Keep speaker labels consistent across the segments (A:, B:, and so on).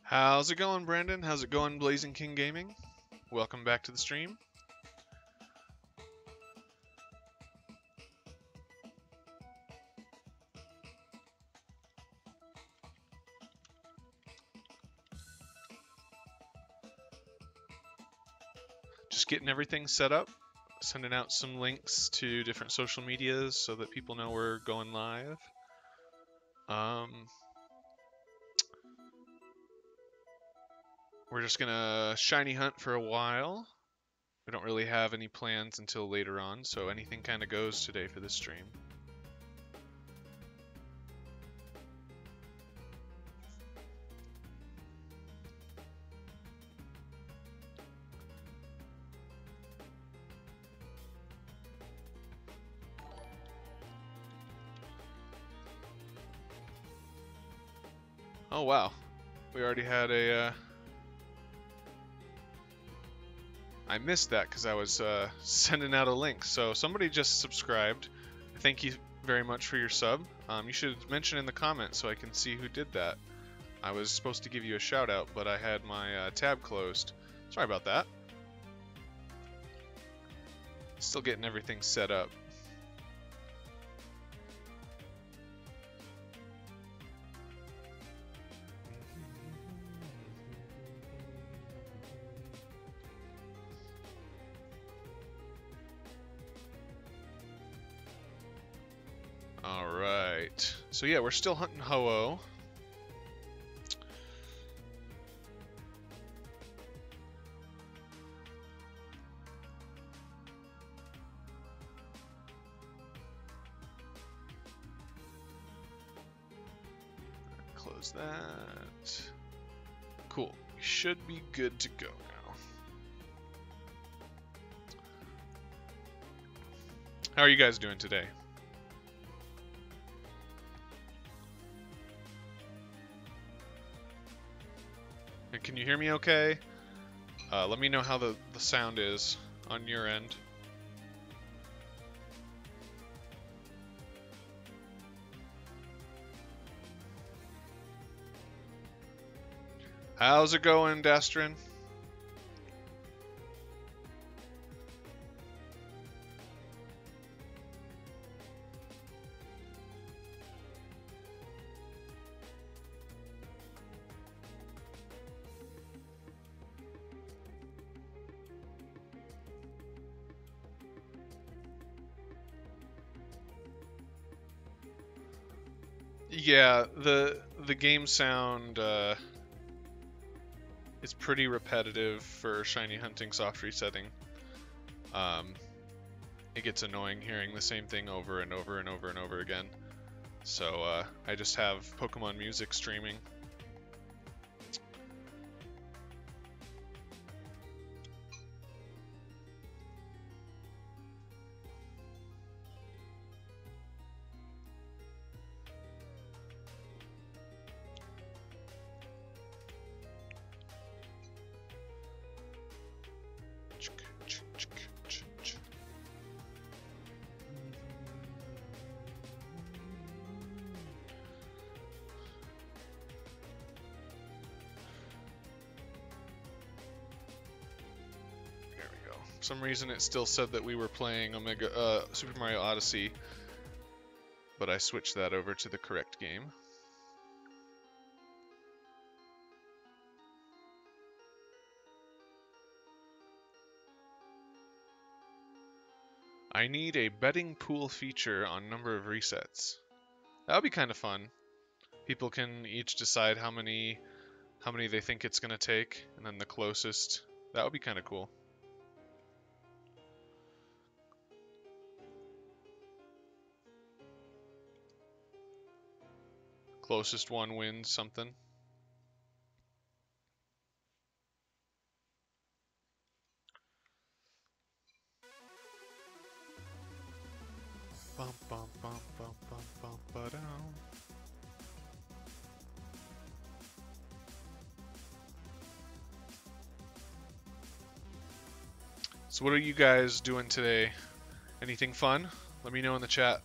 A: How's it going, Brandon? How's it going, Blazing King Gaming? Welcome back to the stream. Just getting everything set up, sending out some links to different social medias so that people know we're going live. We're just gonna shiny hunt for a while. We don't really have any plans until later on, so anything kind of goes today for this stream. Oh wow, we already had a... I missed that because I was sending out a link. So somebody just subscribed. Thank you very much for your sub. You should mention in the comments so I can see who did that. I was supposed to give you a shout out, but I had my tab closed. Sorry about that. Still getting everything set up. Alright, so yeah, we're still hunting Ho-Oh. Close that. Cool, we should be good to go now. How are you guys doing today? Can you hear me okay? Let me know how the sound is on your end. How's it going, Dastrin? Yeah, the game sound is pretty repetitive for shiny hunting soft resetting. It gets annoying hearing the same thing over and over and over and over again. So I just have Pokemon music streaming. For some reason it still said that we were playing Super Mario Odyssey, but I switched that over to the correct game. I need a betting pool feature on number of resets. That would be kind of fun. People can each decide how many they think it's going to take, and then the closest. That would be kind of cool. Closest one wins something. Bum bum bum bum bum bum ba-down. So what are you guys doing today? Anything fun? Let me know in the chat.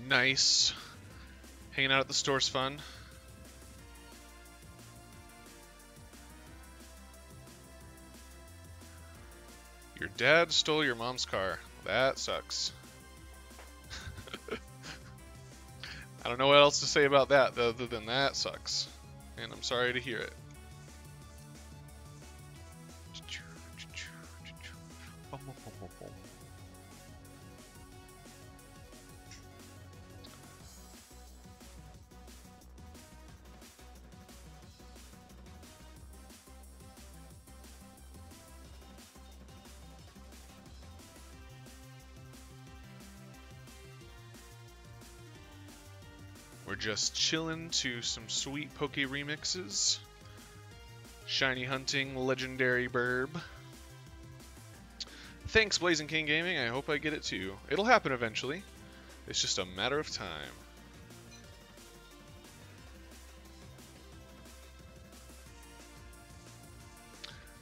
A: Nice. Hanging out at the store's fun. Your dad stole your mom's car. That sucks. I don't know what else to say about that other than that sucks. And I'm sorry to hear it. We're just chilling to some sweet Poke remixes. Shiny hunting, legendary burb. Thanks, Blazing King Gaming. I hope I get it too. It'll happen eventually. It's just a matter of time.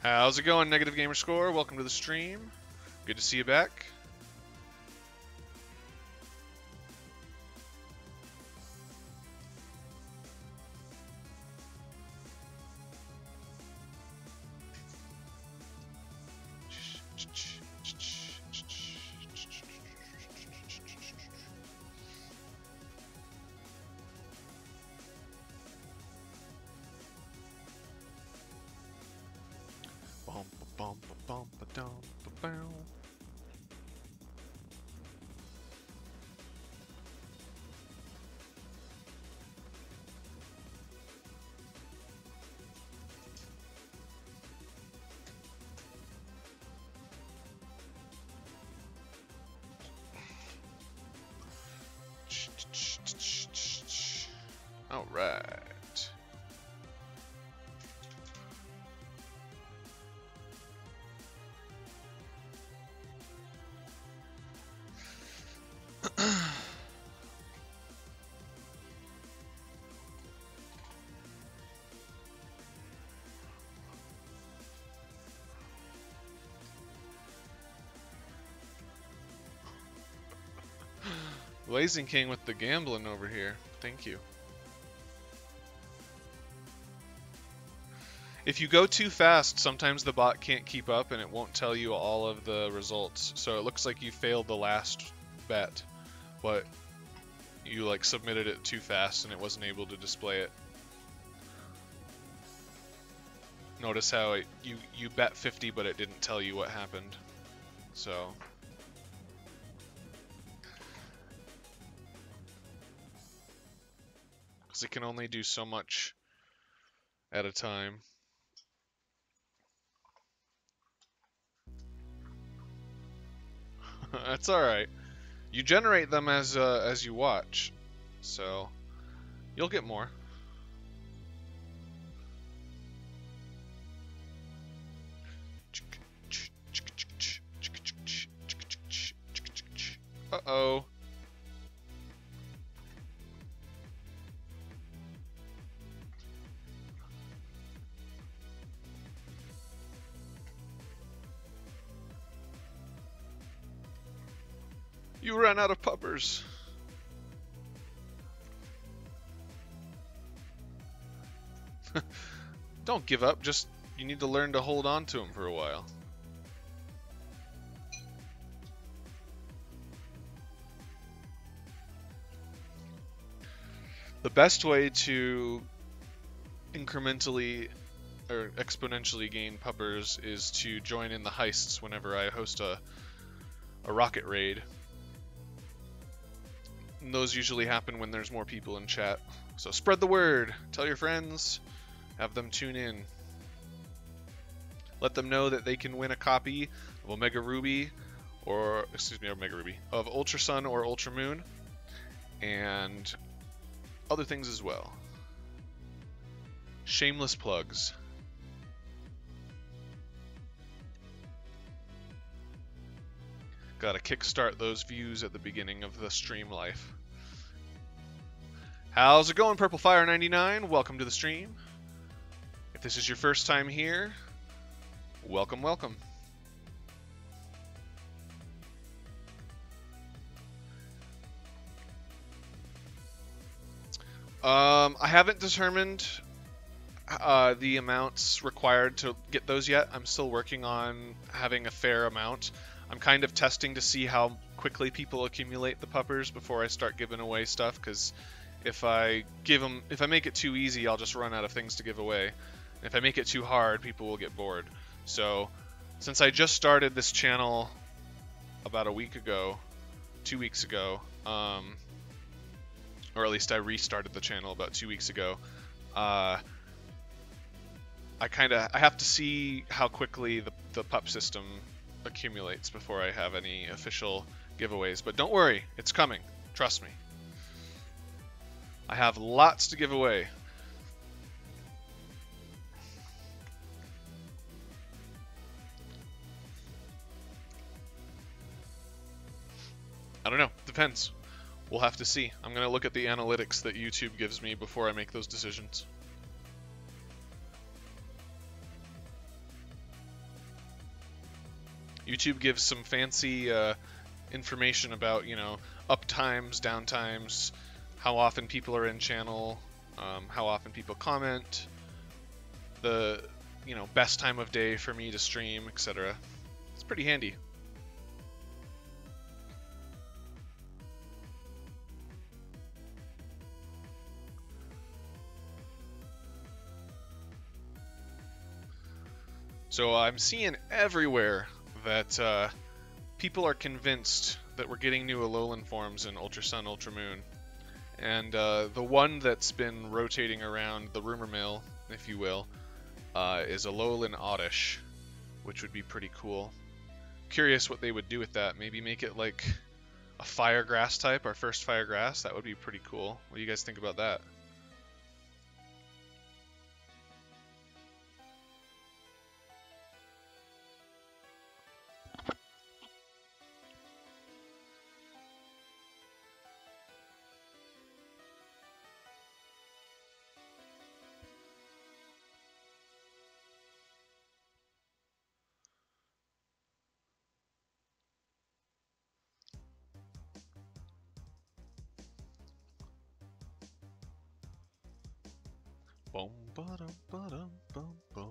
A: How's it going, Negative Gamer Score? Welcome to the stream. Good to see you back. All right. Blazing King with the gambling over here. Thank you. If you go too fast, sometimes the bot can't keep up and it won't tell you all of the results. So it looks like you failed the last bet, but you like submitted it too fast and it wasn't able to display it. Notice how you bet 50 but it didn't tell you what happened. So because it can only do so much at a time. That's all right. You generate them as you watch, so you'll get more. Uh-oh. You ran out of puppers. Don't give up, just you need to learn to hold on to them for a while. The best way to incrementally or exponentially gain puppers is to join in the heists whenever I host a rocket raid. And those usually happen when there's more people in chat. So spread the word, tell your friends, have them tune in. Let them know that they can win a copy of Omega Ruby, or, excuse me, Omega Ruby, of Ultra Sun or Ultra Moon, and other things as well. Shameless plugs. Gotta kickstart those views at the beginning of the stream life. How's it going, Purple Fire 99? Welcome to the stream. If this is your first time here, welcome, welcome. I haven't determined the amounts required to get those yet. I'm still working on having a fair amount. I'm kind of testing to see how quickly people accumulate the puppers before I start giving away stuff, because if I make it too easy, I'll just run out of things to give away. If I make it too hard, people will get bored. So, since I just started this channel about a week ago, 2 weeks ago, or at least I restarted the channel about 2 weeks ago, I have to see how quickly the pup system accumulates before I have any official giveaways. But don't worry, it's coming. Trust me. I have lots to give away. I don't know. Depends. We'll have to see. I'm going to look at the analytics that YouTube gives me before I make those decisions. YouTube gives some fancy information about, up times, down times, how often people are in channel, how often people comment, the, best time of day for me to stream, etc. It's pretty handy. So I'm seeing everywhere that people are convinced that we're getting new Alolan forms in Ultra Sun, Ultra Moon. And the one that's been rotating around the rumor mill, if you will, is Alolan Oddish, which would be pretty cool. Curious what they would do with that. Maybe make it like a fire grass type, our first fire grass. That would be pretty cool. What do you guys think about that? Boom, ba-dum, ba-dum, bum, bum.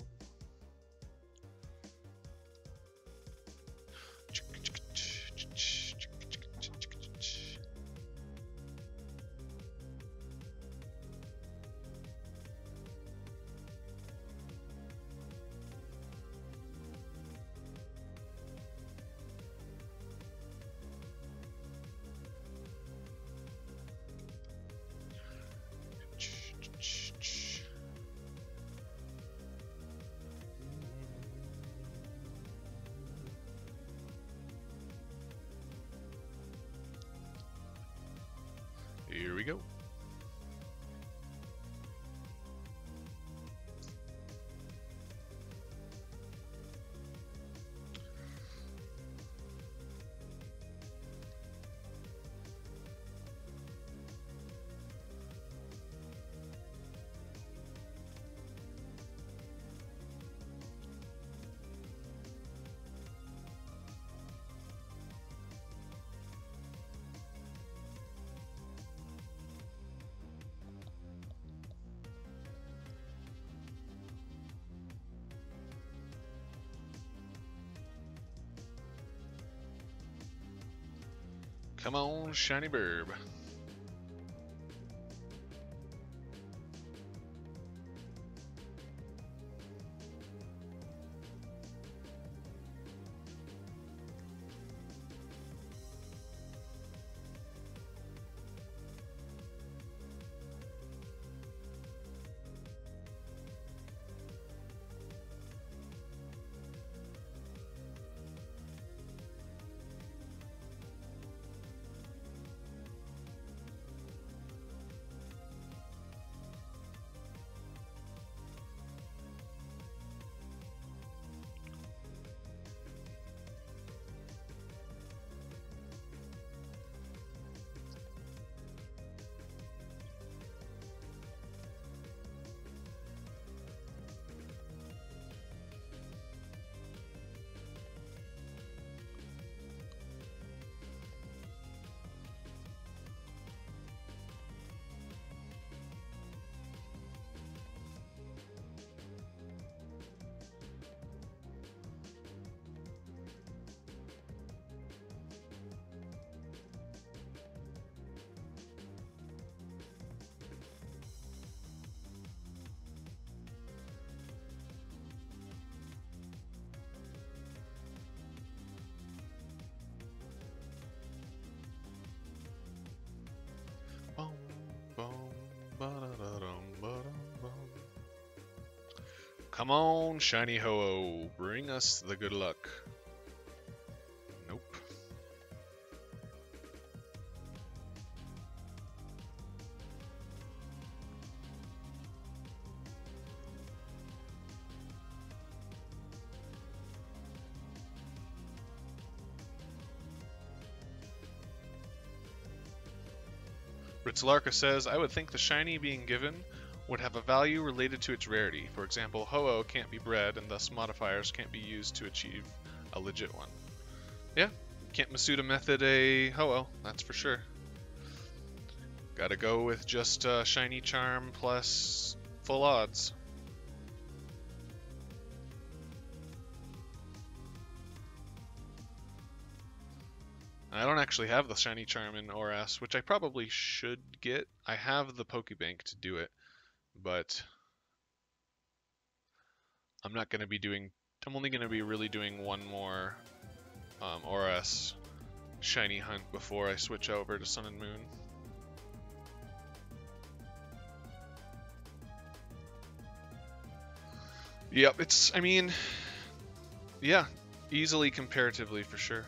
A: Here we go. Come on, Shiny Burb. Come on, Shiny Ho-Oh, bring us the good luck. Nope. Ritzlarka says, I would think the shiny being given would have a value related to its rarity. For example, Ho-Oh can't be bred, and thus modifiers can't be used to achieve a legit one. Yeah, can't Masuda method a Ho-Oh, that's for sure. Gotta go with just shiny charm plus full odds. I don't actually have the shiny charm in ORAS, which I probably should get. I have the Pokebank to do it, but I'm not going to be doing... I'm only going to be really doing one more ORAS shiny hunt before I switch over to Sun and Moon. Yep, it's... I mean... Yeah, easily comparatively for sure.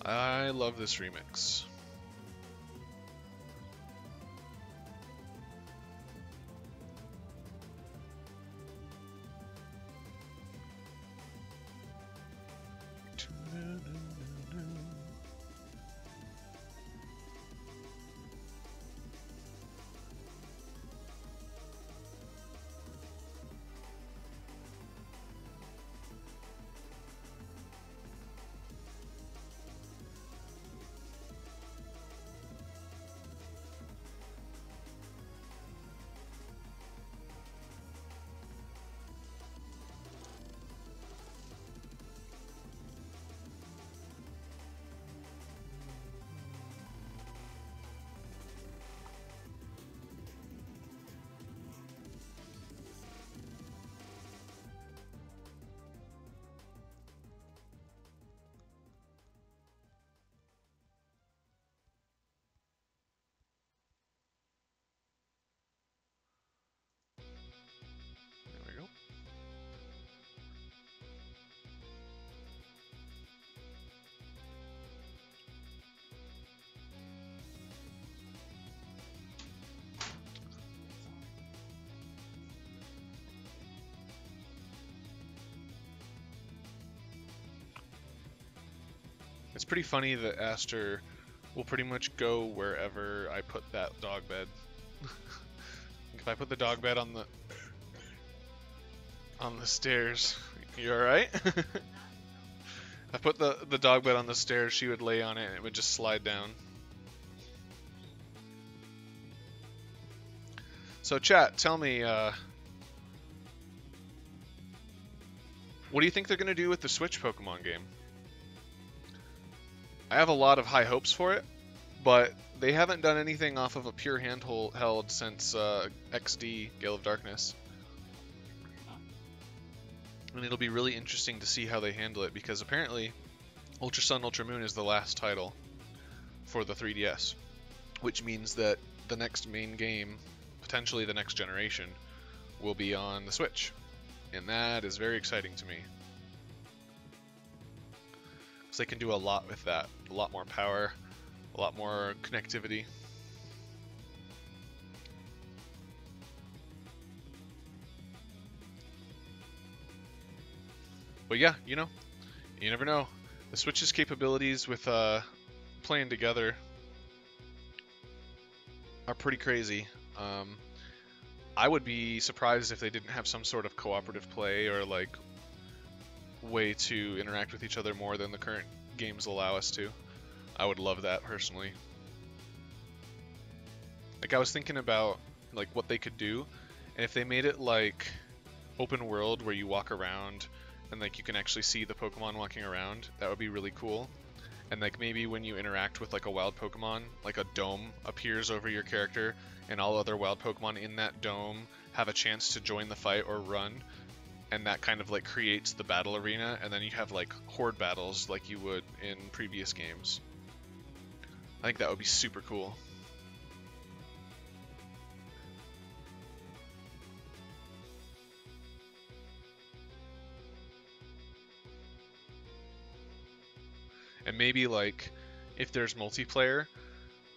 A: I love this remix. It's pretty funny that Aster will pretty much go wherever I put that dog bed. If I put the dog bed on the stairs, you alright? I put the dog bed on the stairs, she would lay on it and it would just slide down. So chat, tell me, what do you think they're gonna do with the Switch Pokemon game? I have a lot of high hopes for it, but they haven't done anything off of a pure handheld since XD, Gale of Darkness. And it'll be really interesting to see how they handle it, because apparently Ultra Sun, Ultra Moon is the last title for the 3DS, which means that the next main game, potentially the next generation, will be on the Switch. And that is very exciting to me. They can do a lot with that. A lot more power, a lot more connectivity. But yeah, you know, you never know. The Switch's capabilities with playing together are pretty crazy. I would be surprised if they didn't have some sort of cooperative play or like way to interact with each other more than the current games allow us to. I would love that personally. Like I was thinking about like what they could do, and if they made it like open world where you walk around and like you can actually see the Pokemon walking around, that would be really cool. And like maybe when you interact with like a wild Pokemon, like a dome appears over your character and all other wild Pokemon in that dome have a chance to join the fight or run, and that kind of like creates the battle arena, and then you have like horde battles like you would in previous games. I think that would be super cool. And maybe like if there's multiplayer,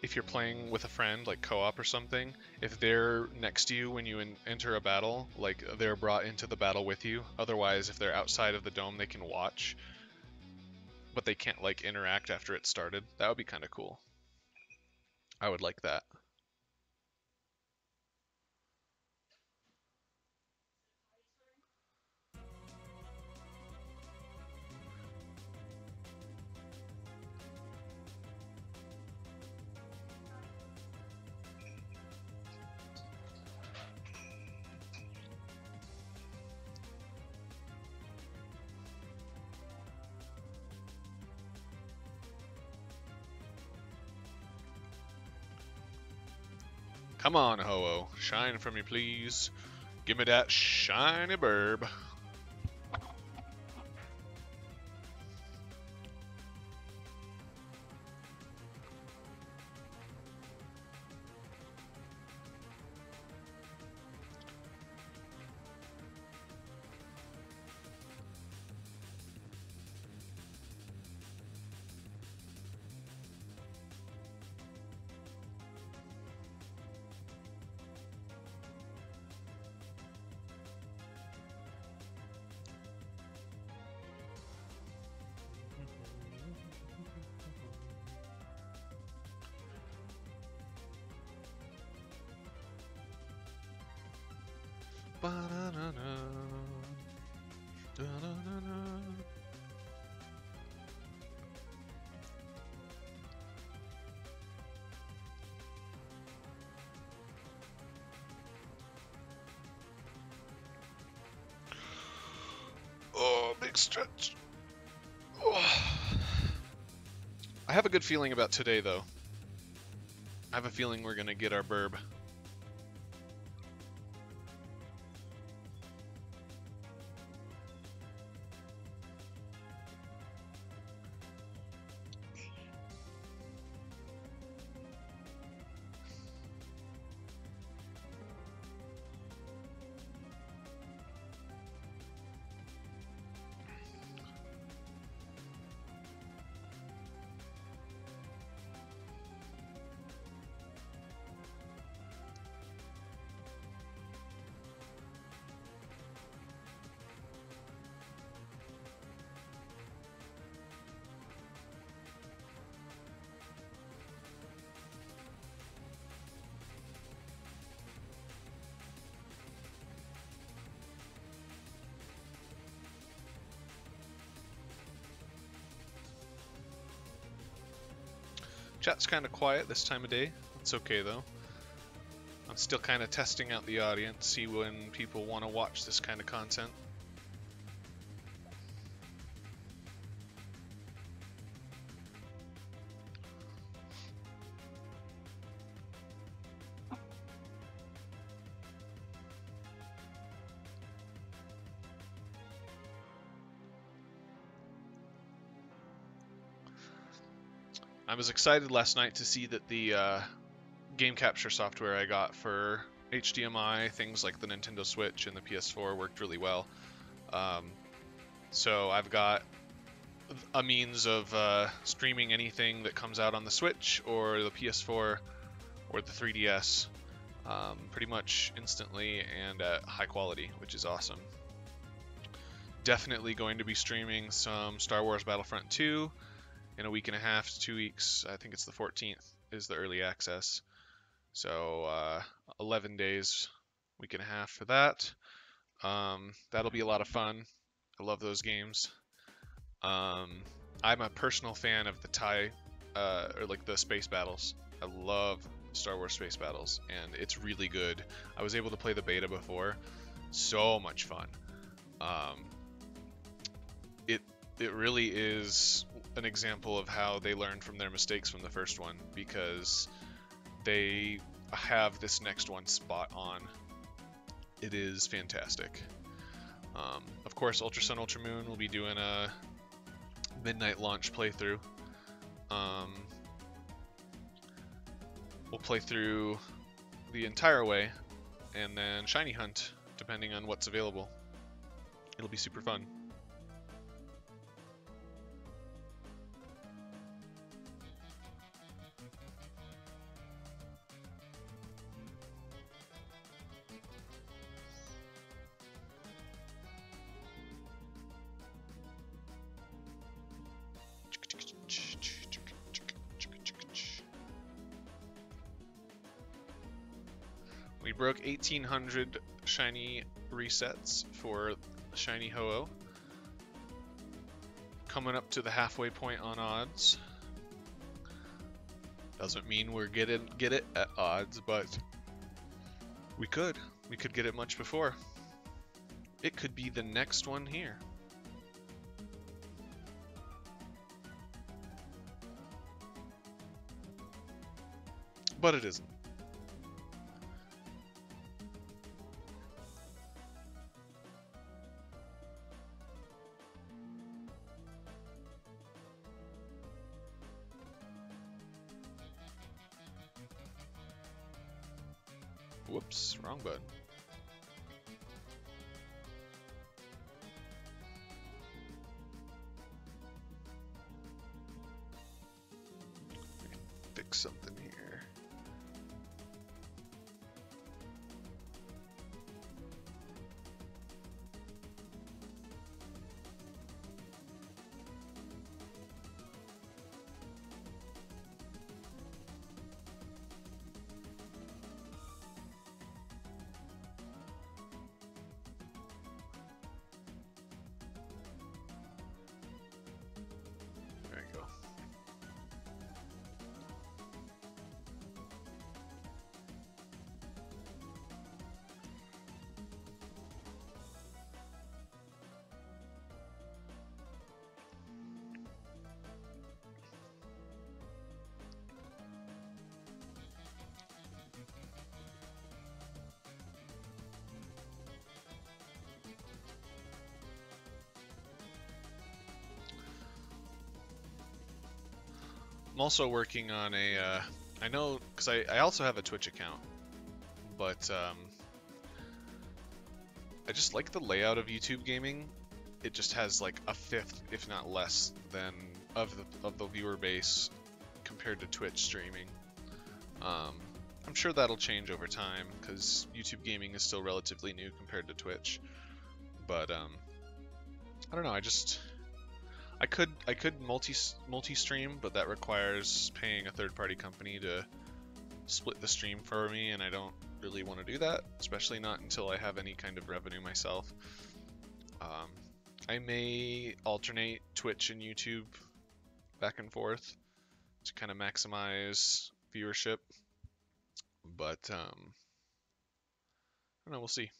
A: if you're playing with a friend, like co-op or something, if they're next to you when you enter a battle, like they're brought into the battle with you. Otherwise, if they're outside of the dome, they can watch, but they can't like interact after it started. That would be kind of cool. I would like that. Come on, Ho-Oh. Shine for me, please. Give me that shiny burb. Oh, big stretch. Oh. I have a good feeling about today, though. I have a feeling we're gonna get our burb. Chat's kind of quiet this time of day. It's okay though. I'm still kind of testing out the audience, see when people want to watch this kind of content. I was excited last night to see that the game capture software I got for HDMI, things like the Nintendo Switch and the PS4 worked really well. So I've got a means of streaming anything that comes out on the Switch or the PS4 or the 3DS pretty much instantly and at high quality, which is awesome. Definitely going to be streaming some Star Wars Battlefront 2 in a week and a half to 2 weeks. I think it's the 14th is the early access. So 11 days, week and a half for that. That'll be a lot of fun. I love those games. I'm a personal fan of the or like the space battles. I love Star Wars space battles, and it's really good. I was able to play the beta before. So much fun. Um, it really is an example of how they learned from their mistakes from the first one, because they have this next one spot on. It is fantastic. Of course, Ultra Sun Ultra Moon will be doing a midnight launch playthrough. We'll play through the entire way, and then Shiny Hunt, depending on what's available. It'll be super fun. We broke 1,800 shiny resets for Shiny Ho-Oh. Coming up to the halfway point on odds. Doesn't mean we're get it at odds, but we could. We could get it much before. It could be the next one here. But it isn't. Whoops, wrong button. Fix something here. There you go. I'm also working on a, I know, because I also have a Twitch account, but I just like the layout of YouTube gaming. It just has like a fifth, if not less, than of the viewer base compared to Twitch streaming. I'm sure that'll change over time, because YouTube gaming is still relatively new compared to Twitch. But I don't know. I could multi-stream, but that requires paying a third-party company to split the stream for me, and I don't really want to do that, especially not until I have any kind of revenue myself. I may alternate Twitch and YouTube back and forth to kind of maximize viewership, but I don't know, we'll see.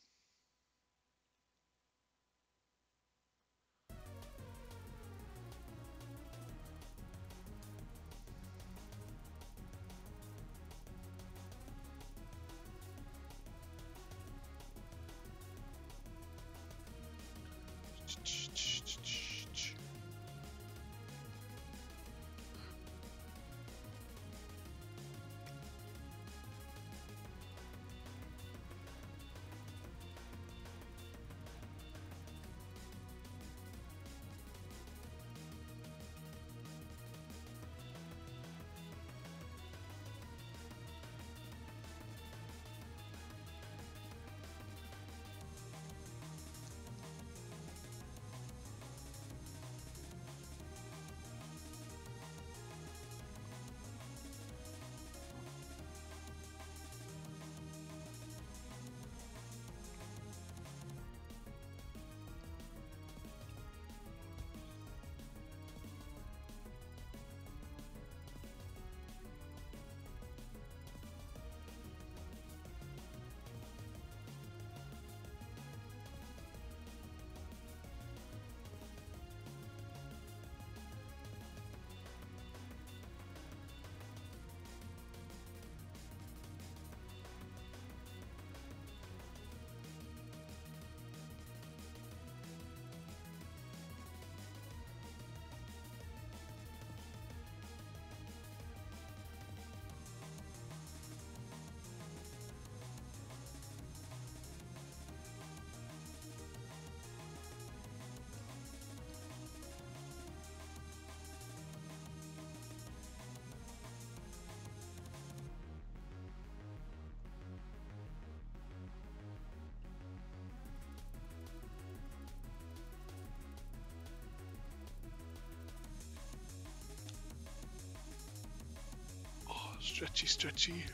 A: Stretchy, stretchy.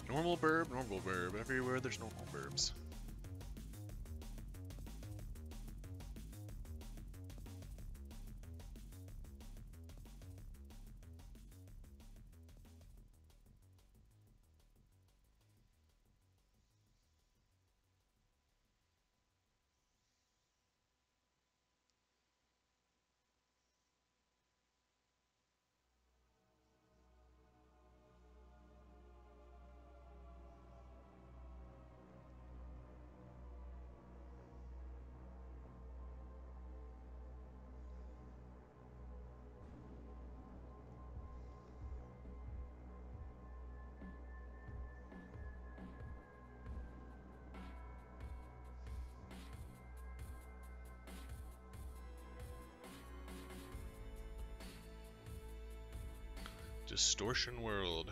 A: Normal burb, normal burb. Everywhere there's normal burbs. Distortion World.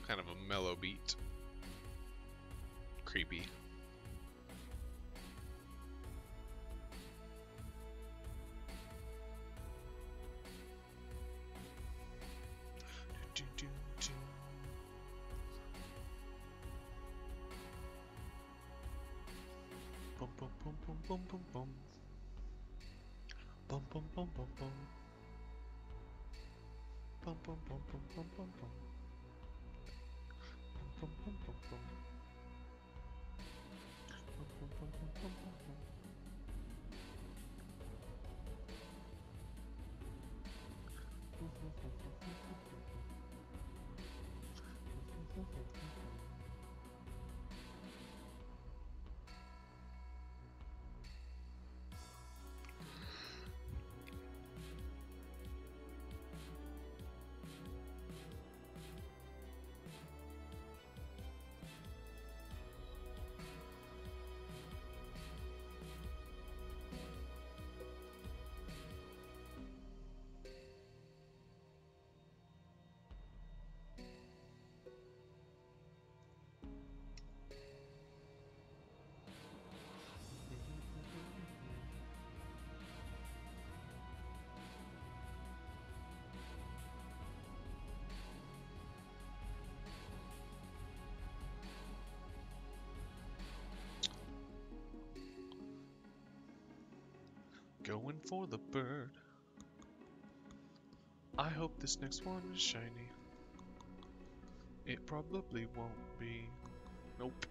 A: Kind of a mellow beat. Creepy. Bum bum bum bum bum bum bum. Bum bum bum bum bum. Bum bum bum bum bum bum bum. Bum bum bum bum. Bum bum bum bum bum bum bum. Going for the bird. I hope this next one is shiny. It probably won't be. Nope.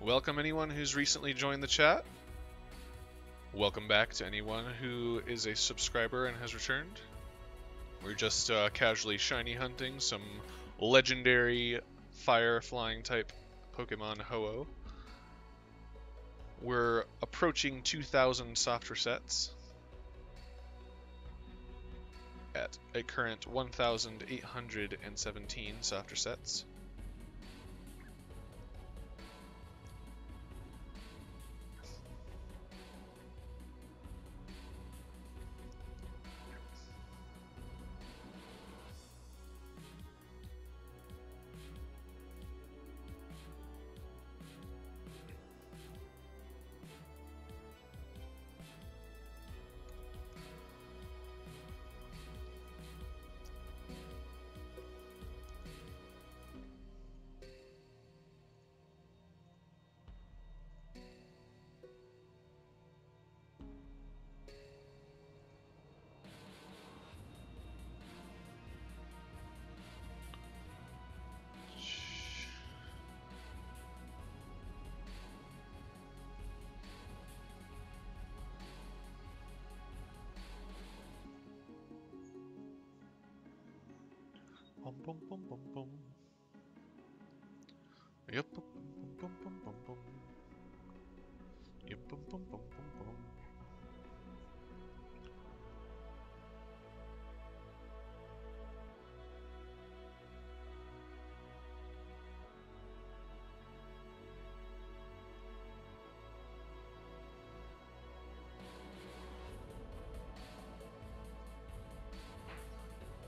A: Welcome anyone who's recently joined the chat. Welcome back to anyone who is a subscriber and has returned. We're just casually shiny hunting some legendary fire flying type Pokemon Ho-Oh. We're approaching 2,000 soft resets at a current 1,817 soft resets. Bum, bum, bum, bum, bum. Yep. Bum, bum, bum, bum, bum. Yep. Bum, bum, bum, bum, bum.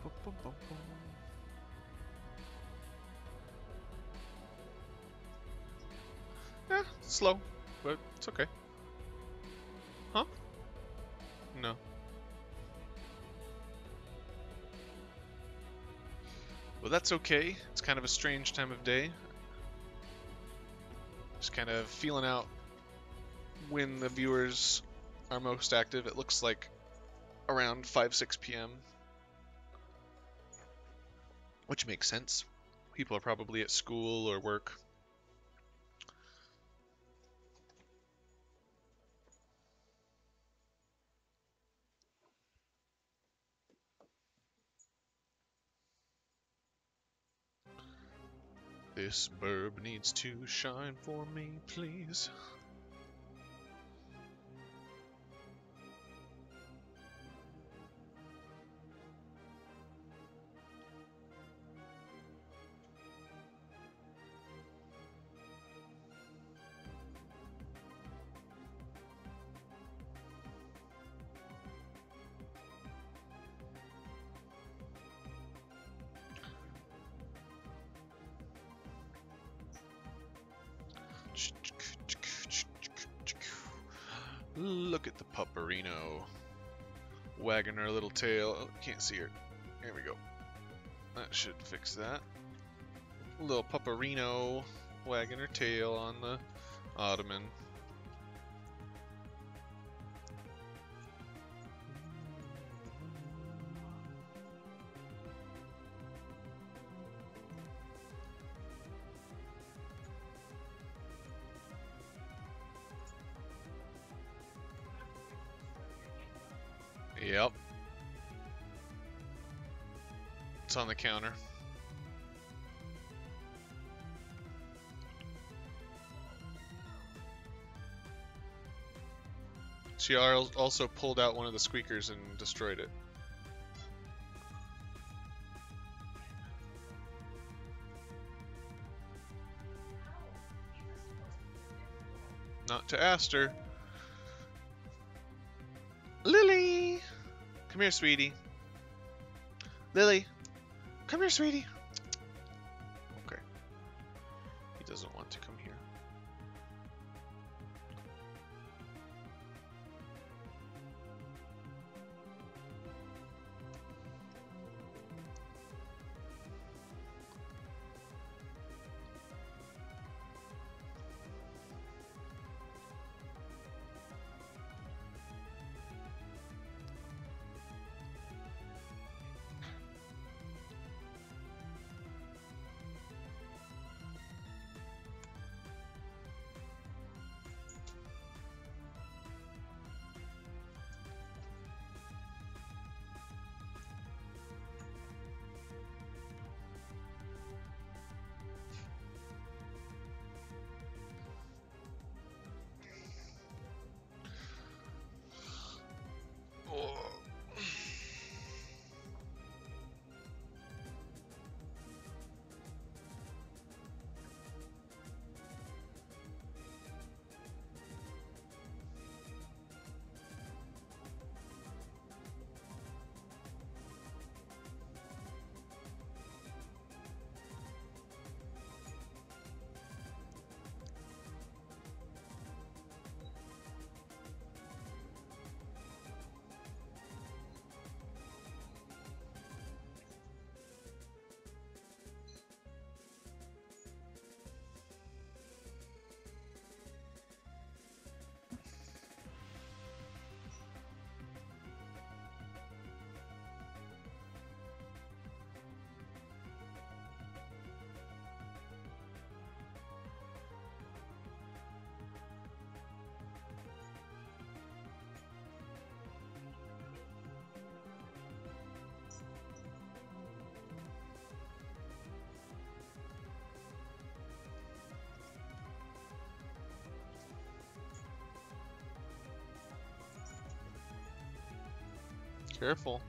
A: Bum, bum, bum, bum. Yeah, slow, but it's okay. Huh? No. Well, that's okay. It's kind of a strange time of day. Just kind of feeling out when the viewers are most active. It looks like around 5-6 p.m., which makes sense. People are probably at school or work. This burb needs to shine for me, please. Look at the pupperino wagging her little tail. Oh, can't see her. There we go. That should fix that. Little pupperino wagging her tail on the ottoman. Yep. It's on the counter. She also pulled out one of the squeakers and destroyed it. Not to Aster. Lily! Come here, sweetie. Lily! Come here, sweetie. Okay. He doesn't want to come here. Careful.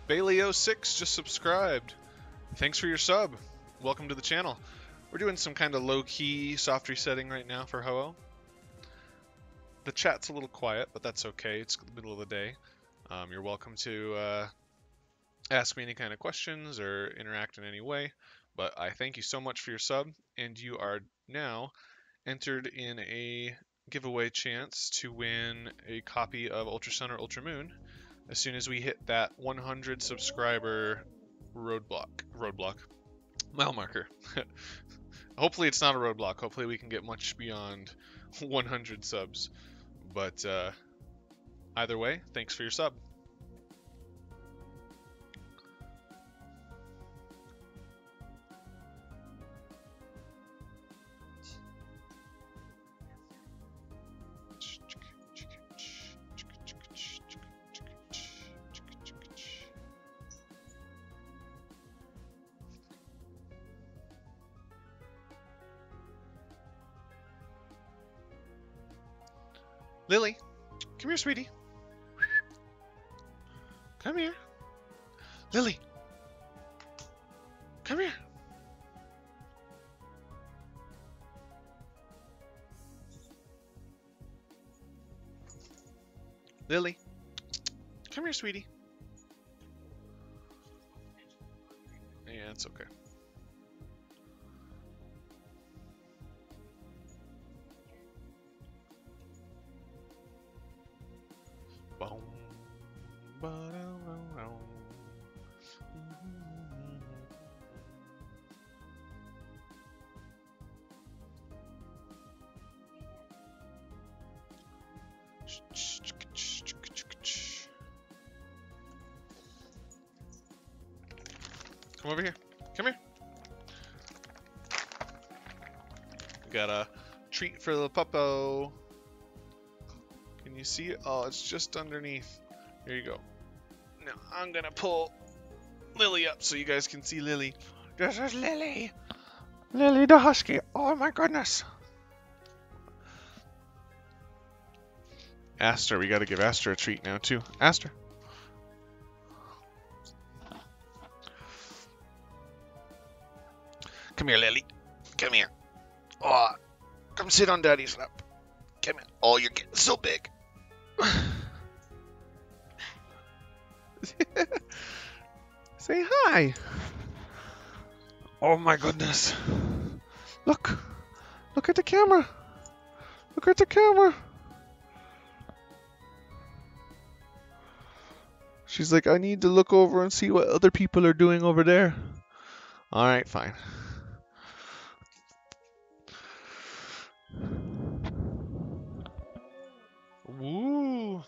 A: Bailey06 just subscribed. Thanks for your sub. Welcome to the channel. We're doing some kind of low-key soft resetting right now for Ho-Oh. The chat's a little quiet, but that's okay. It's the middle of the day. You're welcome to ask me any kind of questions or interact in any way. But I thank you so much for your sub, and you are now entered in a giveaway chance to win a copy of Ultra Sun or Ultra Moon as soon as we hit that 100 subscriber mile marker. Hopefully it's not a roadblock. Hopefully we can get much beyond 100 subs. But either way, thanks for your sub. Lily, come here, sweetie. Come here. Lily, come here. Lily, come here, sweetie. Yeah, it's okay. Boom. Come over here. Come here. Got a treat for the puppo. Can you see it? Oh, it's just underneath. Here you go. Now I'm gonna pull Lily up so you guys can see Lily. This is Lily. Lily the husky. Oh my goodness. Aster, we gotta give Aster a treat now too. Aster. Come here, Lily. Come here. Oh, come sit on Daddy's lap. Come here. Oh, you're getting so big. Say hi. Oh my goodness. Look. Look at the camera. Look at the camera. She's like, I need to look over and see what other people are doing over there. Alright, fine. Woo!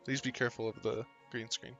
A: Please be careful of the green screen.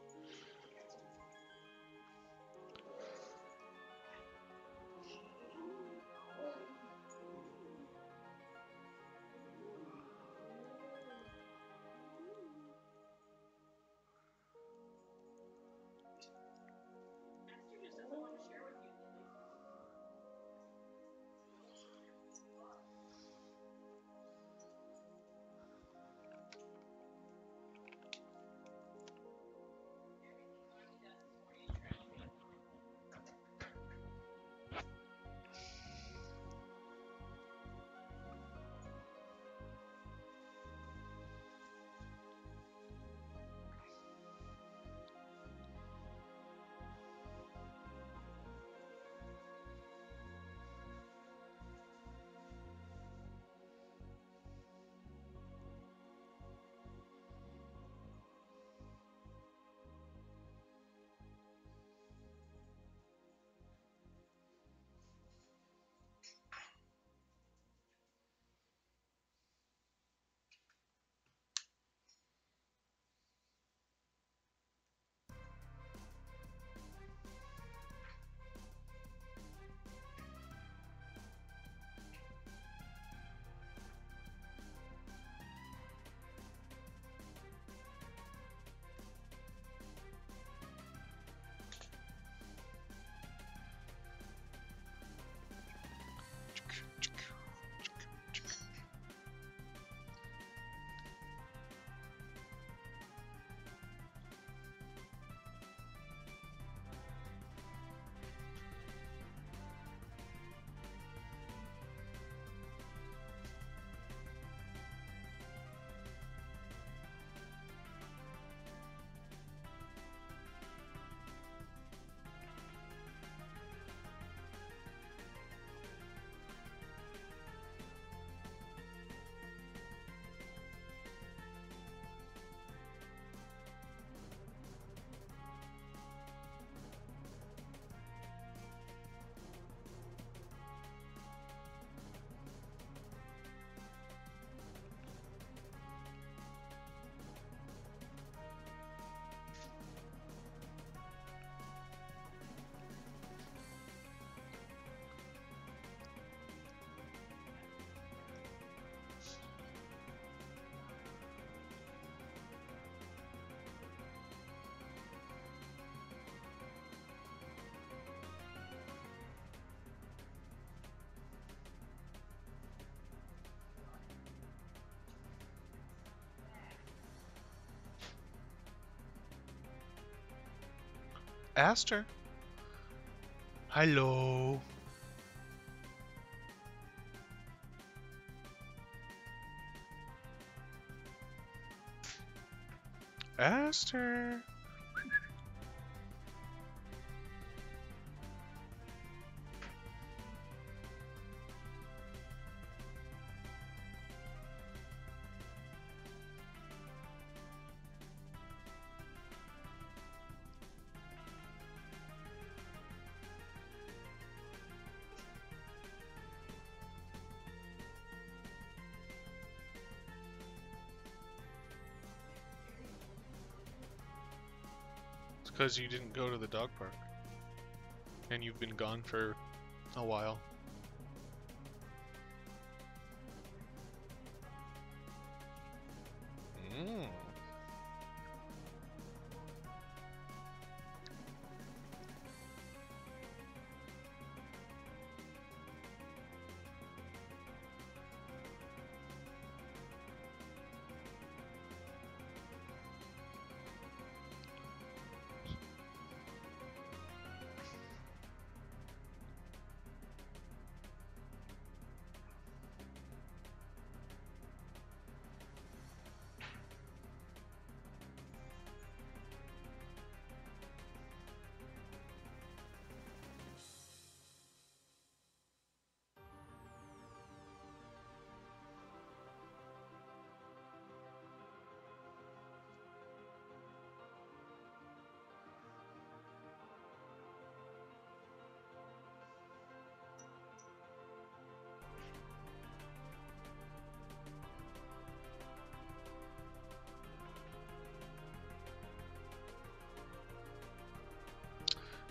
A: Aster. Hello. Aster. It's because you didn't go to the dog park. And you've been gone for a while. Mm.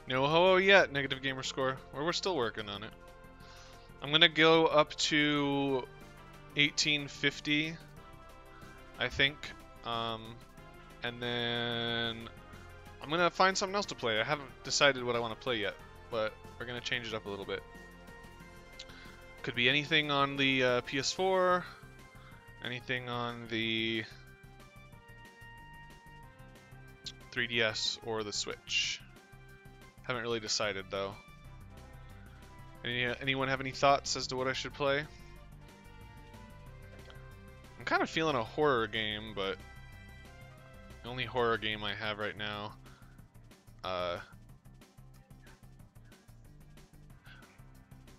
A: No ho-oh yet, negative gamer score. Or we're still working on it. I'm gonna go up to 1850, I think. And then I'm gonna find something else to play. I haven't decided what I want to play yet, but we're gonna change it up a little bit. Could be anything on the PS4, anything on the 3DS or the Switch. Haven't really decided though. Anyone have any thoughts as to what I should play? I'm kind of feeling a horror game, but the only horror game I have right now,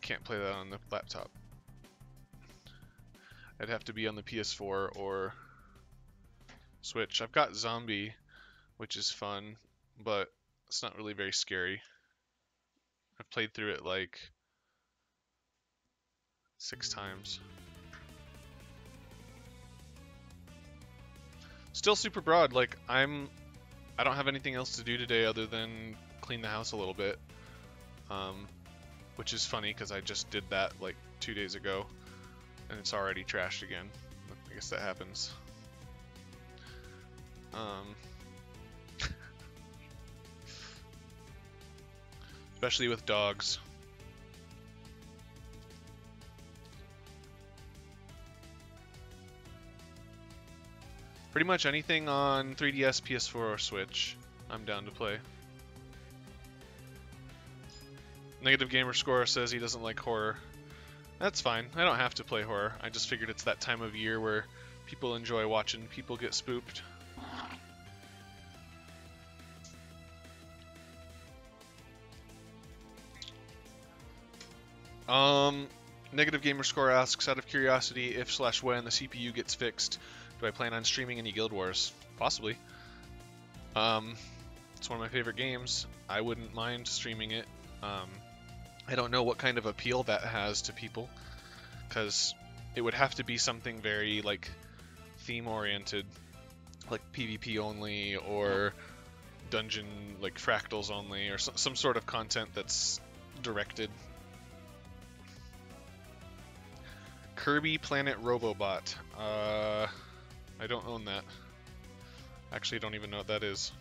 A: can't play that on the laptop. I'd have to be on the PS4 or Switch. I've got Zombie, which is fun, but it's not really very scary. I've played through it like 6 times. Still super broad. Like I don't have anything else to do today other than clean the house a little bit, which is funny because I just did that like 2 days ago, and it's already trashed again. I guess that happens. Especially with dogs. Pretty much anything on 3DS, PS4, or Switch, I'm down to play. Negative gamer score says he doesn't like horror. That's fine. I don't have to play horror. I just figured it's that time of year where people enjoy watching people get spooked. Negative gamer score asks, out of curiosity, if/when the CPU gets fixed, do I plan on streaming any Guild Wars? Possibly. It's one of my favorite games. I wouldn't mind streaming it. I don't know what kind of appeal that has to people, because it would have to be something very like theme-oriented, like PvP only, or dungeon like fractals only, or some sort of content that's directed. Kirby Planet Robobot. I don't own that. Actually, I don't even know what that is.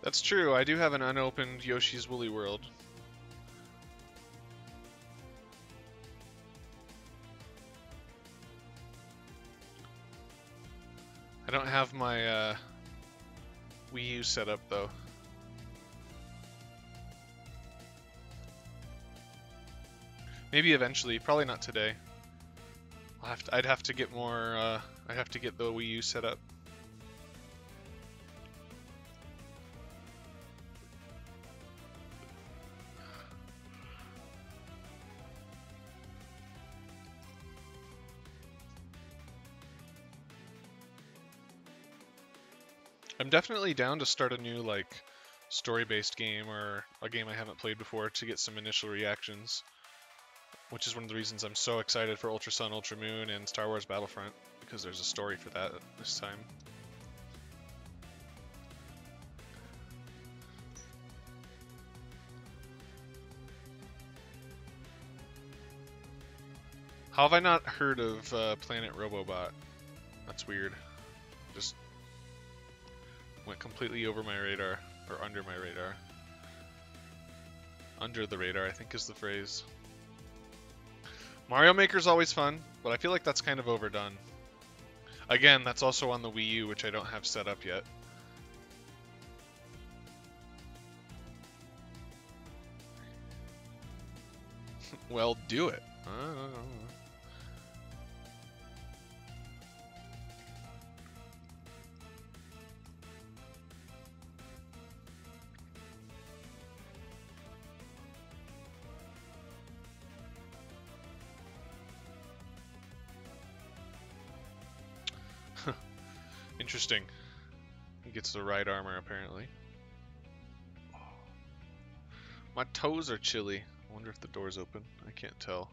A: That's true, I do have an unopened Yoshi's Woolly World. I don't have my Wii U set up though. Maybe eventually, probably not today. I'd have to get more, I'd have to get the Wii U set up. I'm definitely down to start a new, like, story-based game or a game I haven't played before to get some initial reactions, which is one of the reasons I'm so excited for Ultra Sun, Ultra Moon, and Star Wars Battlefront, because there's a story for that this time. How have I not heard of Planet Robobot? That's weird. Just went completely over my radar, or under my radar. Under the radar, I think is the phrase. Mario Maker's always fun, but I feel like that's kind of overdone. Again, that's also on the Wii U, which I don't have set up yet. Well, do it. Interesting. He gets the right armor, apparently. My toes are chilly. I wonder if the door's open. I can't tell.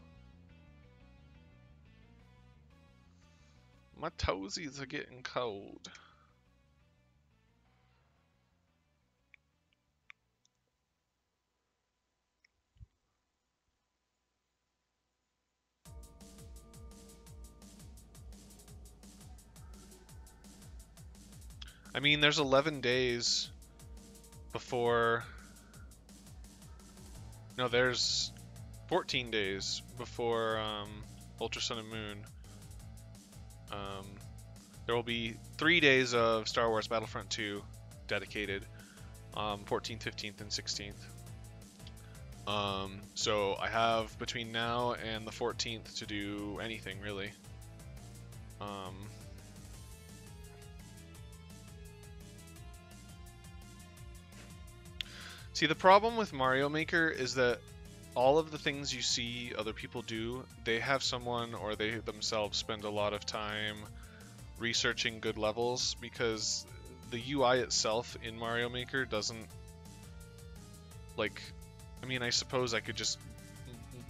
A: My toesies are getting cold. I mean, there's 11 days before... No, there's 14 days before Ultra Sun and Moon. There will be 3 days of Star Wars Battlefront 2 dedicated, 14th, 15th, and 16th. So I have between now and the 14th to do anything, really. See, the problem with Mario Maker is that all of the things you see other people do, they have someone or they themselves spend a lot of time researching good levels, because the UI itself in Mario Maker doesn't, like, I mean, I suppose I could just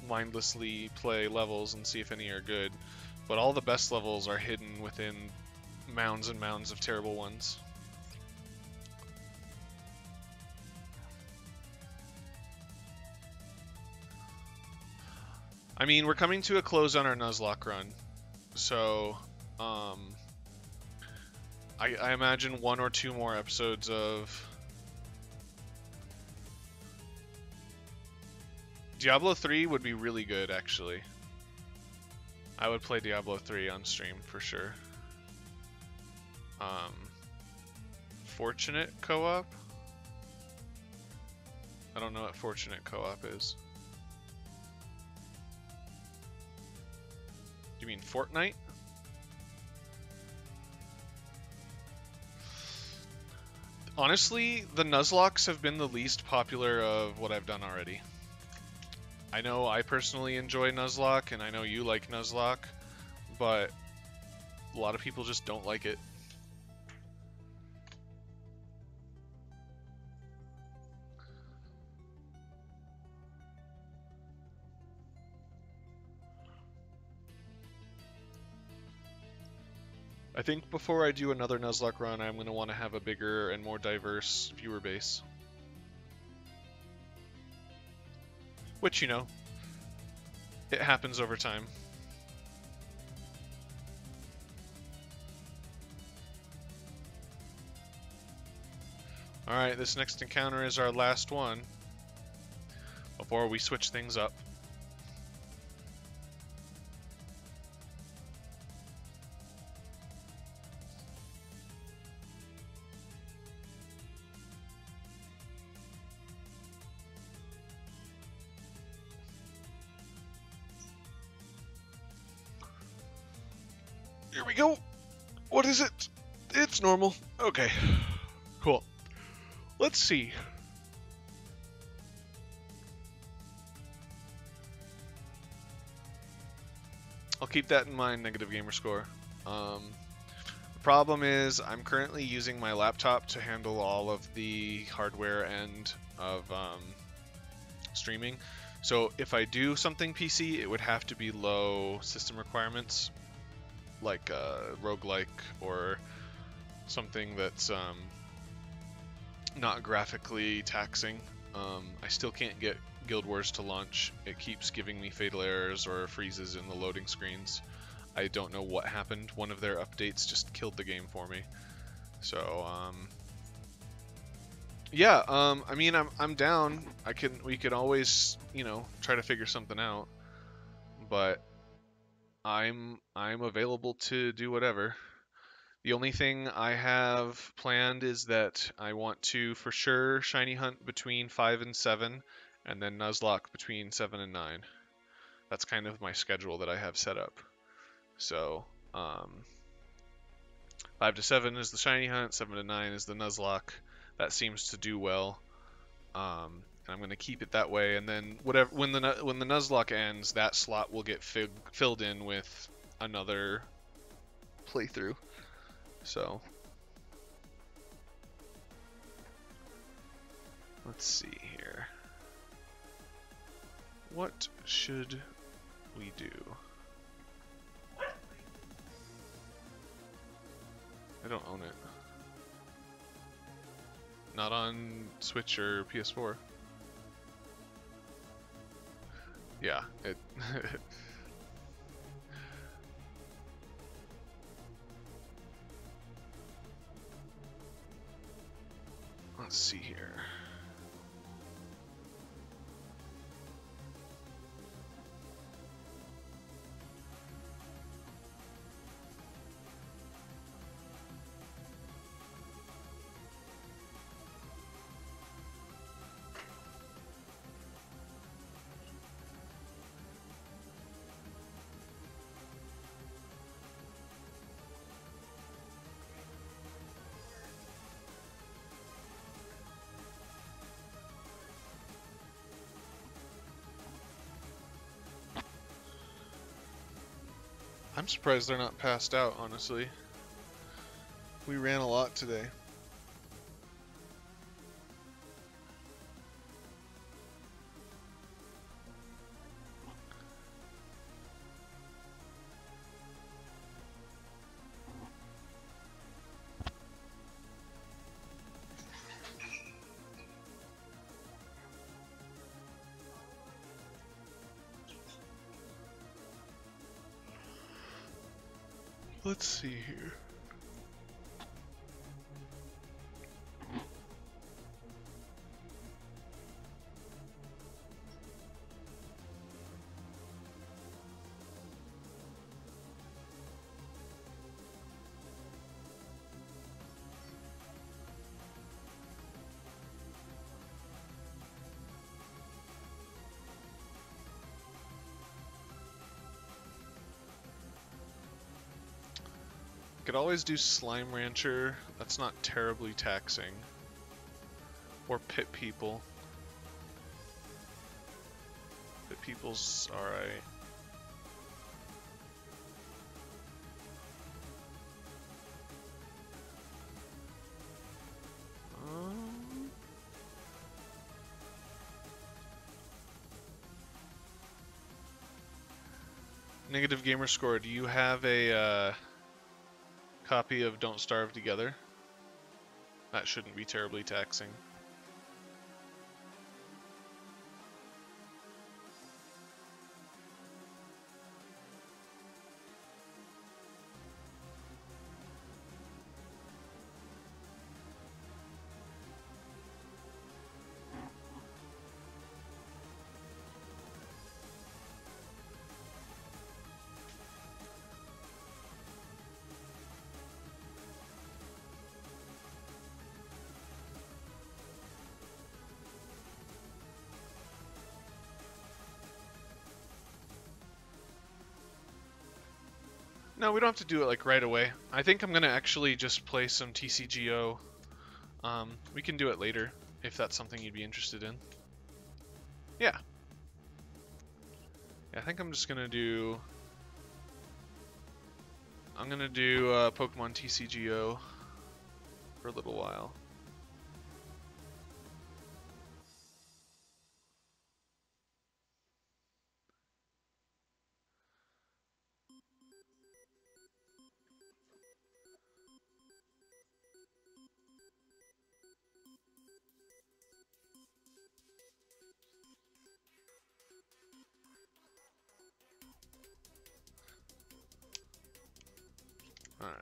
A: mindlessly play levels and see if any are good, but all the best levels are hidden within mounds and mounds of terrible ones. I mean, we're coming to a close on our Nuzlocke run, so I imagine 1 or 2 more episodes of Diablo 3 would be really good, actually. I would play Diablo 3 on stream for sure. Fortunate co-op? I don't know what Fortunate co-op is. Do you mean Fortnite? Honestly, the Nuzlocks have been the least popular of what I've done already. I know I personally enjoy Nuzlocke, and I know you like Nuzlocke, but a lot of people just don't like it. I think before I do another Nuzlocke run, I'm going to want to have a bigger and more diverse viewer base. Which, you know, it happens over time. Alright, this next encounter is our last one before we switch things up. Here we go. What is it? It's normal. Okay. Cool. Let's see. I'll keep that in mind, negative gamer score. The problem is I'm currently using my laptop to handle all of the hardware end of streaming. So if I do something PC, it would have to be low system requirements, like roguelike or something that's not graphically taxing. I still can't get Guild Wars to launch. It keeps giving me fatal errors or freezes in the loading screens. I don't know what happened. One of their updates just killed the game for me. So yeah, I mean, I'm down. We could always, you know, try to figure something out. But I'm available to do whatever. The only thing I have planned is that I want to, for sure, shiny hunt between 5 and 7, and then Nuzlocke between 7 and 9. That's kind of my schedule that I have set up. So, 5 to 7 is the shiny hunt, 7 to 9 is the Nuzlocke. That seems to do well. And I'm going to keep it that way, and then whatever when the Nuzlocke ends, that slot will get filled in with another playthrough. So let's see here. What should we do? I don't own it. Not on Switch or PS4. Yeah, it let's see here. I'm surprised they're not passed out, honestly. We ran a lot today. Let's see here. Could always do Slime Rancher. That's not terribly taxing. Or Pit People. Pit People's alright. Negative gamer score. Do you have a copy of Don't Starve Together? That shouldn't be terribly taxing. No, we don't have to do it like right away. I think I'm gonna actually just play some TCGO. We can do it later if that's something you'd be interested in. Yeah. I think I'm just gonna do. I'm gonna do Pokemon TCGO for a little while. All right.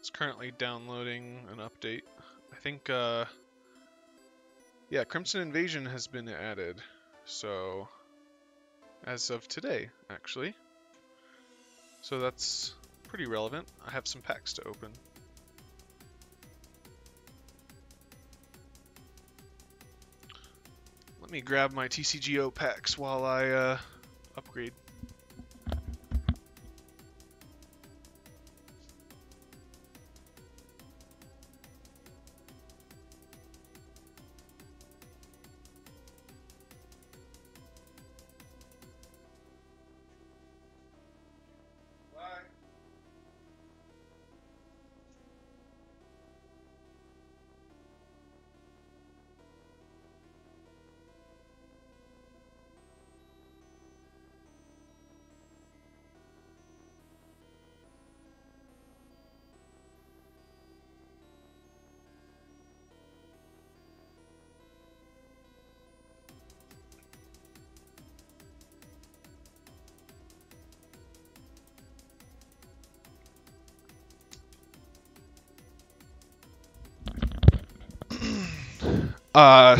A: It's currently downloading an update. I think, yeah, Crimson Invasion has been added. So, as of today, actually. So that's pretty relevant. I have some packs to open. Let me grab my TCGO packs while I upgrade.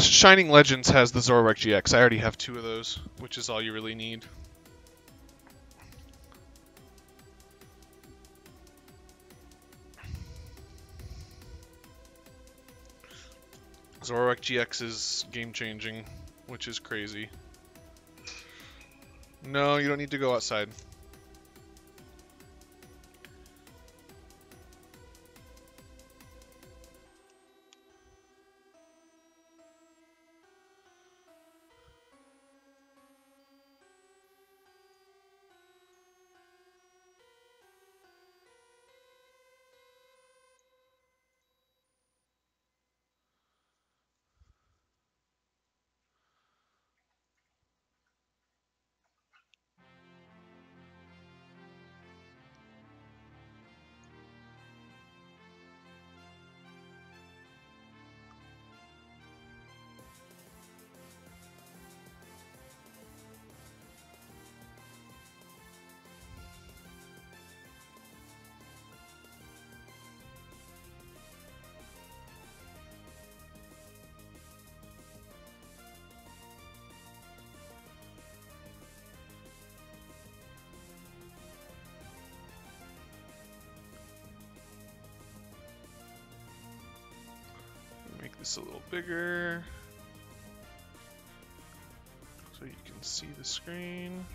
A: Shining Legends has the Zoroark GX. I already have 2 of those, which is all you really need. Zoroark GX is game-changing, which is crazy. No, you don't need to go outside. Make this a little bigger so you can see the screen.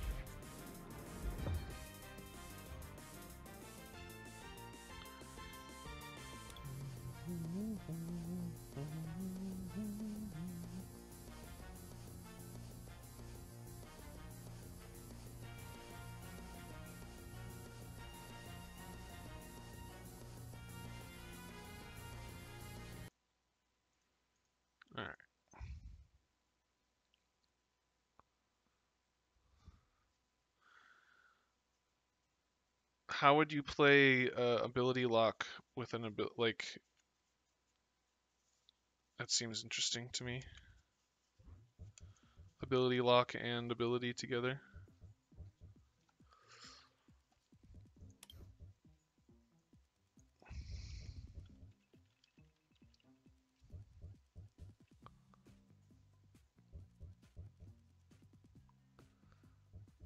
A: how would you play ability lock with an ability like? That seems interesting to me. Ability lock and ability together.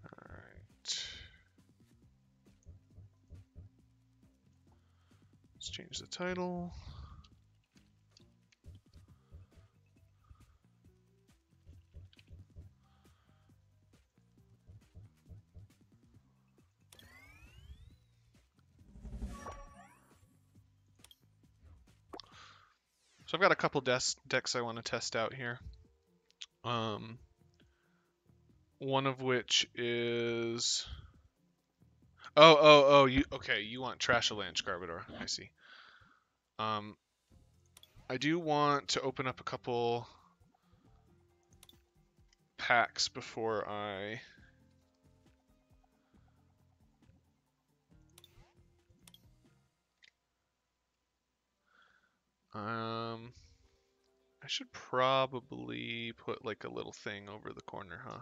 A: Alright. Let's change the title. So I've got a couple decks I want to test out here. One of which is you okay, you want Trashalanch Garbodor. I see. I do want to open up a couple packs before I I should probably put like a little thing over the corner, huh?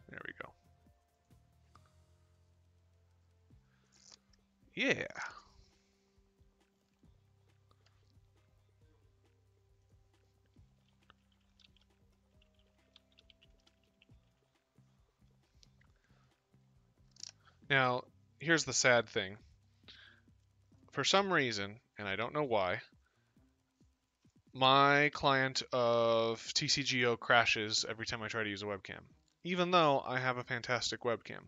A: There we go. Yeah. Now, here's the sad thing. For some reason, and I don't know why, my client of TCGO crashes every time I try to use a webcam, even though I have a fantastic webcam.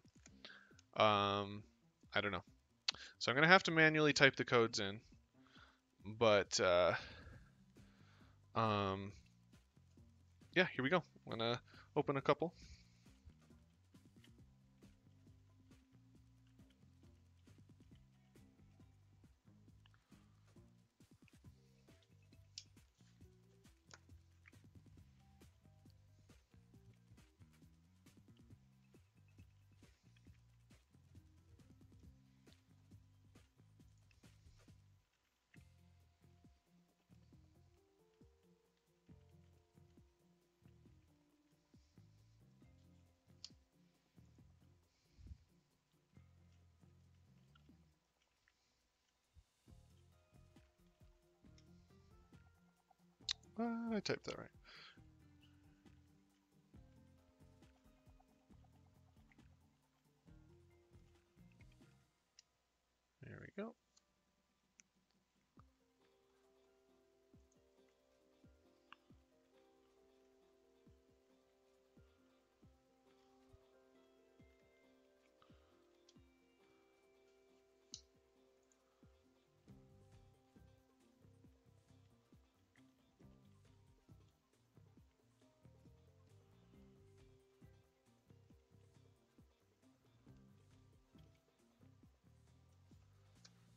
A: I don't know. So I'm going to have to manually type the codes in, but yeah, here we go. I'm going to open a couple. I typed that right. There we go.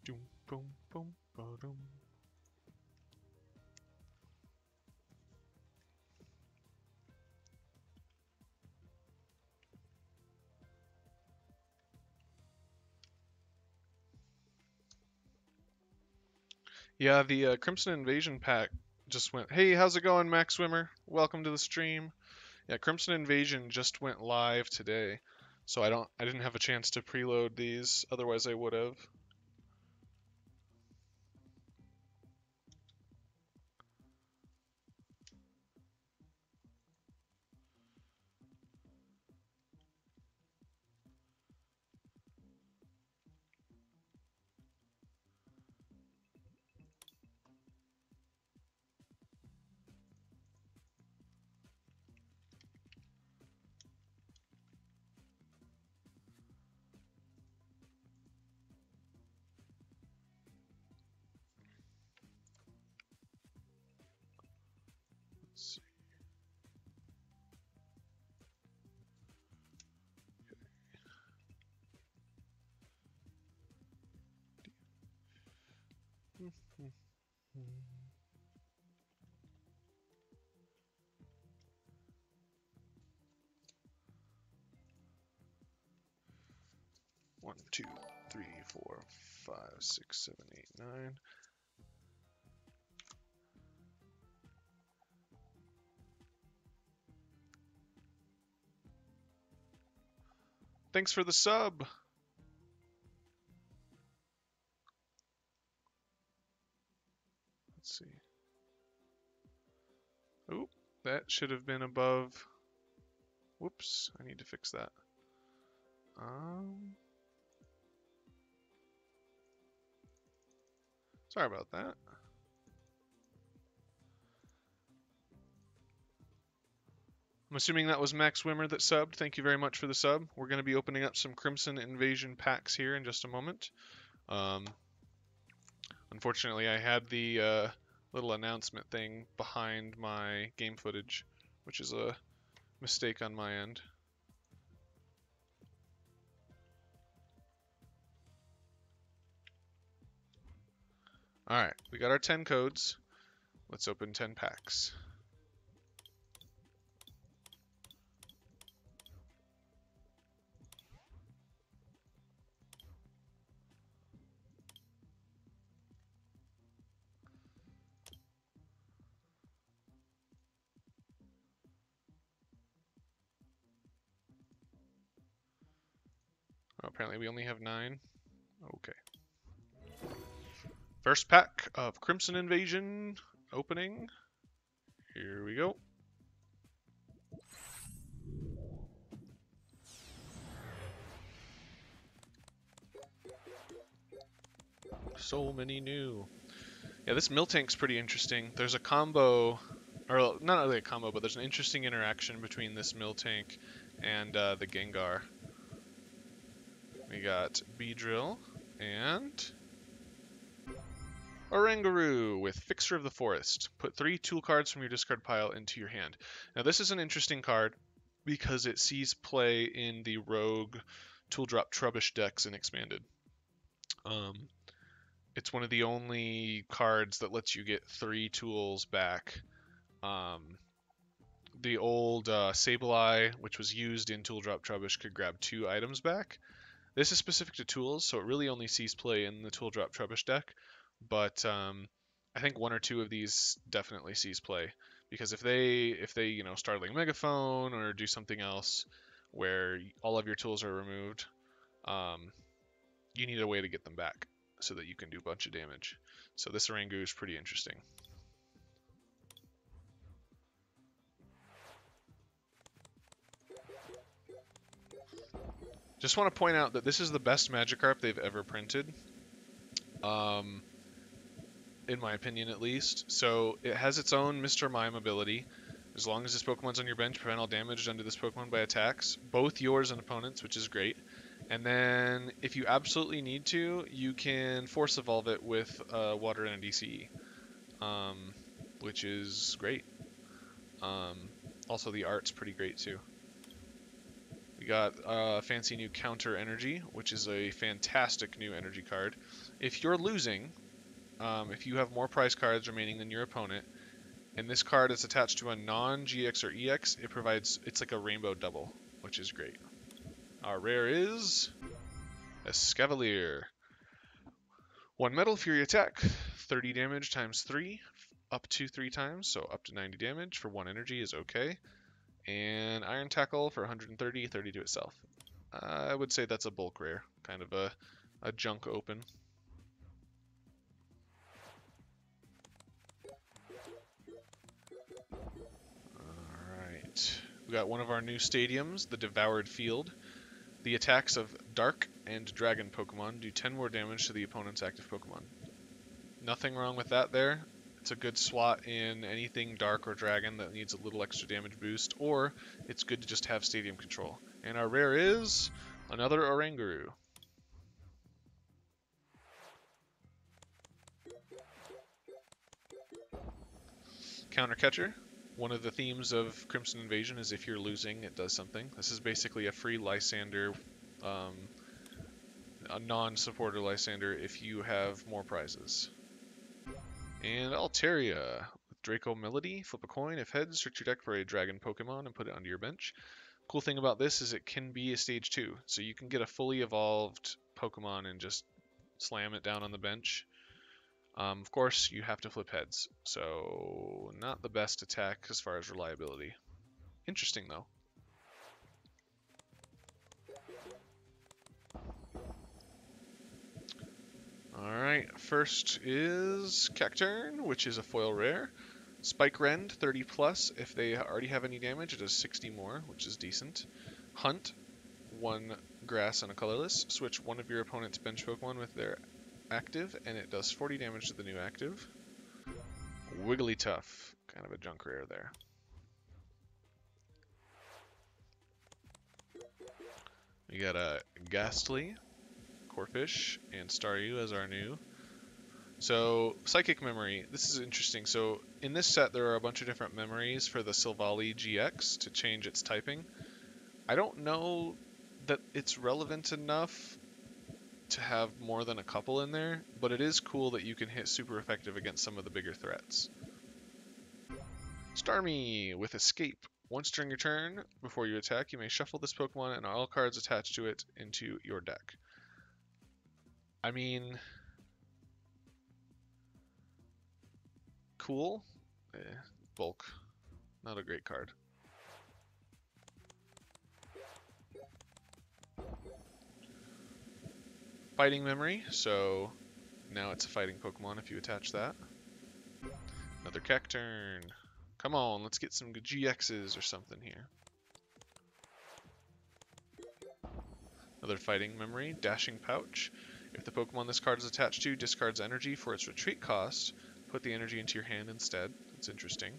A: Doom, boom, boom, ba-dum. Yeah, the Crimson Invasion pack just went. Hey, how's it going, Max Swimmer? Welcome to the stream. Yeah, Crimson Invasion just went live today, so I didn't have a chance to preload these. Otherwise, I would have. One, two, three, four, five, six, seven, eight, nine. Thanks for the sub. Let's see. Oh, that should have been above. Whoops, I need to fix that. Sorry about that. I'm assuming that was Max Wimmer that subbed. Thank you very much for the sub. We're going to be opening up some Crimson Invasion packs here in just a moment. Unfortunately, I had the little announcement thing behind my game footage, which is a mistake on my end. Alright, we got our 10 codes. Let's open 10 packs. Oh, apparently we only have 9. Okay. First pack of Crimson Invasion opening. Here we go. So many new. Yeah, this Miltank's pretty interesting. There's a combo, or not really a combo, but there's an interesting interaction between this Miltank and the Gengar. We got Beedrill and Oranguru with Fixer of the Forest. Put 3 tool cards from your discard pile into your hand. Now this is an interesting card because it sees play in the Rogue Tool Drop Trubbish decks in Expanded. It's one of the only cards that lets you get 3 tools back. The old Sableye, which was used in Tool Drop Trubbish, could grab 2 items back. This is specific to tools, so it really only sees play in the Tool Drop Trubbish deck. But I think 1 or 2 of these definitely sees play, because if they Startling Megaphone or do something else where all of your tools are removed, you need a way to get them back so that you can do a bunch of damage. So this Oranguru is pretty interesting. Just want to point out that this is the best Magikarp they've ever printed. In my opinion at least. So it has its own Mr. Mime ability. As long as this Pokemon's on your bench, prevent all damage done to this Pokemon by attacks, both yours and opponents, which is great. And then, if you absolutely need to, you can Force Evolve it with Water and a DCE, which is great. Also, the art's pretty great too. We got a fancy new Counter Energy, which is a fantastic new energy card. If you're losing, if you have more prize cards remaining than your opponent, and this card is attached to a non-GX or EX, it's like a rainbow double, which is great. Our rare is Escavalier. 1 Metal Fury attack, 30 damage times 3, up to 3 times, so up to 90 damage for 1 energy is okay. And Iron Tackle for 130, 30 to itself. I would say that's a bulk rare, kind of a junk open. Alright, we got one of our new stadiums, the Devoured Field. The attacks of Dark and Dragon Pokemon do 10 more damage to the opponent's active Pokemon. Nothing wrong with that there. It's a good slot in anything Dark or Dragon that needs a little extra damage boost, or it's good to just have stadium control. And our rare is another Oranguru. Counter Catcher. One of the themes of Crimson Invasion is if you're losing, it does something. This is basically a free Lysander, a non-supporter Lysander if you have more prizes. And Altaria with Draco Melody. Flip a coin. If heads, search your deck for a dragon Pokemon and put it onto your bench. Cool thing about this is it can be a stage 2, so you can get a fully evolved Pokemon and just slam it down on the bench. Of course, you have to flip heads, so not the best attack as far as reliability. Interesting, though. Alright, first is Cacturn, which is a foil rare. Spike Rend, 30 plus. If they already have any damage, it does 60 more, which is decent. Hunt, 1 grass and a colorless. Switch one of your opponent's bench Pokemon with their active, and it does 40 damage to the new active. Wigglytuff, kind of a junk rare there. We got a Ghastly, Corphish, and Staryu as our new. So, Psychic Memory, this is interesting. So, in this set, there are a bunch of different memories for the Silvally GX to change its typing. I don't know that it's relevant enough to have more than a couple in there, but it is cool that you can hit super effective against some of the bigger threats. Starmie with Escape. Once during your turn, before you attack, you may shuffle this Pokemon and all cards attached to it into your deck. I mean, cool. Bulk. Not a great card. Fighting Memory, so now it's a fighting Pokemon if you attach that. Another Cacturn. Come on, let's get some good GXs or something here. Another Fighting Memory, Dashing Pouch. If the Pokemon this card is attached to discards energy for its retreat cost, put the energy into your hand instead. That's interesting.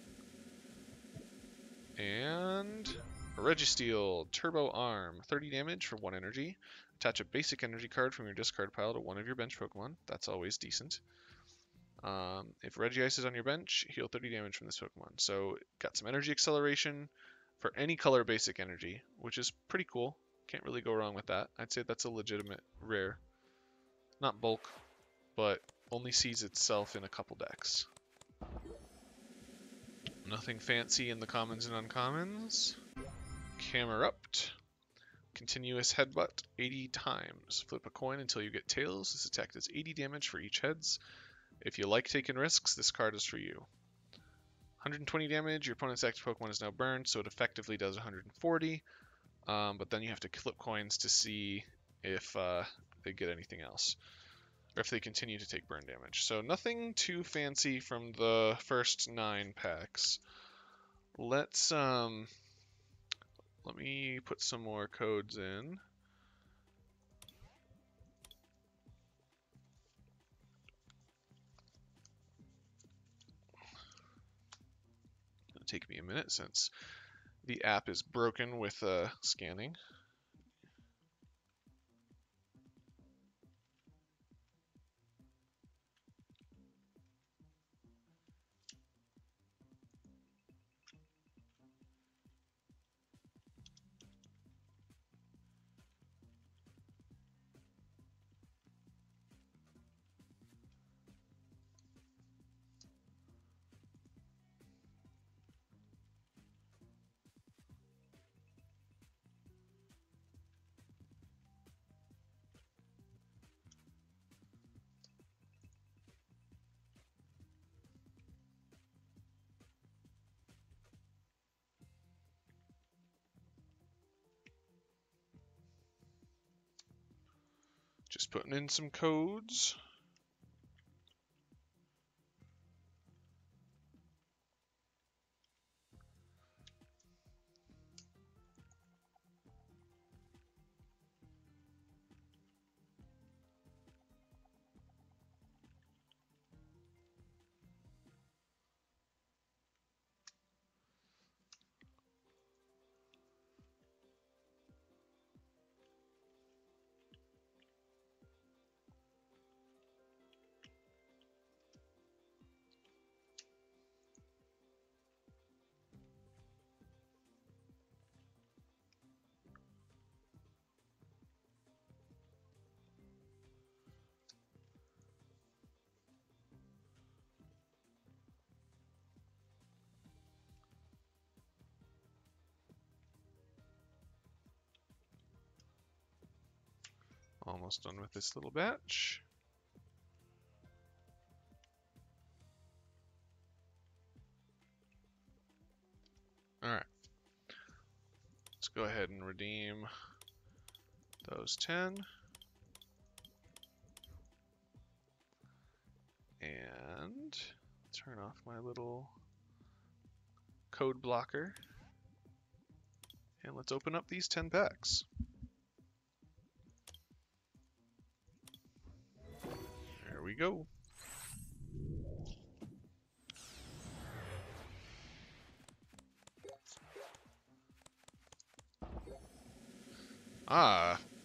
A: And a Registeel, Turbo Arm, 30 damage for 1 energy. Attach a basic energy card from your discard pile to one of your bench Pokemon. That's always decent. If Regice is on your bench, heal 30 damage from this Pokemon. So, got some energy acceleration for any color basic energy, which is pretty cool. Can't really go wrong with that. I'd say that's a legitimate rare. Not bulk, but only sees itself in a couple decks. Nothing fancy in the commons and uncommons. Camerupt. Continuous Headbutt, 80 times. Flip a coin until you get tails. This attack does 80 damage for each heads. If you like taking risks, this card is for you. 120 damage, your opponent's active Pokemon is now burned, so it effectively does 140. But then you have to flip coins to see if they get anything else, or if they continue to take burn damage. So nothing too fancy from the first 9 packs. Let's let me put some more codes in. It'll take me a minute since the app is broken with scanning. Just putting in some codes. almost done with this little batch. Alright. Let's go ahead and redeem those 10. And turn off my little code blocker. And let's open up these 10 packs. There we go.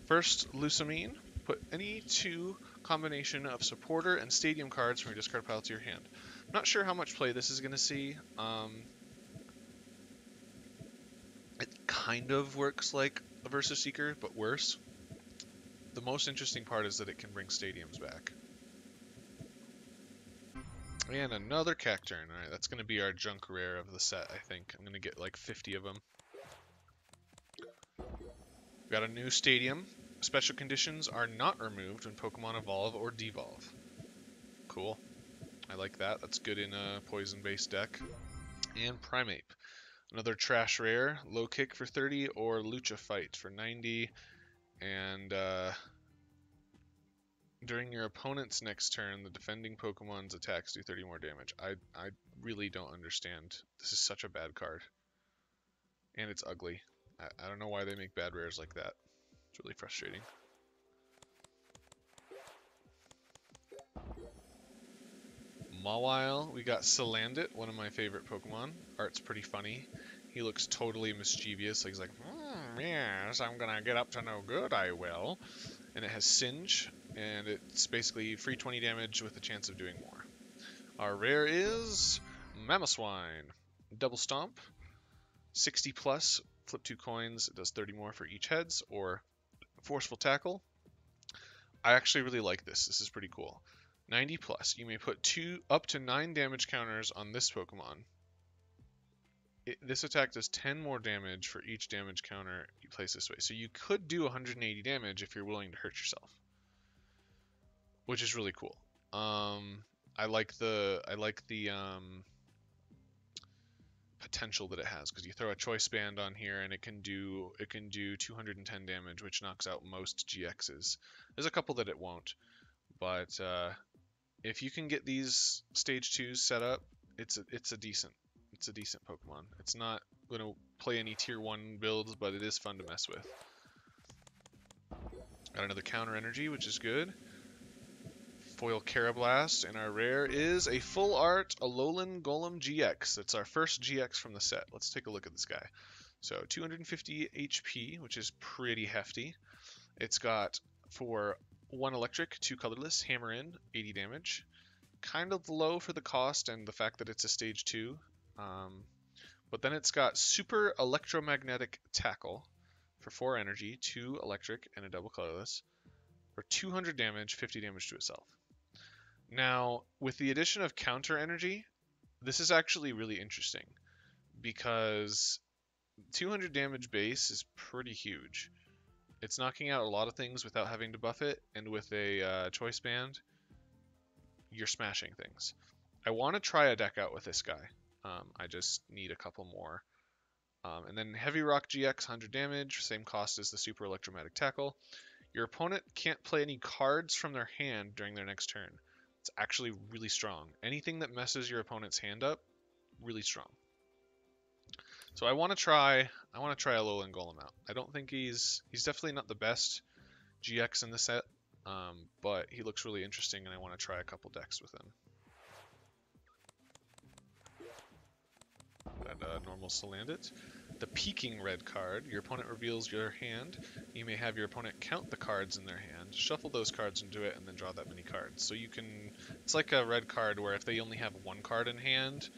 A: First Lusamine. Put any two combination of supporter and stadium cards from your discard pile to your hand. I'm not sure how much play this is going to see. It kind of works like a Versus Seeker, but worse. The most interesting part is that it can bring stadiums back. And another Cacturn. Alright, that's going to be our junk rare of the set, I think. I'm going to get like 50 of them. We've got a new stadium. Special conditions are not removed when Pokemon evolve or devolve. Cool. I like that. That's good in a poison-based deck. And Primeape. Another trash rare. Low kick for 30 or Lucha Fight for 90. And during your opponent's next turn, the defending Pokemon's attacks do 30 more damage. I really don't understand. This is such a bad card. And it's ugly. I don't know why they make bad rares like that. It's really frustrating. Mawile, we got Salandit, one of my favorite Pokemon. Art's pretty funny. He looks totally mischievous. Like he's like, yes, I'm gonna get up to no good, I will. And it has Singe, and it's basically free 20 damage with a chance of doing more. Our rare is Mamoswine. Double Stomp, 60 plus, flip 2 coins, it does 30 more for each heads, or Forceful Tackle. I actually really like this. This is pretty cool. 90 plus. You may put up to 9 damage counters on this Pokemon. This attack does 10 more damage for each damage counter you place this way. So you could do 180 damage if you're willing to hurt yourself, which is really cool. I like the potential that it has, because you throw a choice band on here and it can do 210 damage, which knocks out most GXs. There's a couple that it won't, but if you can get these stage 2s set up, it's a decent Pokemon. It's not going to play any tier 1 builds, but it is fun to mess with. Got another counter energy, which is good. Foil Carablast, and our rare is a full art Alolan Golem GX. That's our first GX from the set. Let's take a look at this guy. So 250 HP, which is pretty hefty. It's got for 1 electric, 2 colorless, hammer in, 80 damage. Kind of low for the cost and the fact that it's a stage 2. But then it's got super electromagnetic tackle for 4 energy, 2 electric, and a double colorless. For 200 damage, 50 damage to itself. Now, with the addition of counter energy, this is actually really interesting, because 200 damage base is pretty huge. It's knocking out a lot of things without having to buff it, and with a choice band, you're smashing things. I want to try a deck out with this guy. I just need a couple more. And then Heavy Rock GX, 100 damage, same cost as the Super Electromagnetic Tackle. Your opponent can't play any cards from their hand during their next turn. It's actually really strong. Anything that messes your opponent's hand up, really strong. So I want to try Alolan Golem out. I don't think he's definitely not the best GX in the set, but he looks really interesting, and I want to try a couple decks with him. Got normal Salandit. The Peaking Red card. Your opponent reveals your hand. You may have your opponent count the cards in their hand, shuffle those cards into it, and then draw that many cards. So you can... It's like a red card where if they only have 1 card in hand,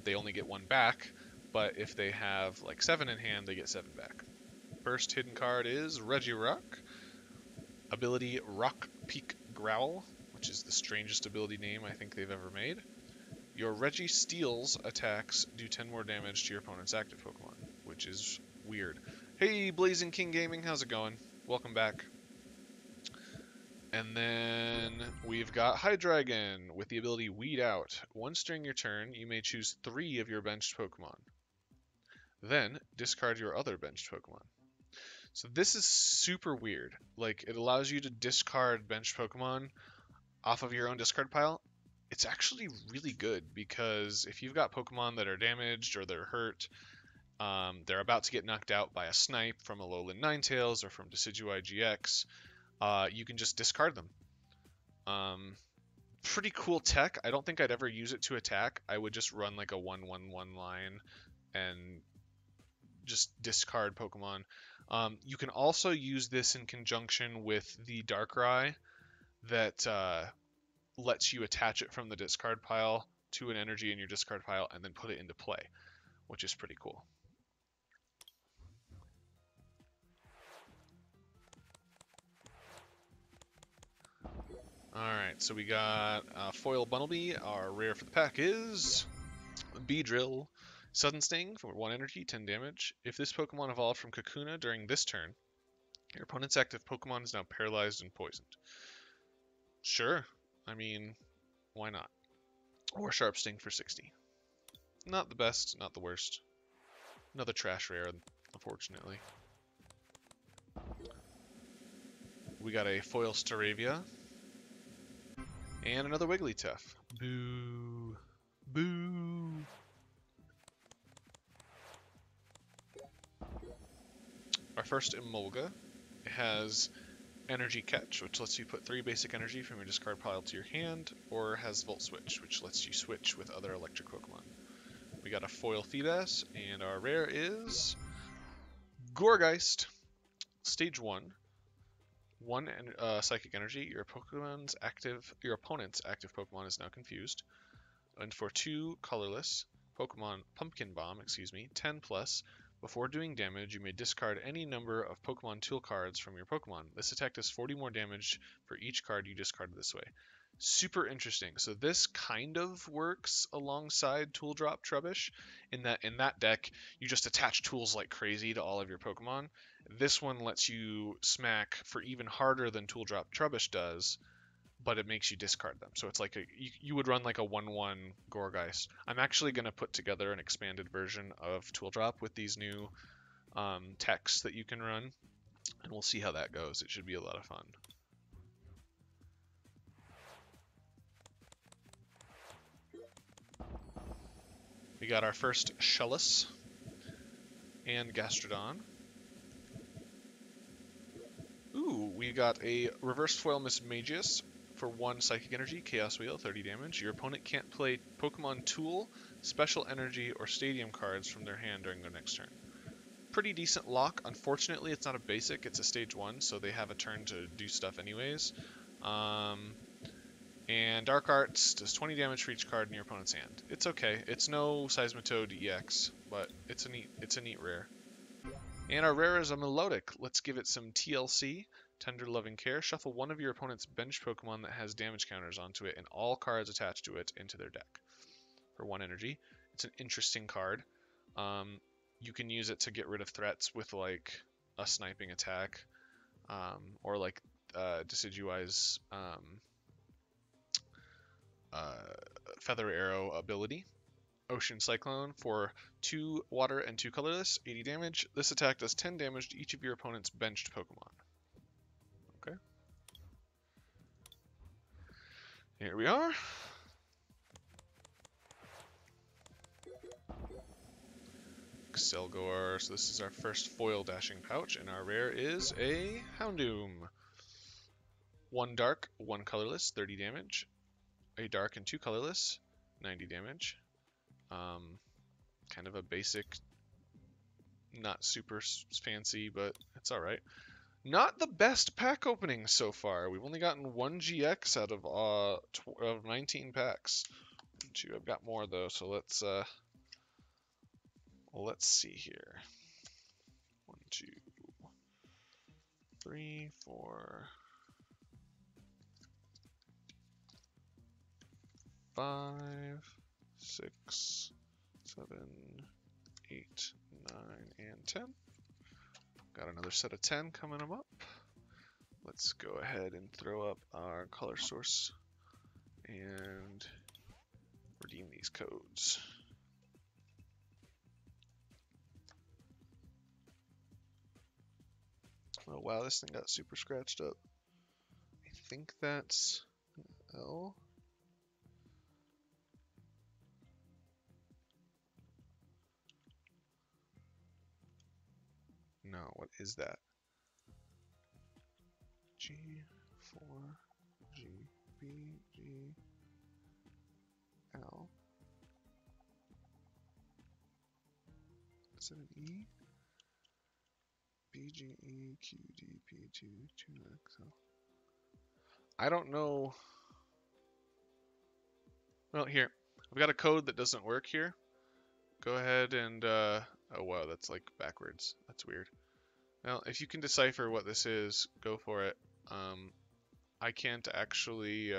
A: they only get 1 back. But if they have like 7 in hand, they get 7 back. First hidden card is Regirock. Ability Rock Peak Growl, which is the strangest ability name I think they've ever made. Your Registeel's attacks do 10 more damage to your opponent's active Pokemon, which is weird. Hey, Blazing King Gaming, how's it going? Welcome back. And then we've got Hydreigon with the ability Weed Out. Once during your turn, you may choose 3 of your benched Pokemon. Then discard your other benched Pokemon. So this is super weird. Like, it allows you to discard benched Pokemon off of your own discard pile. It's actually really good because if you've got Pokemon that are damaged or they're hurt, they're about to get knocked out by a Snipe from Alolan Ninetales or from Decidueye GX, you can just discard them. Pretty cool tech. I don't think I'd ever use it to attack. I would just run like a 1-1-1 line and just discard Pokemon. You can also use this in conjunction with the Darkrai that lets you attach it from the discard pile to an energy in your discard pile and then put it into play, which is pretty cool. Alright, so we got Foil Bunnelby. Our rare for the pack is Beedrill. Sudden Sting for 1 energy, 10 damage. If this Pokemon evolved from Kakuna during this turn, your opponent's active Pokemon is now paralyzed and poisoned. Sure. I mean, why not? Or Sharp Sting for 60. Not the best, not the worst. Another trash rare, unfortunately. We got a Foil Staravia. And another Wigglytuff. Boo. Boo. Our first Emolga has Energy Catch, which lets you put 3 basic energy from your discard pile to your hand, or has Volt Switch, which lets you switch with other electric Pokemon. We got a Foil Feebas, and our rare is Gourgeist. Stage 1. 1 Psychic Energy. Your opponent's active Pokemon is now confused. And for 2 colorless Pokemon Pumpkin Bomb, 10 plus. Before doing damage, you may discard any number of Pokemon Tool cards from your Pokemon. This attack does 40 more damage for each card you discarded this way. Super interesting. So this kind of works alongside Tool Drop Trubbish, in that deck, you just attach tools like crazy to all of your Pokemon. This one lets you smack for even harder than Tool Drop Trubbish does, but it makes you discard them. So it's like you would run like a 1-1 Gourgeist. I'm actually going to put together an expanded version of Tool Drop with these new techs that you can run, and we'll see how that goes. It should be a lot of fun. We got our first Shellis and Gastrodon. Ooh, we got a Reverse Foil Mismagius for 1 Psychic Energy, Chaos Wheel, 30 damage. Your opponent can't play Pokemon Tool, Special Energy, or Stadium cards from their hand during their next turn. Pretty decent lock. Unfortunately, it's not a basic, it's a stage 1, so they have a turn to do stuff anyways. And Dark Arts does 20 damage for each card in your opponent's hand. It's okay. It's no Seismitoad EX, but it's a neat rare. And our rare is a Melodic. Let's give it some TLC, Tender Loving Care. Shuffle one of your opponent's bench Pokemon that has damage counters onto it and all cards attached to it into their deck for 1 energy. It's an interesting card. You can use it to get rid of threats with like a sniping attack, or like Decidueye's Feather Arrow ability. Ocean Cyclone for 2 water and 2 colorless, 80 damage. This attack does 10 damage to each of your opponent's benched Pokemon. Okay. Here we are. Excelgor. So this is our first foil dashing pouch, and our rare is a Houndoom. 1 dark, 1 colorless, 30 damage. A dark and 2 colorless, 90 damage. Kind of a basic, not super fancy, but it's alright. Not the best pack opening so far. We've only gotten 1 GX out of 19 packs. I've got more though, so let's see here. 1, 2, 3, 4, 5, 6, 7, 8, 9, and 10. Got another set of 10 coming up. Let's go ahead and throw up our color source and redeem these codes. Oh wow, this thing got super scratched up. I think that's L. No, what is that? G, 4, G, B, G, L. Is it an E? B, G, E, Q, D, P, 2, 2X, L. I don't know. Well, here. I've got a code that doesn't work here. Go ahead and, oh wow, that's like backwards. That's weird. Well, if you can decipher what this is, go for it. I can't actually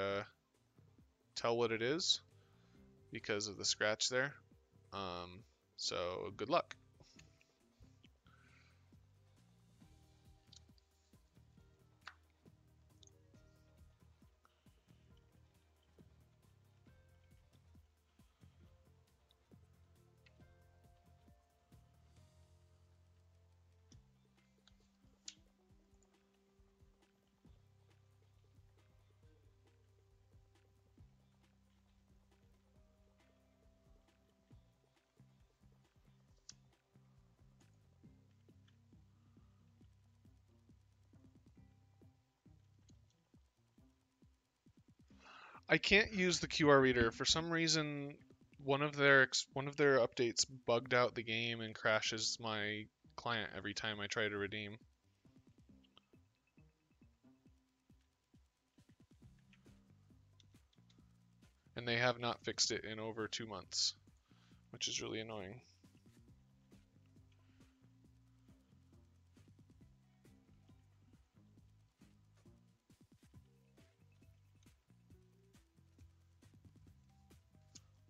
A: tell what it is because of the scratch there. So good luck. I can't use the QR reader for some reason. One of their updates bugged out the game and crashes my client every time I try to redeem. And they have not fixed it in over 2 months, which is really annoying.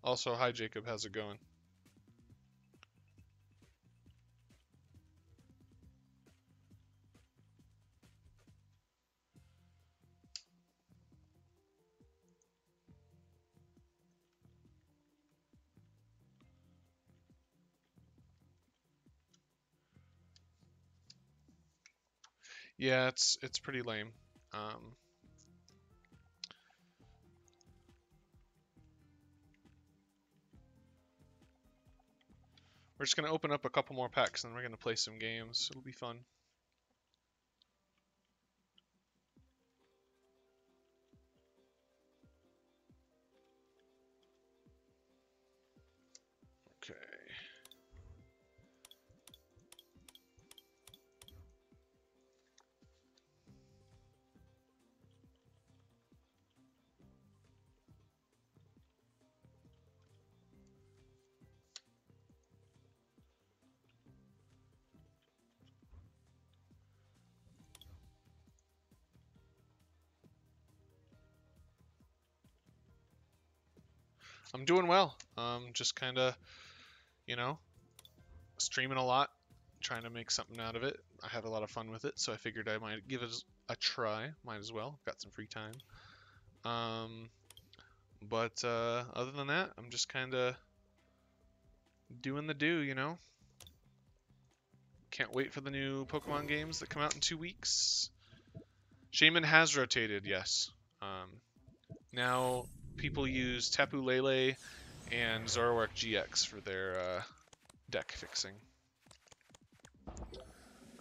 A: Also, hi Jacob, how's it going? Yeah, it's pretty lame. We're just gonna open up a couple more packs and then we're gonna play some games. It'll be fun. Okay. I'm doing well. Just kind of, you know, streaming a lot, trying to make something out of it. I had a lot of fun with it, so I figured I might give it a try. Might as well. Got some free time. But other than that, I'm just kind of doing the do, you know. Can't wait for the new Pokemon games that come out in 2 weeks. Shaman has rotated, yes. Now people use Tapu Lele and Zoroark GX for their deck fixing.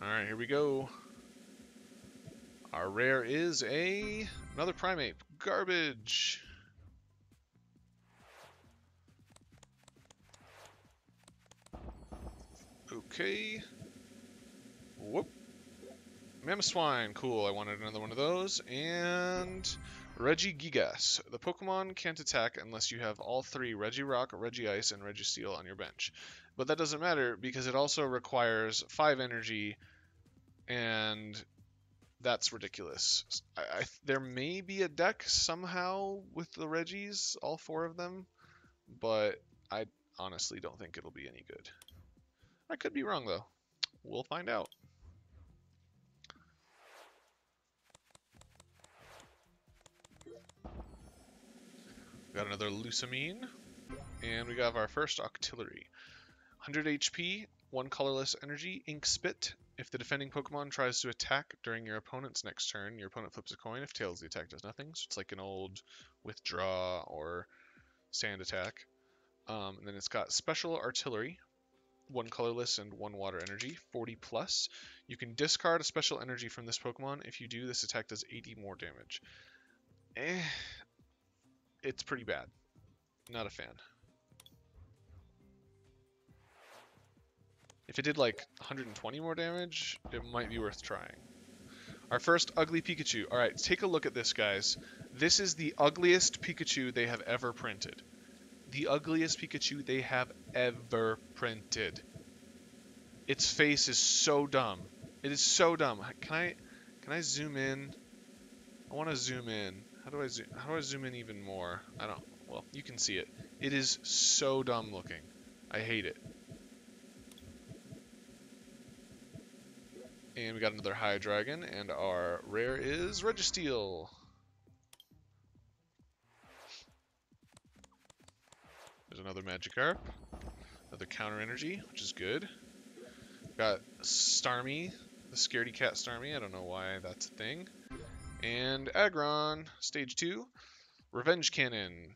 A: Alright, here we go. Our rare is another Primate. Garbage. Okay. Whoop. Mamoswine. Cool, I wanted another one of those. And Regigigas. The Pokemon can't attack unless you have all 3 Regirock, Regice, and Registeel on your bench. But that doesn't matter because it also requires 5 energy, and that's ridiculous. There may be a deck somehow with the Regis, all 4 of them, but I honestly don't think it'll be any good. I could be wrong though. We'll find out. Got another Lusamine. And we got our first Octillery. 100 HP, 1 colorless energy, Ink Spit. If the defending Pokemon tries to attack during your opponent's next turn, your opponent flips a coin. If tails, the attack does nothing. So it's like an old Withdraw or Sand attack. And then it's got Special Artillery, 1 colorless and 1 water energy, 40 plus. You can discard a special energy from this Pokemon. If you do, this attack does 80 more damage. It's pretty bad. Not a fan. If it did like 120 more damage, it might be worth trying. Our first ugly Pikachu. Alright, take a look at this, guys. This is the ugliest Pikachu they have ever printed. The ugliest Pikachu they have ever printed. Its face is so dumb. It is so dumb. Can I zoom in? I want to zoom in. How do I zoom in even more? Well, you can see it. It is so dumb looking. I hate it. And we got another Hydreigon, and our rare is Registeel. There's another Magikarp. Another Counter Energy, which is good. Got Starmie, the Scaredy Cat Starmie. I don't know why that's a thing. And Aggron, Stage 2. Revenge Cannon.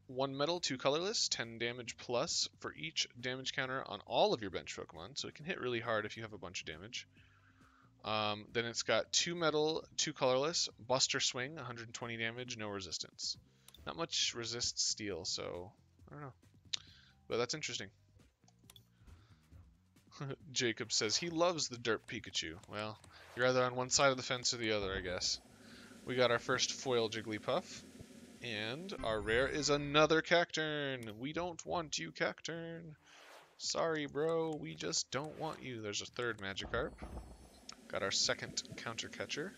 A: 1 metal, 2 colorless, 10 damage plus for each damage counter on all of your bench Pokemon. So it can hit really hard if you have a bunch of damage. Then it's got 2 metal, 2 colorless, Buster Swing, 120 damage, no resistance. Not much resist steel, so I don't know. But that's interesting. Jacob says he loves the Derp Pikachu. Well, you're either on one side of the fence or the other, I guess. We got our first foil Jigglypuff. And our rare is another Cacturn. We don't want you, Cacturn. Sorry, bro. We just don't want you. There's a third Magikarp. Got our second Counter Catcher.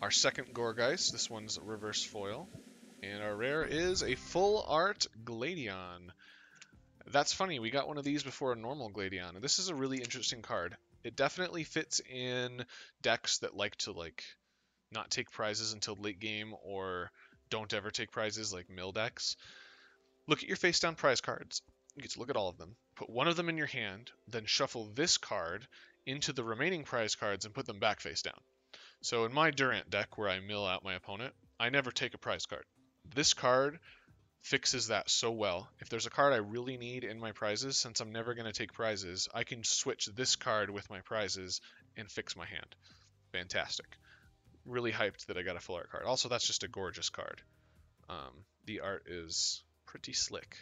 A: Our second Gourgeist. This one's reverse foil. And our rare is a full art Gladion. That's funny. We got one of these before a normal Gladion. And this is a really interesting card. It definitely fits in decks that like to not take prizes until late game or don't ever take prizes like mill decks. Look at your face down prize cards. You get to look at all of them. Put one of them in your hand, then shuffle this card into the remaining prize cards and put them back face down. So in my Durant deck where I mill out my opponent, I never take a prize card. This card fixes that so well. If there's a card I really need in my prizes, since I'm never going to take prizes, I can switch this card with my prizes and fix my hand. Fantastic. Really hyped that I got a full art card. Also, that's just a gorgeous card. The art is pretty slick.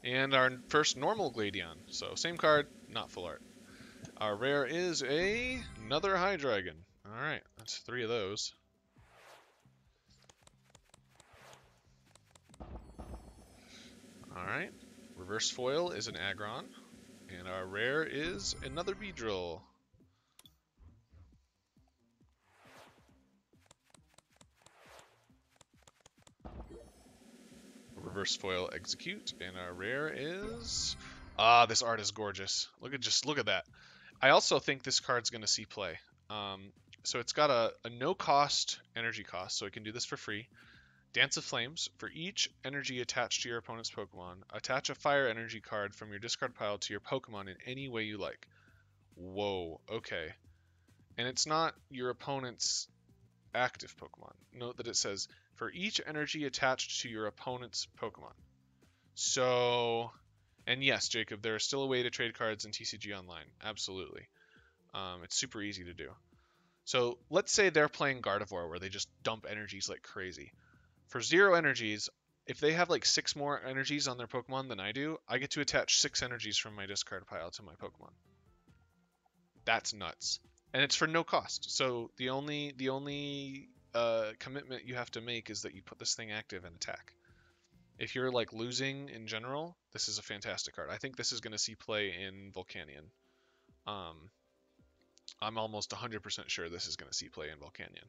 A: And our first normal Gladion. So same card, not full art. Our rare is another Hydreigon. Alright, that's 3 of those. Alright. Reverse foil is an Aggron, and our rare is another Beedrill. Reverse foil Execute, and our rare is... this art is gorgeous. Look at that. I also think this card's going to see play. So it's got a no-cost energy cost, so it can do this for free. Dance of Flames. For each energy attached to your opponent's Pokemon, attach a fire energy card from your discard pile to your Pokemon in any way you like. Whoa, okay. And it's not your opponent's active Pokemon. Note that it says, for each energy attached to your opponent's Pokemon. So, and yes, Jacob, there is still a way to trade cards in TCG Online. Absolutely. It's super easy to do. So let's say they're playing Gardevoir, where they just dump energies like crazy. For 0 energies, if they have like 6 more energies on their Pokemon than I do, I get to attach 6 energies from my discard pile to my Pokemon. That's nuts. And it's for no cost. So the only commitment you have to make is that you put this thing active and attack. If you're like losing in general, this is a fantastic card. I think this is going to see play in Volcanion. I'm almost 100% sure this is going to see play in Volcanion.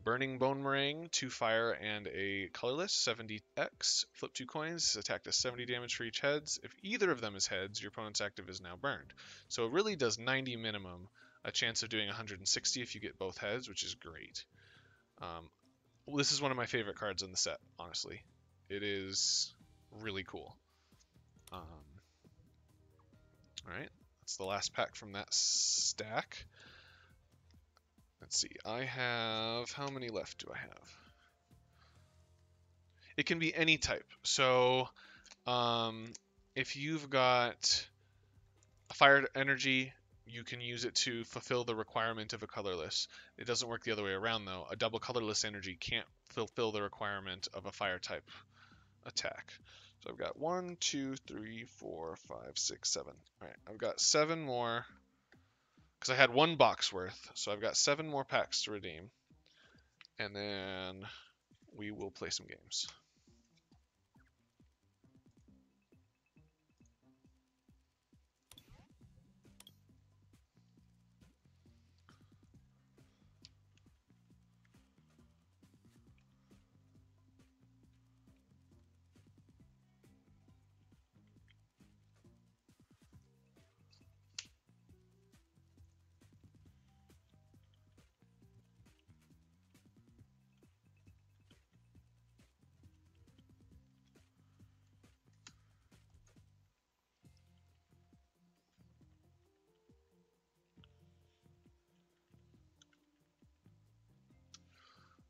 A: Burning Bone Meringue, 2 fire and a colorless, 70x. Flip 2 coins, attack does 70 damage for each heads. If either of them is heads, your opponent's active is now burned. So it really does 90 minimum, a chance of doing 160 if you get both heads, which is great. This is one of my favorite cards in the set, honestly. It is really cool. Alright, that's the last pack from that stack. Let's see, I have, how many left do I have? It can be any type. So, if you've got a fire energy, you can use it to fulfill the requirement of a colorless. It doesn't work the other way around, though. A double colorless energy can't fulfill the requirement of a fire type attack. So I've got 1, 2, 3, 4, 5, 6, 7. All right, I've got 7 more, because I had 1 box worth. So I've got 7 more packs to redeem. And then we will play some games.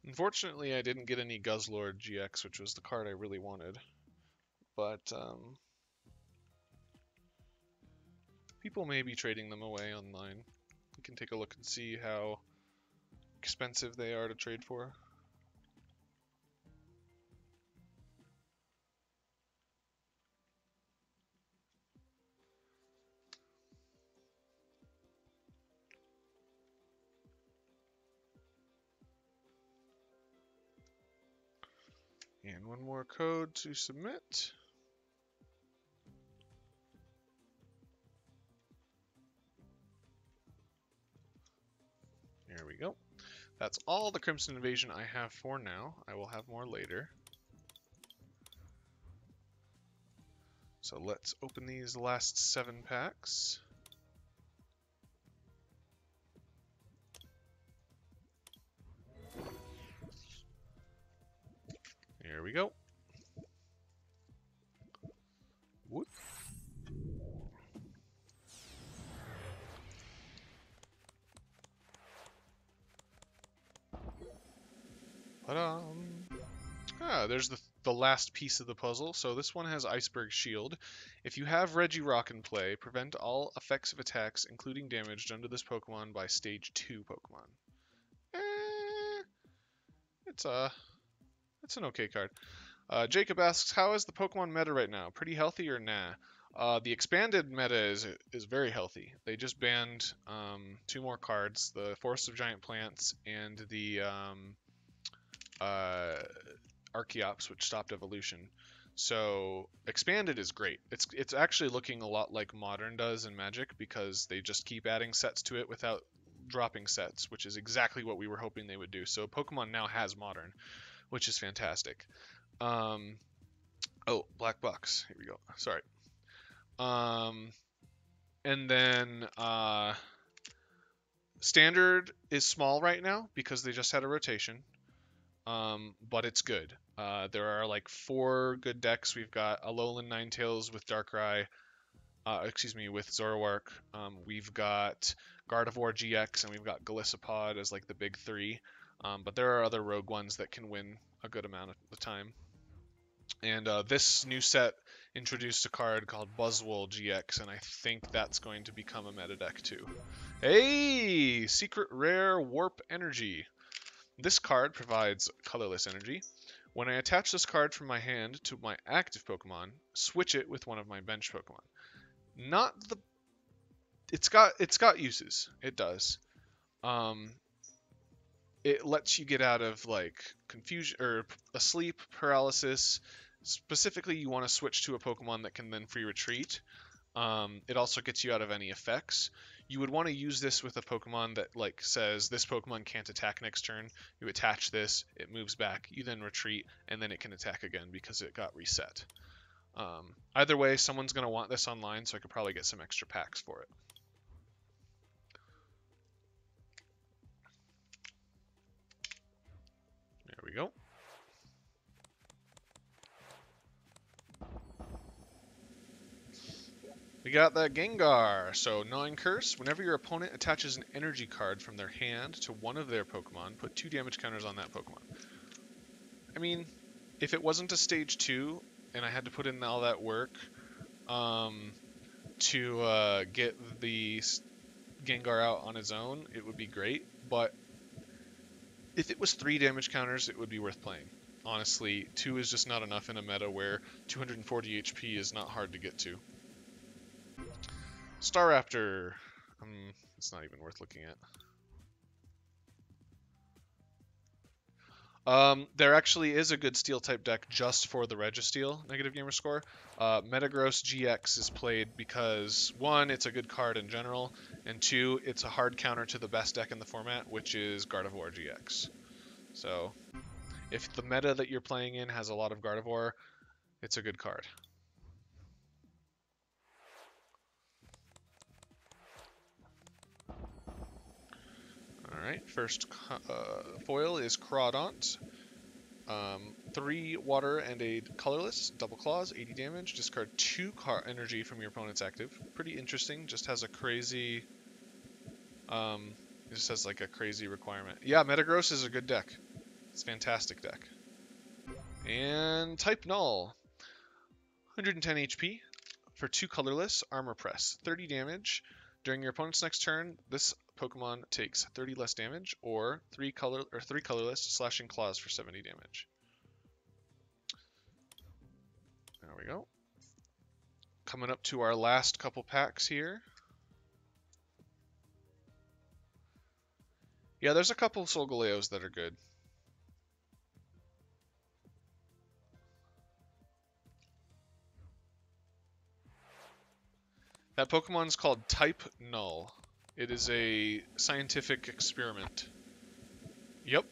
A: Unfortunately, I didn't get any Guzzlord GX, which was the card I really wanted. But people may be trading them away online. You can take a look and see how expensive they are to trade for. And 1 more code to submit. There we go. That's all the Crimson Invasion I have for now. I will have more later. So let's open these last 7 packs. Here we go. Whoop. There's the last piece of the puzzle. So this one has Iceberg Shield. If you have Regirock in play, prevent all effects of attacks, including damage, done to this Pokemon by Stage 2 Pokemon. It's an okay card. Jacob asks, how is the Pokemon meta right now? Pretty healthy or nah? The expanded meta is very healthy. They just banned 2 more cards, the Forest of Giant Plants and the Archeops, which stopped evolution. So expanded is great. It's actually looking a lot like modern does in Magic, because they just keep adding sets to it without dropping sets, which is exactly what we were hoping they would do. So Pokemon now has modern, which is fantastic. Oh, Black Box. Here we go. Sorry. And then Standard is small right now because they just had a rotation. But it's good. There are like 4 good decks. We've got Alolan Ninetales with Darkrai, with Zoroark. We've got Gardevoir GX, and we've got Golisopod as like the big 3. But there are other rogue ones that can win a good amount of the time. And this new set introduced a card called Buzzwole GX, and I think that's going to become a meta deck too. Hey! Secret Rare Warp Energy. This card provides colorless energy. When I attach this card from my hand to my active Pokemon, switch it with one of my bench Pokemon. Not the... It's got uses. It does. It lets you get out of like confusion or asleep paralysis. Specifically, you want to switch to a Pokemon that can then free retreat. It also gets you out of any effects. You would want to use this with a Pokemon that like says this Pokemon can't attack next turn. You attach this, it moves back, you then retreat, and then it can attack again because it got reset. Either way, someone's going to want this online, so I could probably get some extra packs for it. There we go. We got that Gengar. So, Gnawing Curse. Whenever your opponent attaches an energy card from their hand to one of their Pokemon, put 2 damage counters on that Pokemon. I mean, if it wasn't a stage 2 and I had to put in all that work to get the Gengar out on its own, it would be great. But if it was 3 damage counters, it would be worth playing. Honestly, 2 is just not enough in a meta where 240 HP is not hard to get to. Staraptor. It's not even worth looking at. There actually is a good Steel-type deck just for the Registeel negative gamer score. Metagross GX is played because, 1, it's a good card in general, and 2, it's a hard counter to the best deck in the format, which is Gardevoir GX. So, if the meta that you're playing in has a lot of Gardevoir, it's a good card. Alright, first foil is Crawdaunt. 3 water and a colorless, double claws, 80 damage. Discard 2 energy from your opponent's active. Pretty interesting, just has a crazy... it just has like a crazy requirement. Yeah, Metagross is a good deck. It's a fantastic deck. And type Null. 110 HP for 2 colorless, Armor Press, 30 damage. During your opponent's next turn, this Pokemon takes 30 less damage, or 3 colorless, Slashing Claws for 70 damage. There we go. Coming up to our last couple packs here. Yeah, there's a couple Solgaleos that are good. That Pokemon is called Type Null. It is a scientific experiment. Yep.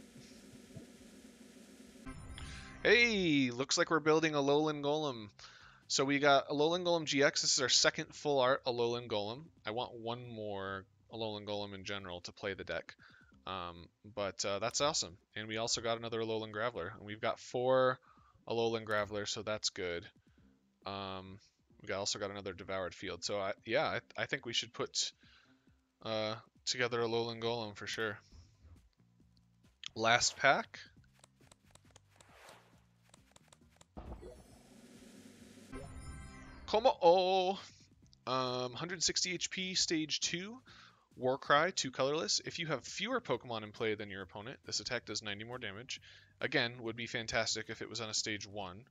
A: Hey, looks like we're building a Alolan Golem. So we got Alolan Golem GX. This is our second full art Alolan Golem. I want one more Alolan Golem in general to play the deck. But that's awesome. And we also got another Alolan Graveler. And we've got 4 Alolan Gravelers, so that's good. We also got another Devoured Field. So I think we should put together a Alolan Golem for sure. Last pack. Como-o! 160 HP, stage 2. Warcry, 2 colorless. If you have fewer Pokemon in play than your opponent, this attack does 90 more damage. Again, would be fantastic if it was on a stage 1.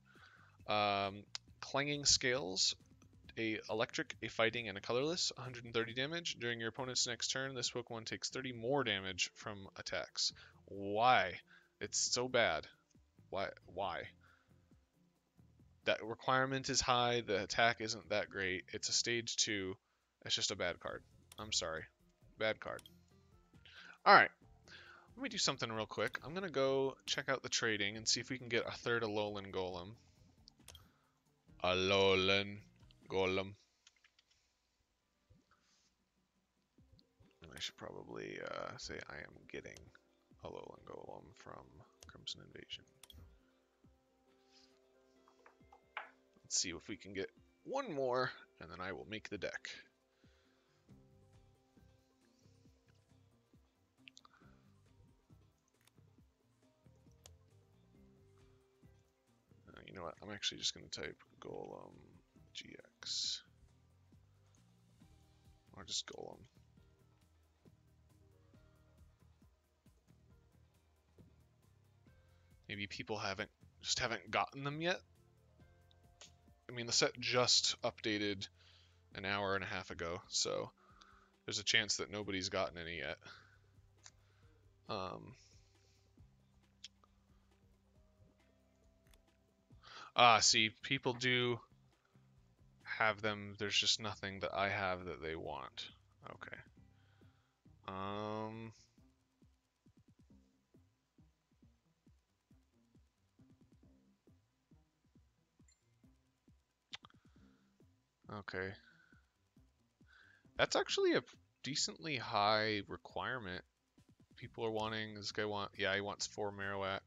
A: Clanging Scales, a electric, a fighting, and a colorless, 130 damage. During your opponent's next turn, this Pokemon takes 30 more damage from attacks. Why? It's so bad. Why? That requirement is high, the attack isn't that great. It's a stage 2. It's just a bad card. I'm sorry. Bad card. Alright. Let me do something real quick. I'm going to go check out the trading and see if we can get a third Alolan Golem. Alolan Golem. And I should probably say I am getting Alolan Golem from Crimson Invasion. Let's see if we can get one more, and then I will make the deck. You know what? I'm actually just going to type Golem GX. Or just Golem. Maybe people haven't gotten them yet. I mean, the set just updated an hour and a half ago, so there's a chance that nobody's gotten any yet. See, people do have them. There's just nothing that I have that they want. Okay. Okay. That's actually a decently high requirement. People are wanting, this guy yeah, he wants 4 Marowak.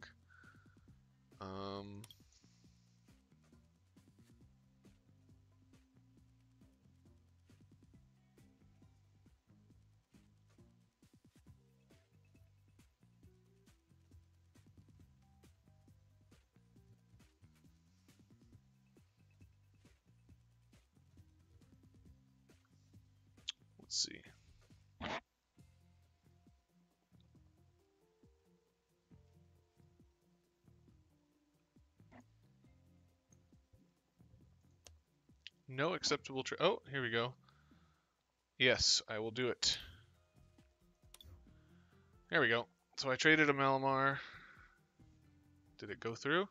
A: Let's see. No acceptable trade. Oh, here we go. Yes, I will do it. There we go. So I traded a Malamar. Did it go through?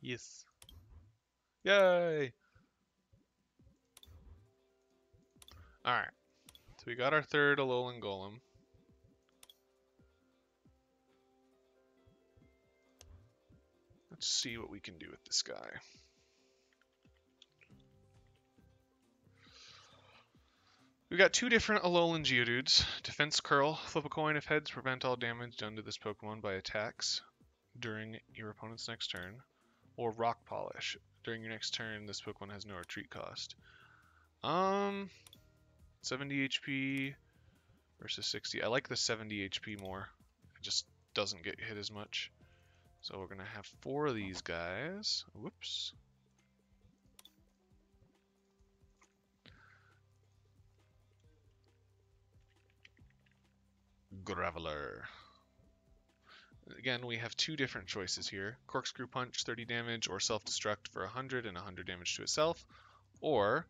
A: Yes. Yay! Alright. So we got our third Alolan Golem. Let's see what we can do with this guy. We've got 2 different Alolan Geodudes. Defense Curl. Flip a coin if heads, prevent all damage done to this Pokemon by attacks during your opponent's next turn. Or Rock Polish. During your next turn, this Pokemon has no retreat cost. 70 HP versus 60. I like the 70 HP more. It just doesn't get hit as much. So we're gonna have 4 of these guys. Whoops. Graveler. Again, we have 2 different choices here. Corkscrew Punch, 30 damage, or Self-Destruct for 100 and 100 damage to itself. Or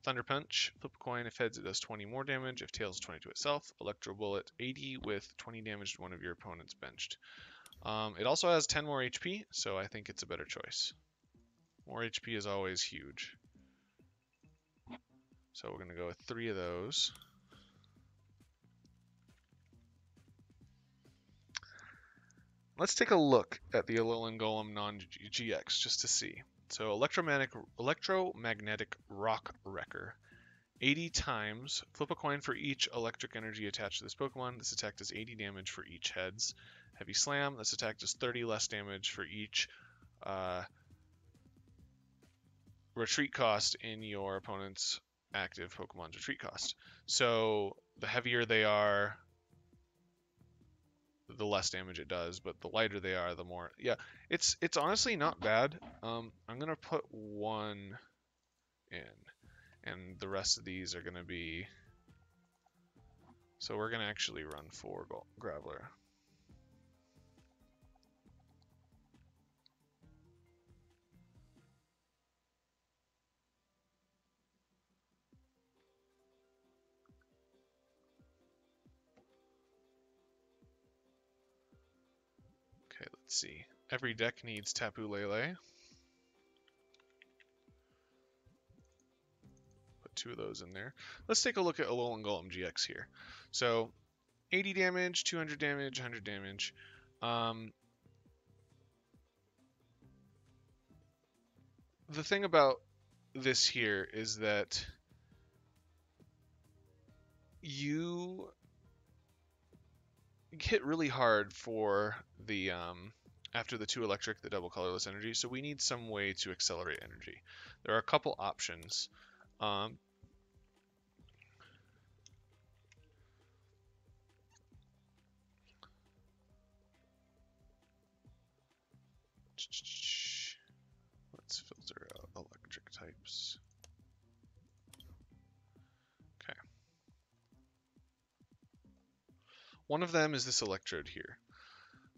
A: Thunder Punch, flip a coin, if heads it does 20 more damage, if tails 20 to itself. Electro Bullet, 80 with 20 damage to one of your opponents benched. It also has 10 more HP, so I think it's a better choice. More HP is always huge. So we're going to go with 3 of those. Let's take a look at the Alolan Golem non-GX just to see. So electromagnetic rock wrecker. 80 times. Flip a coin for each electric energy attached to this Pokemon. This attack does 80 damage for each heads. Heavy Slam. This attack does 30 less damage for each retreat cost in your opponent's active Pokemon's retreat cost. So the heavier they are, the less damage it does, but the lighter they are, the more. Yeah, it's honestly not bad. I'm gonna put 1 in, and the rest of these are gonna be. So we're gonna actually run 4 Graveler. Okay, let's see. Every deck needs Tapu Lele. Put 2 of those in there. Let's take a look at Alolan Golem GX here. So 80 damage, 200 damage, 100 damage. The thing about this here is that you hit really hard for the after the 2 electric, the double colorless energy, so we need some way to accelerate energy. There are a couple options. Let's filter out electric types. Okay. One of them is this Electrode here.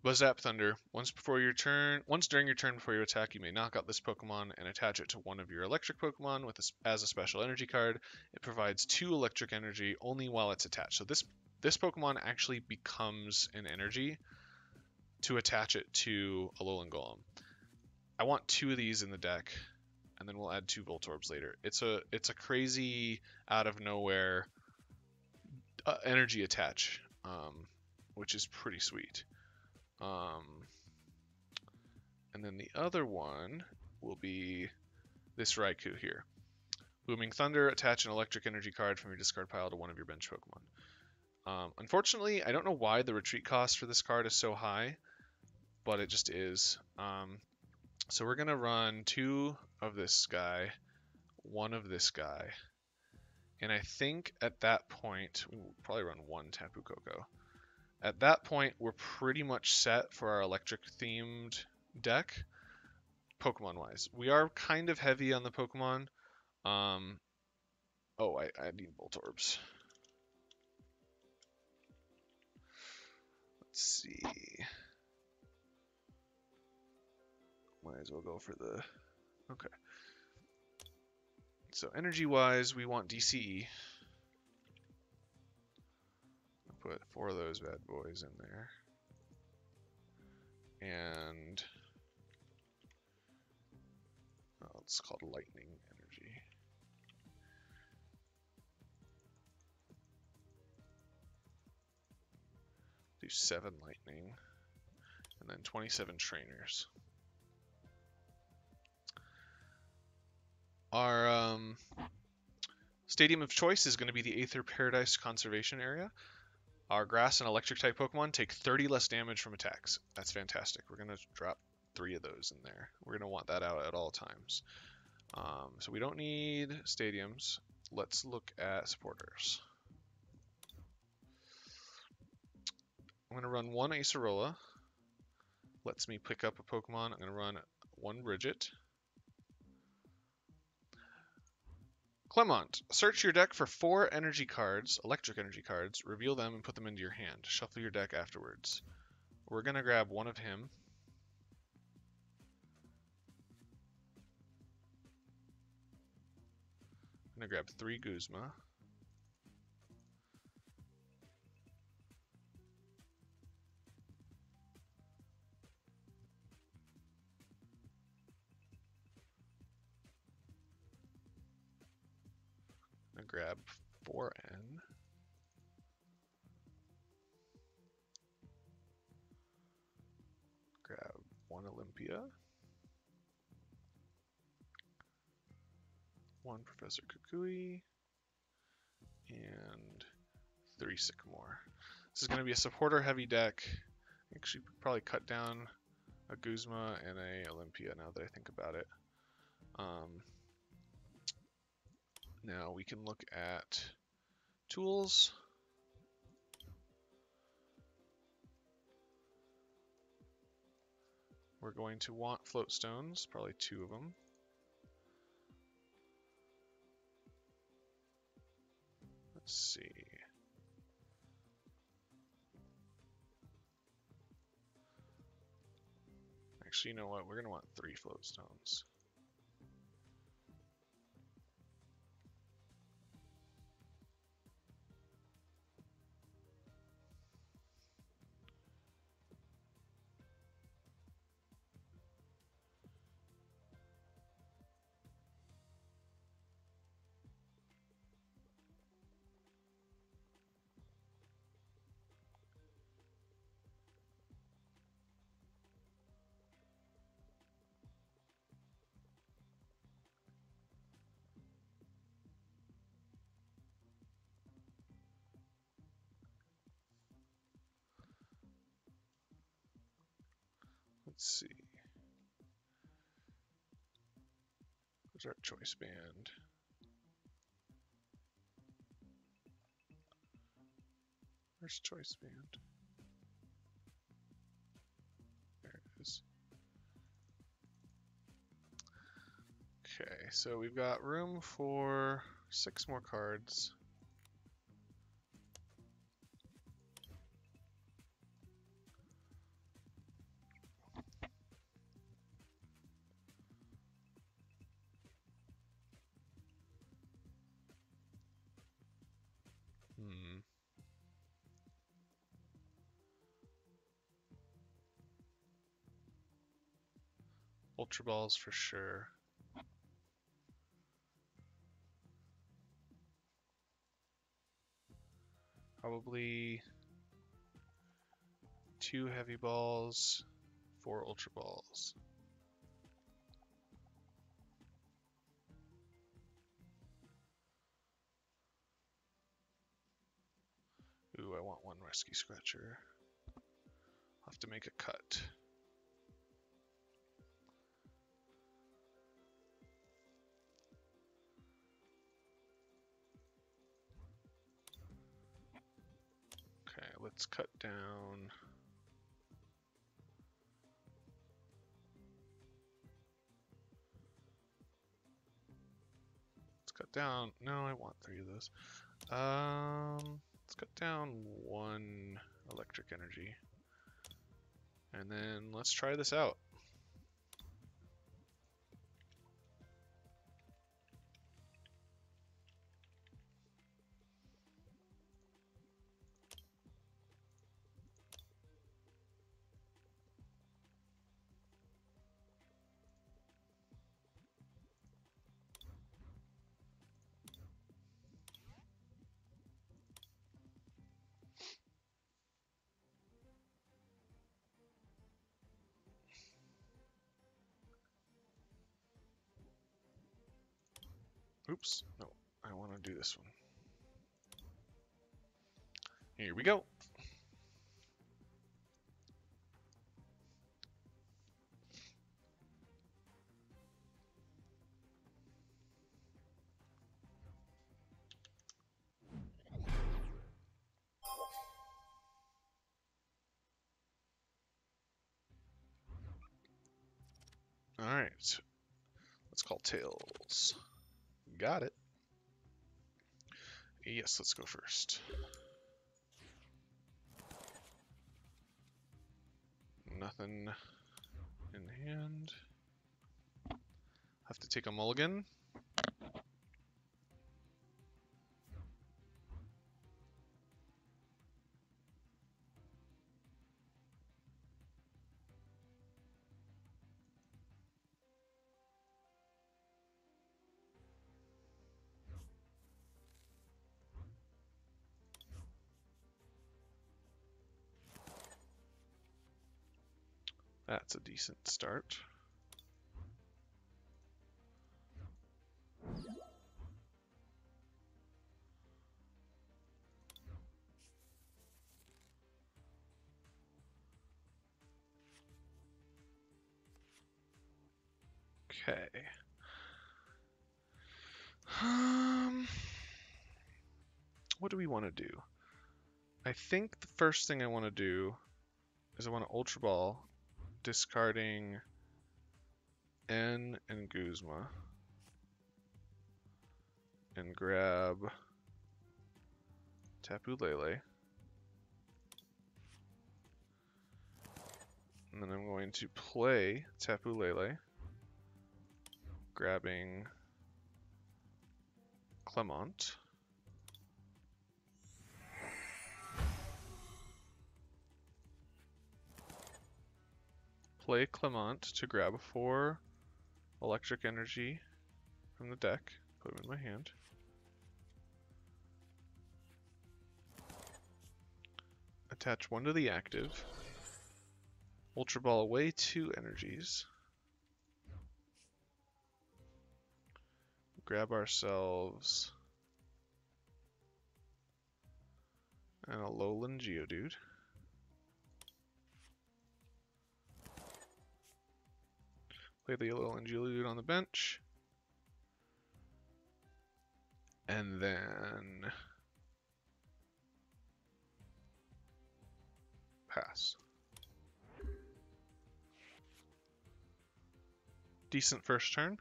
A: Buzzap Thunder. Once during your turn before you attack, you may knock out this Pokemon and attach it to one of your electric Pokemon with as a special energy card. It provides 2 electric energy only while it's attached. So this Pokemon actually becomes an energy to attach it to Alolan Golem. I want 2 of these in the deck, and then we'll add 2 Voltorbs later. It's a crazy out of nowhere energy attach, which is pretty sweet. And then the other one will be this Raikou here. Booming Thunder, attach an electric energy card from your discard pile to one of your bench Pokemon. Unfortunately, I don't know why the retreat cost for this card is so high, but it just is. So we're going to run 2 of this guy, 1 of this guy, and I think at that point, we'll probably run 1 Tapu Koko. At that point, we're pretty much set for our electric-themed deck, Pokemon-wise. We are kind of heavy on the Pokemon. Oh, I need Voltorbs. Let's see. Might as well go for the... Okay. So energy-wise, we want DCE. I'll put 4 of those bad boys in there. And... oh, it's called Lightning Energy. Do 7 Lightning. And then 27 Trainers. Our stadium of choice is going to be the Aether Paradise Conservation Area. Our grass and electric type Pokemon take 30 less damage from attacks. That's fantastic. We're going to drop 3 of those in there. We're going to want that out at all times. So we don't need stadiums. Let's look at supporters. I'm going to run 1 Acerola. Lets me pick up a Pokemon. I'm going to run 1 Bridget. Clemont, search your deck for 4 energy cards, electric energy cards, reveal them and put them into your hand. Shuffle your deck afterwards. We're going to grab 1 of him. I'm going to grab 3 Guzma. I'm going to grab 4N. Grab 1 Olympia. 1 Professor Kukui. And 3 Sycamore. This is going to be a supporter heavy deck. Actually, probably cut down a Guzma and a Olympia now that I think about it. Now we can look at tools. We're going to want float stones, probably 2 of them. Let's see. Actually, you know what? We're going to want 3 float stones. Let's see. Where's our choice band? Where's choice band? There it is. Okay, so we've got room for 6 more cards. Ultra Balls for sure. Probably 2 Heavy Balls, 4 Ultra Balls. Ooh, I want 1 Rescue Scratcher. I'll have to make a cut. Okay, let's cut down. Let's cut down. No, I want 3 of those. Let's cut down 1 electric energy. And then let's try this out. Oops, no, I want to do this one. Here we go. Alright, let's call Tails. Got it. Yes, let's go first. Nothing in hand. Have to take a mulligan. That's a decent start. Okay. What do we want to do? I think the first thing I want to do is I want to Ultra Ball, discarding N and Guzma, and grab Tapu Lele. And then I'm going to play Tapu Lele, grabbing Clement. Play Clement to grab 4 electric energy from the deck, put them in my hand. Attach 1 to the active. Ultra Ball away 2 energies. Grab ourselves an Alolan Geodude. Play the Alolan Geodude on the bench. And then pass. Decent first turn.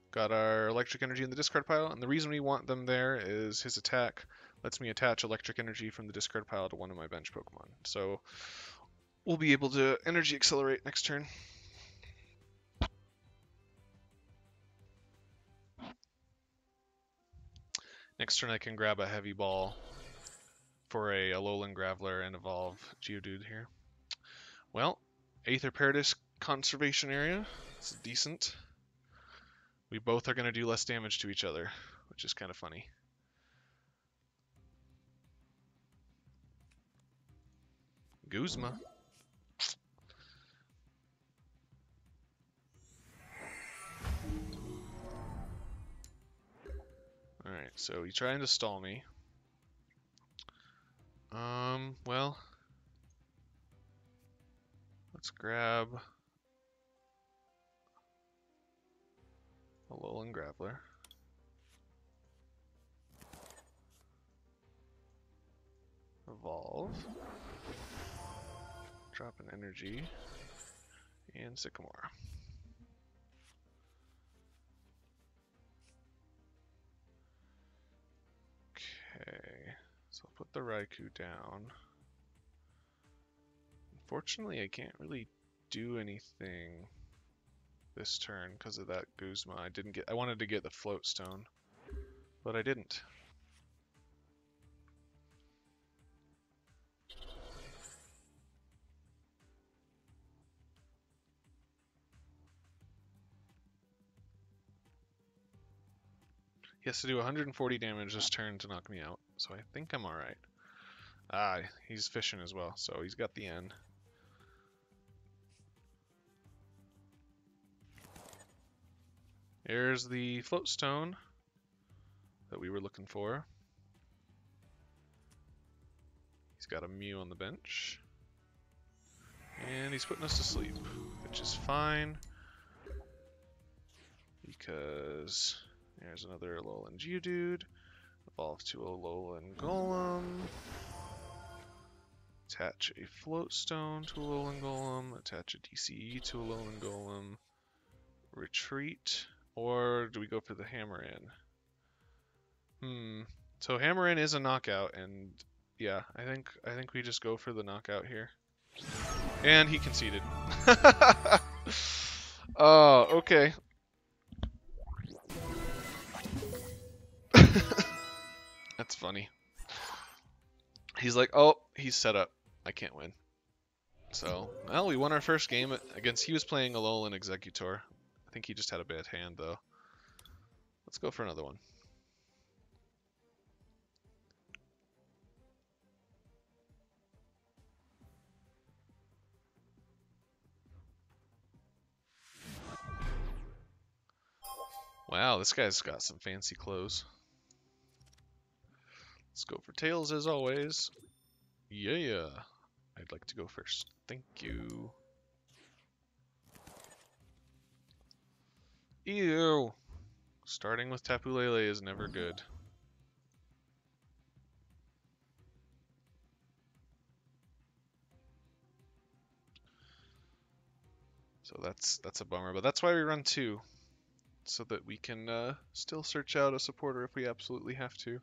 A: Got our electric energy in the discard pile, and the reason we want them there is his attack lets me attach electric energy from the discard pile to one of my bench Pokemon. So we'll be able to energy accelerate next turn. Next turn I can grab a Heavy Ball for a Alolan Graveler and evolve Geodude here. Well, Aether Paradise conservation area. It's decent. We both are going to do less damage to each other, which is kind of funny. Guzma. Alright, so he's trying to stall me. Well, let's grab a Alolan Graveler. Evolve. Drop an energy. And Sycamore. Okay, so I'll put the Raikou down. Unfortunately, I can't really do anything this turn because of that Guzma. I wanted to get the Float Stone, but I didn't. He has to do 140 damage this turn to knock me out, so I think I'm alright. Ah, he's fishing as well, so he's got the N. Here's the Float Stone that we were looking for. He's got a Mew on the bench. And he's putting us to sleep, which is fine. Because there's another Alolan Geodude. Evolve to a Alolan Golem. Attach a Float Stone to a Alolan Golem. Attach a DCE to a Alolan Golem. Retreat. Or do we go for the Hammer In? So Hammer In is a knockout, and yeah, I think we just go for the knockout here. And he conceded. Oh, okay. That's funny. He's like, oh, he's set up. I can't win. So, well, we won our first game against, he was playing Alolan Executor. I think he just had a bad hand, though. Let's go for another one. Wow, this guy's got some fancy clothes. Let's go for tails as always. Yeah, I'd like to go first. Thank you. Ew. Starting with Tapu Lele is never good. So that's a bummer, but that's why we run two. So that we can still search out a supporter if we absolutely have to.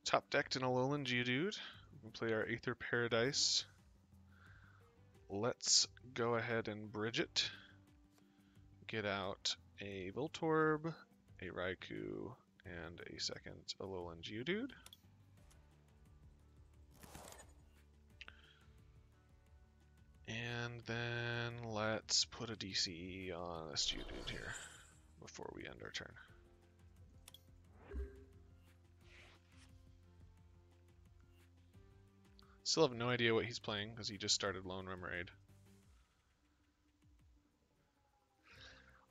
A: Top decked in Alolan Geodude. We can play our Aether Paradise. Let's go ahead and bridge it. Get out a Voltorb, a Raikou, and a second Alolan Geodude. And then let's put a DCE on this Geodude here before we end our turn. Still have no idea what he's playing because he just started Lone Remoraid.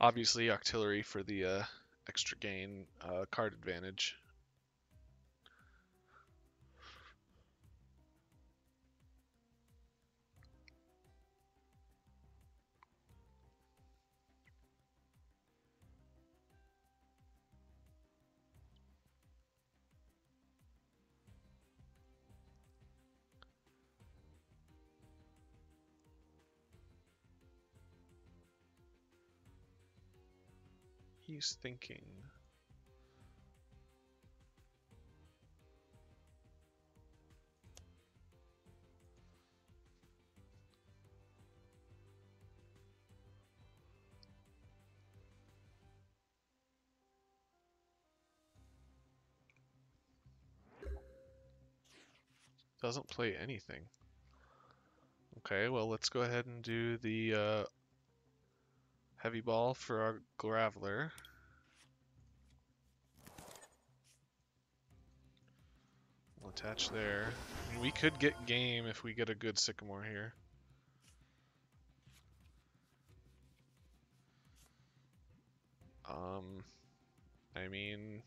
A: Obviously, Octillery for the extra gain card advantage. he's thinking. Doesn't play anything. Okay, well, let's go ahead and do the heavy ball for our Graveler. We'll attach there. I mean, we could get game if we get a good Sycamore here. I mean,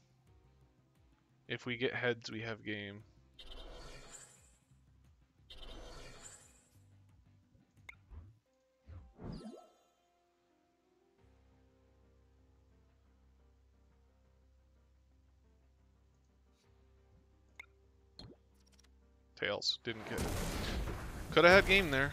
A: if we get heads, we have game. Tails, didn't get it. Could have had game there.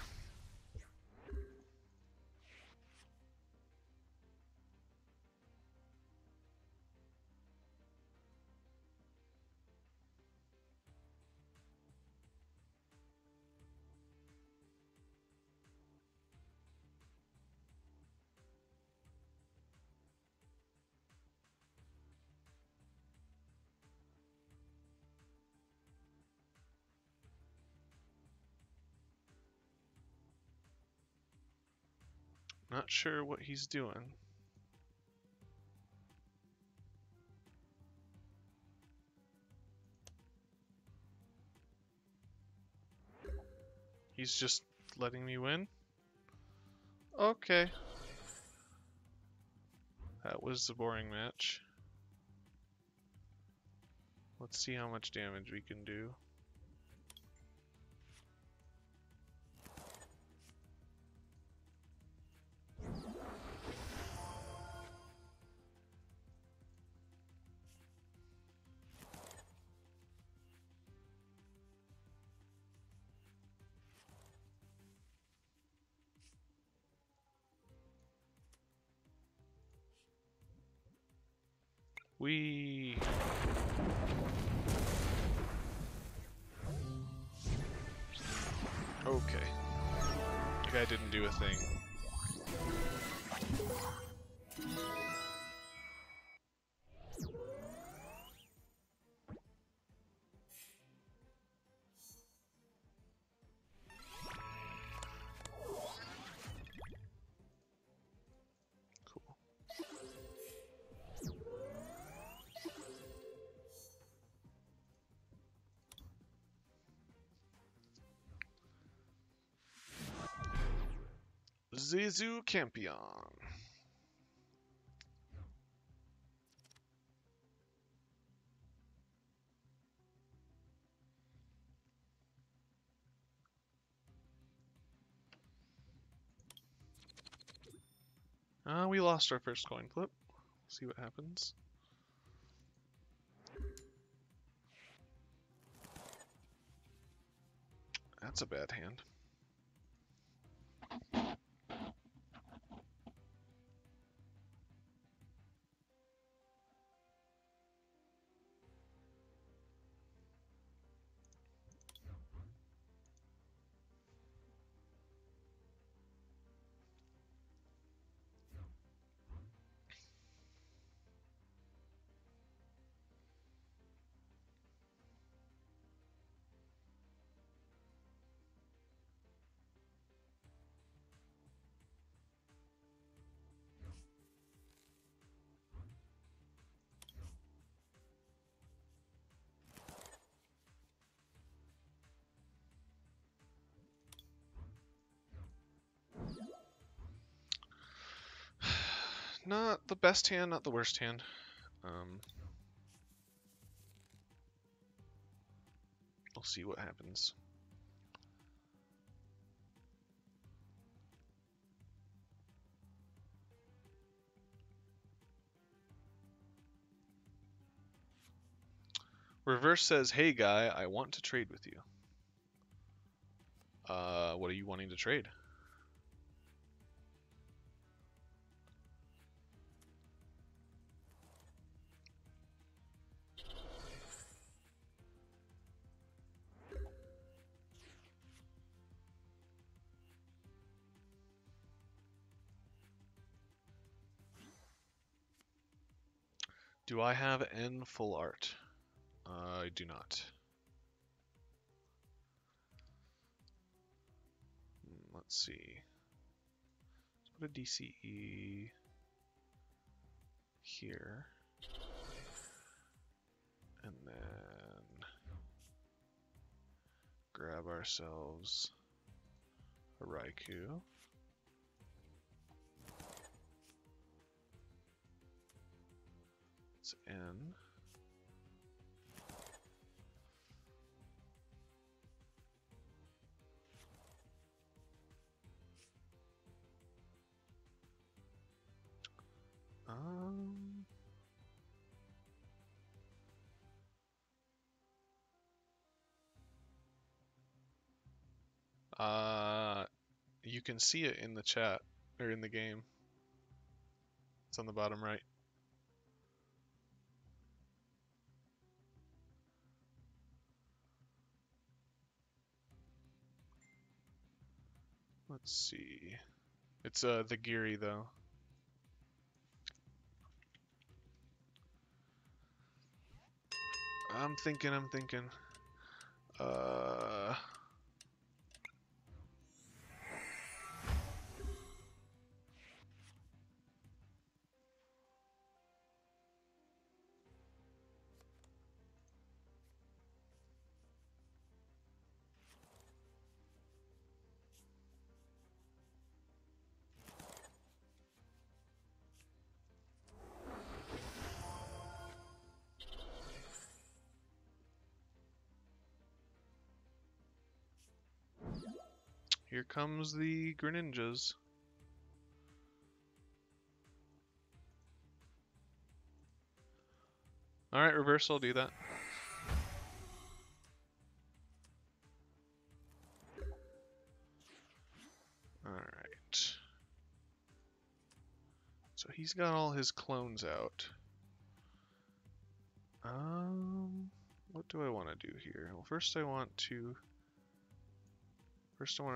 A: Not sure what he's doing. He's just letting me win? Okay. That was a boring match. Let's see how much damage we can do. We okay. The guy didn't do a thing. Cool. Zizu Campion. We lost our first coin flip. See what happens. That's a bad hand. Not the best hand, not the worst hand. We'll see what happens. Reverse says, "Hey guy, I want to trade with you." What are you wanting to trade? Do I have N full art? I do not. Let's see. Let's put a DCE here. And then grab ourselves a Raikou. It's N. You can see it in the chat, or in the game. It's on the bottom right. Let's see. It's the Geary though. I'm thinking. Here comes the Greninjas. Alright, reverse, I'll do that. Alright. So he's got all his clones out. What do I want to do here? Well, first I want to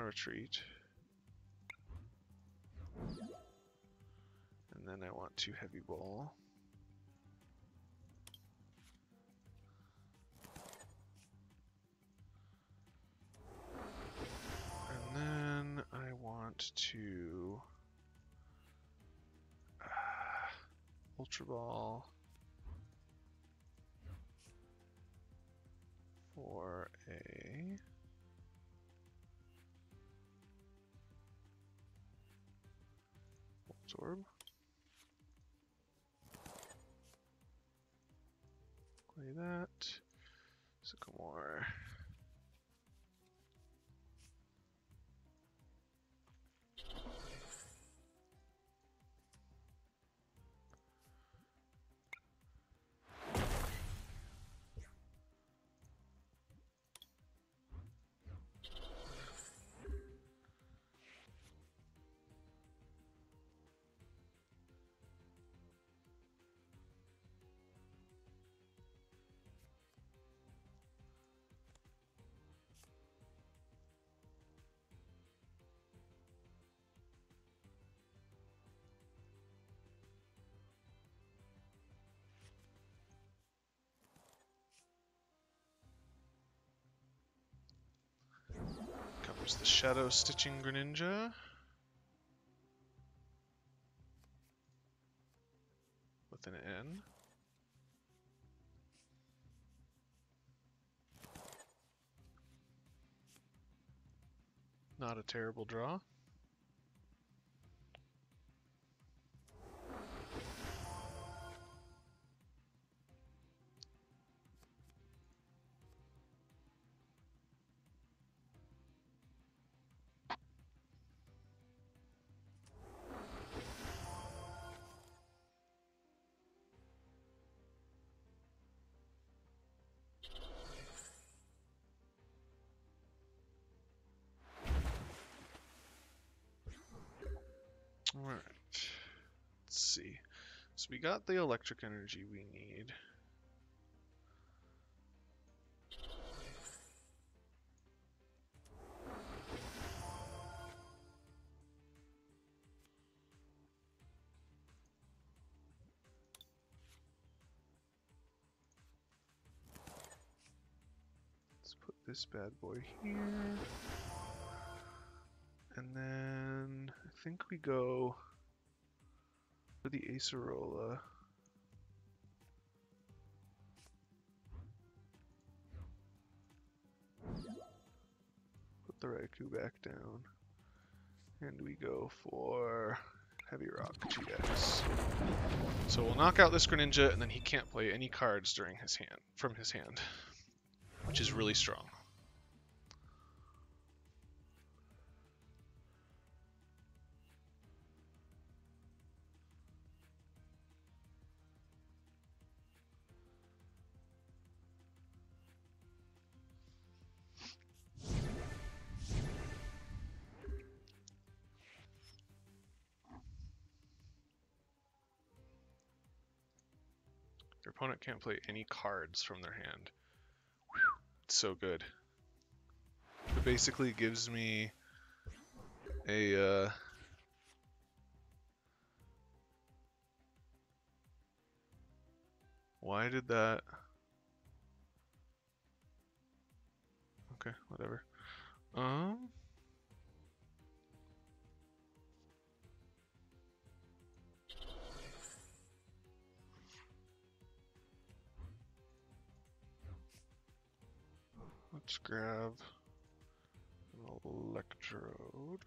A: retreat. And then I want to heavy ball. And then I want to Ultra Ball for a Absorb. Play that. Sycamore. Comes the Shadow Stitching Greninja. With an N. Not a terrible draw. Alright, let's see. So we got the electric energy we need. this bad boy here. And then I think we go for the Acerola. Put the Raikou back down. And we go for Heavy Rock GX. So we'll knock out this Greninja, and then he can't play any cards during his hand, from his hand, which is really strong. Your opponent can't play any cards from their hand. Whew, it's so good. It basically gives me a why did that? Okay, whatever. Let's grab an Electrode.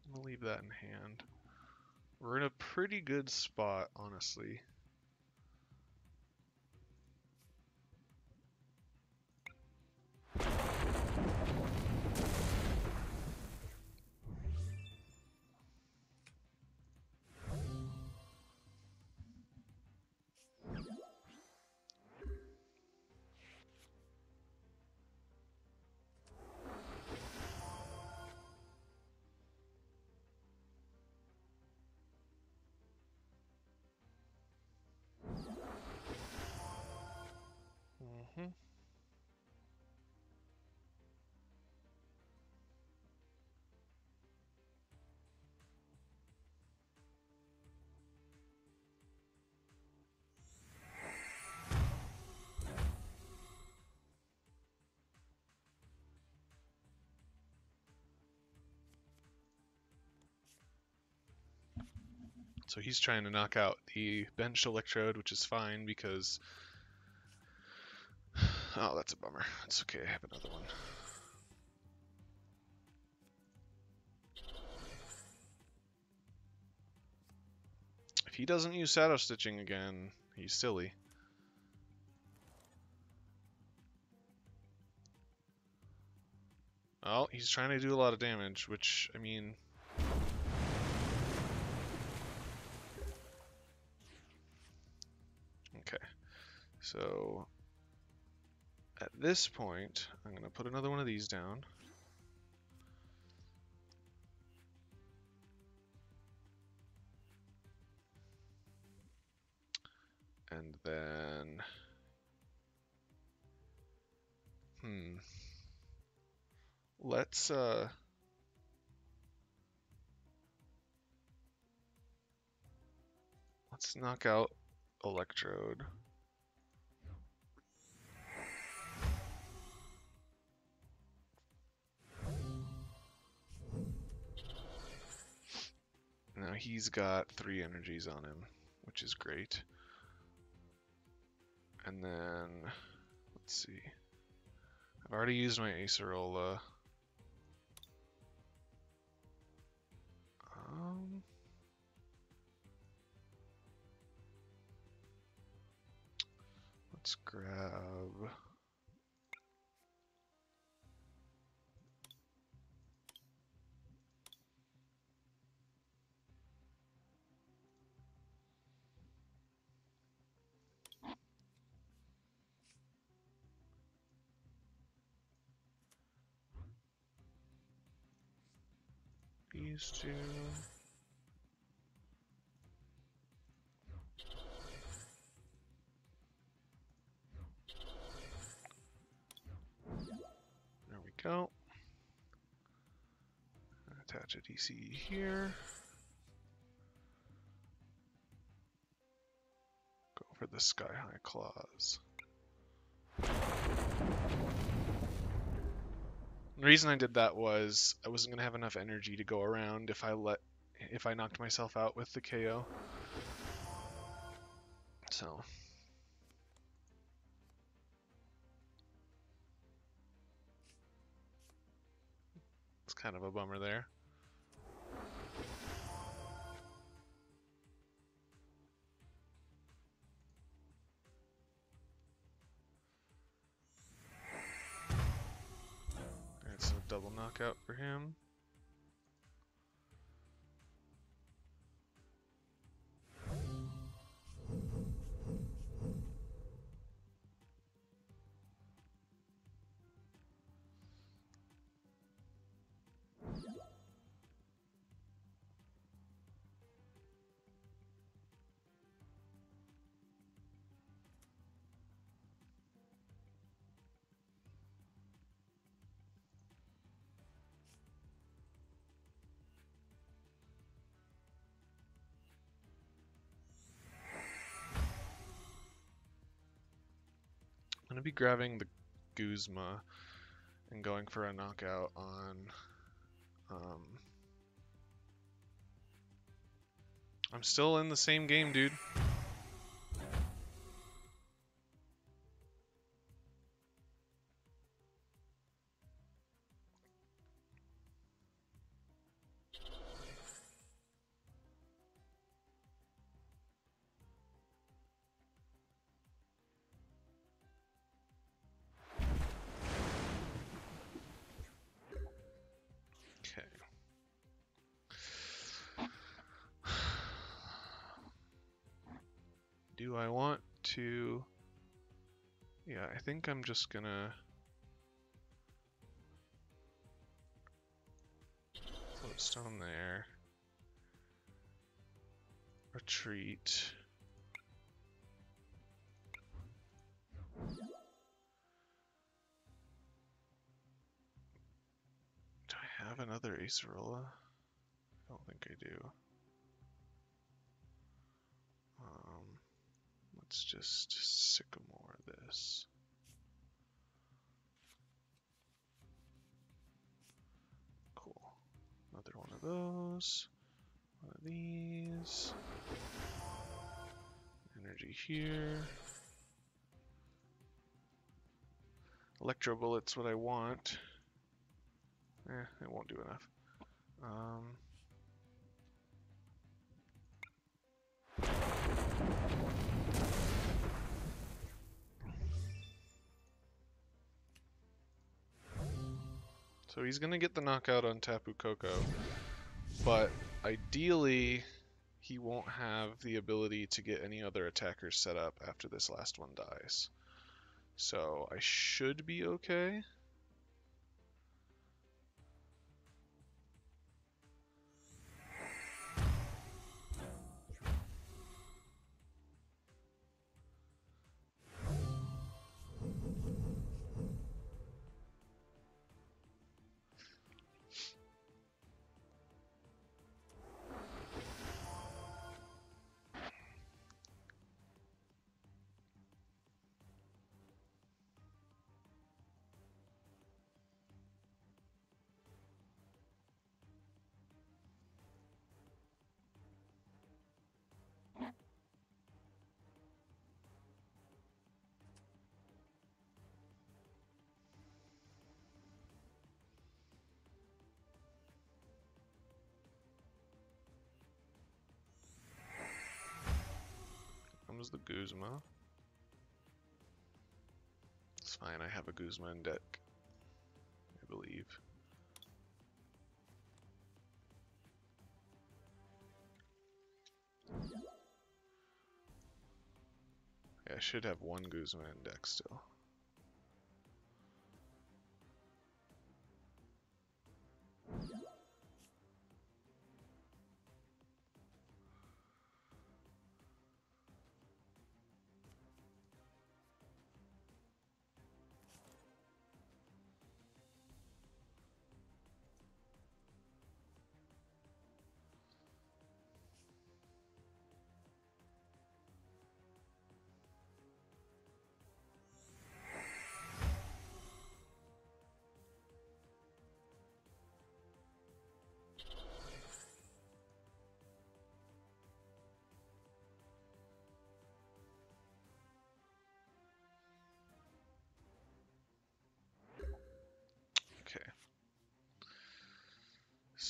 A: I'm gonna leave that in hand. We're in a pretty good spot, honestly. So he's trying to knock out the benched Electrode, which is fine because... Oh, that's a bummer. It's okay, I have another one. If he doesn't use Shadow Stitching again, he's silly. Oh, he's trying to do a lot of damage, which, I mean... Okay, so... At this point, I'm going to put another one of these down. And then... Let's knock out Electrode. Now he's got 3 energies on him, which is great. And then, let's see. I've already used my Acerola. Let's grab... these two. There we go. Attach a DC here. Go for the Sky High Claws. The reason I did that was I wasn't gonna have enough energy to go around if I knocked myself out with the KO. So it's kind of a bummer there. It's a double knockout for him. I'm going to be grabbing the Guzma and going for a knockout on... I'm still in the same game, dude. Do I want to... Yeah, I think I'm just gonna... Floatstone there. Retreat. Do I have another Acerola? I don't think I do. Let's just Sycamore this. Cool. Another one of those. One of these. Energy here. Electro Bullet's what I want. It won't do enough. So he's gonna get the knockout on Tapu Koko, but ideally he won't have the ability to get any other attackers set up after this last one dies. So I should be okay. Comes the Guzma. It's fine, I have a Guzma in deck, I believe. Yeah, I should have one Guzma in deck still.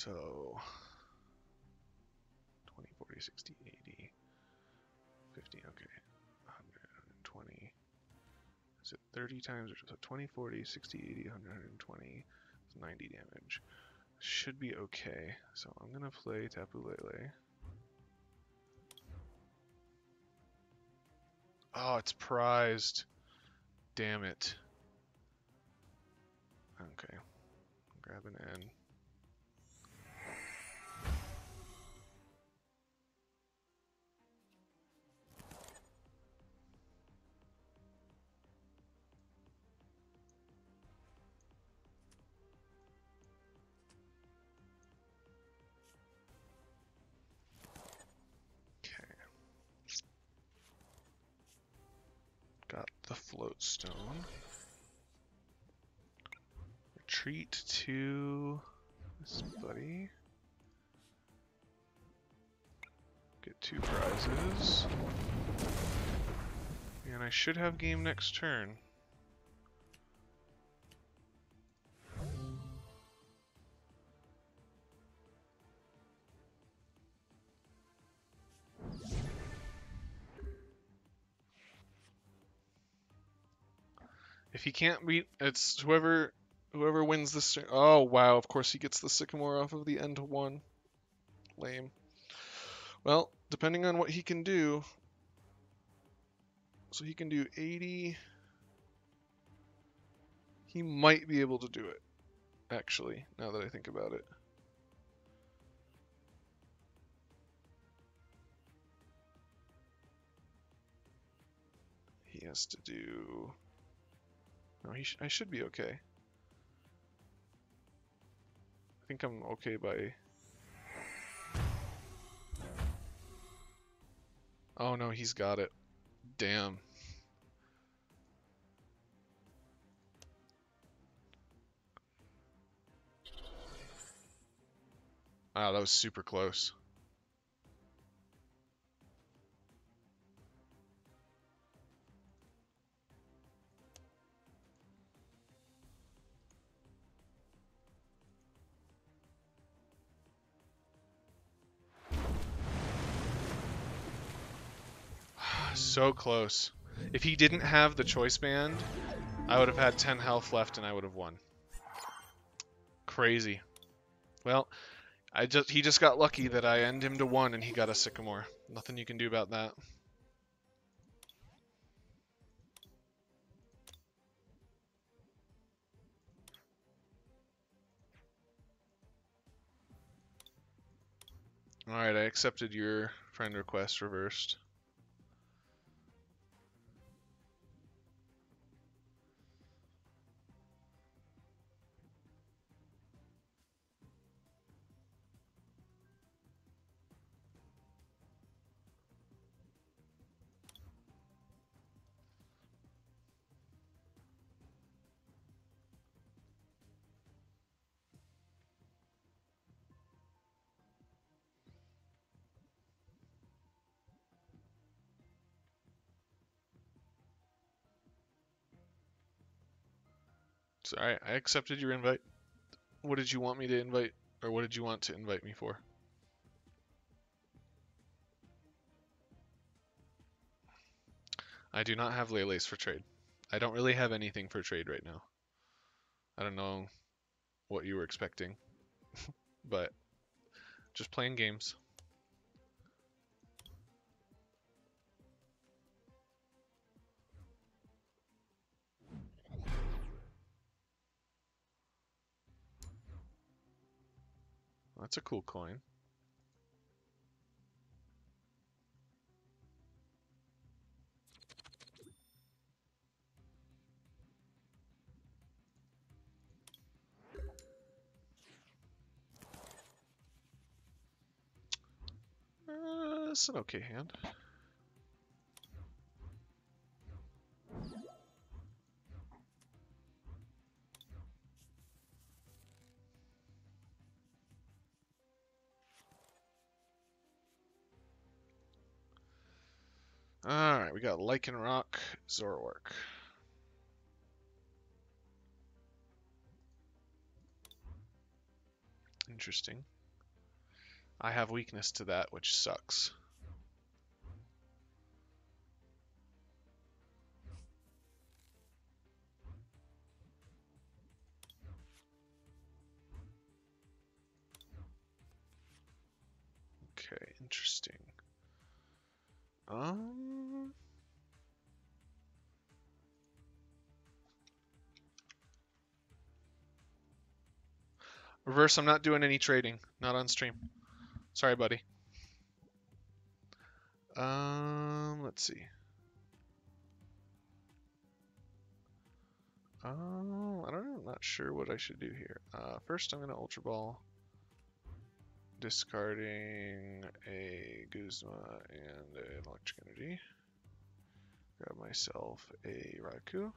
A: So 20, 40, 60, 80, 50, okay. 120. Is it 30 times? So 20, 40, 60, 80, 100, 120. It's 90 damage. Should be okay. So I'm gonna play Tapu Lele. Oh, it's prized. Damn it. Okay. Grab an N. Okay. Got the float stone. Retreat to this buddy. Get 2 prizes. And I should have game next turn. If he can't beat, it's whoever wins this. Oh wow! Of course he gets the Sycamore off of the end 1. Lame. Well, depending on what he can do, so he can do 80. He might be able to do it. Actually, now that I think about it. He has to do. No, I should be okay. I think I'm okay by. Oh no, he's got it. Damn. Wow, that was super close. So close. If he didn't have the choice band, I would have had 10 health left and I would have won. Crazy. Well, he just got lucky that I end him to 1 and he got a Sycamore. Nothing you can do about that. Alright, I accepted your friend request reversed. Sorry, I accepted your invite. What did you want me to invite, or what did you want to invite me for? I do not have Lele's for trade. I don't really have anything for trade right now. I don't know what you were expecting, but just playing games. That's a cool coin. It's an okay hand. Alright, we got Lycanroc, Zoroark. Interesting. I have weakness to that, which sucks. Okay, interesting. Reverse, I'm not doing any trading. Not on stream. Sorry, buddy. Let's see. I don't know. I'm not sure what I should do here. First, I'm going to Ultra Ball. Discarding a Guzma and an Electric Energy. Grab myself a Raikou.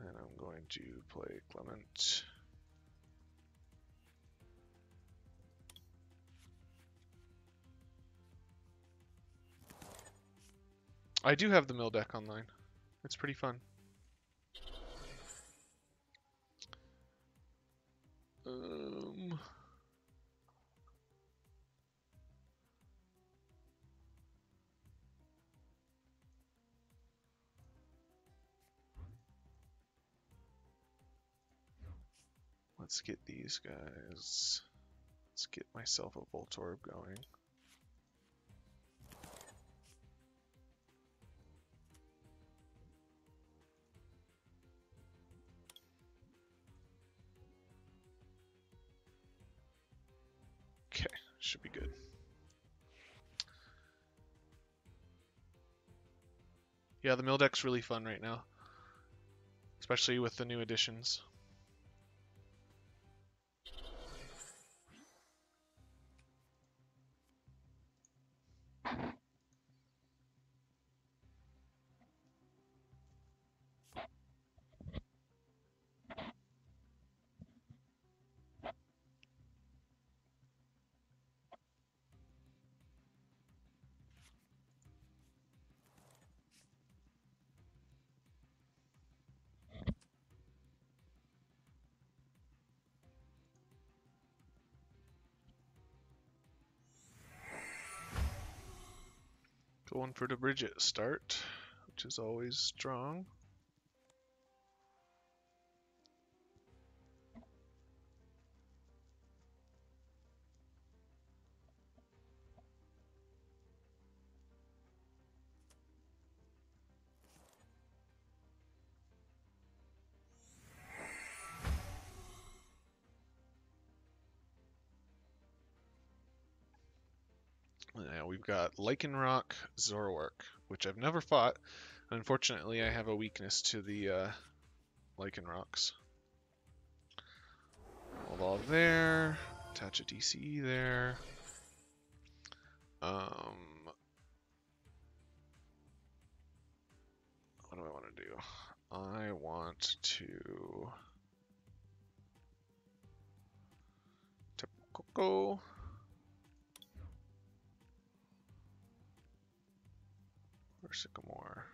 A: And I'm going to play Clement. I do have the mill deck online. It's pretty fun. Let's get these guys. Let's get myself a Voltorb going. Okay, should be good. Yeah, the mill deck's really fun right now, especially with the new additions. Going for the Bridget start, which is always strong. Now we've got Lycanroc, Zoroark, which I've never fought. Unfortunately, I have a weakness to the Lycanrocs. Evolve there, attach a DCE there. What do I want to do? I want to Coco. Or Sycamore.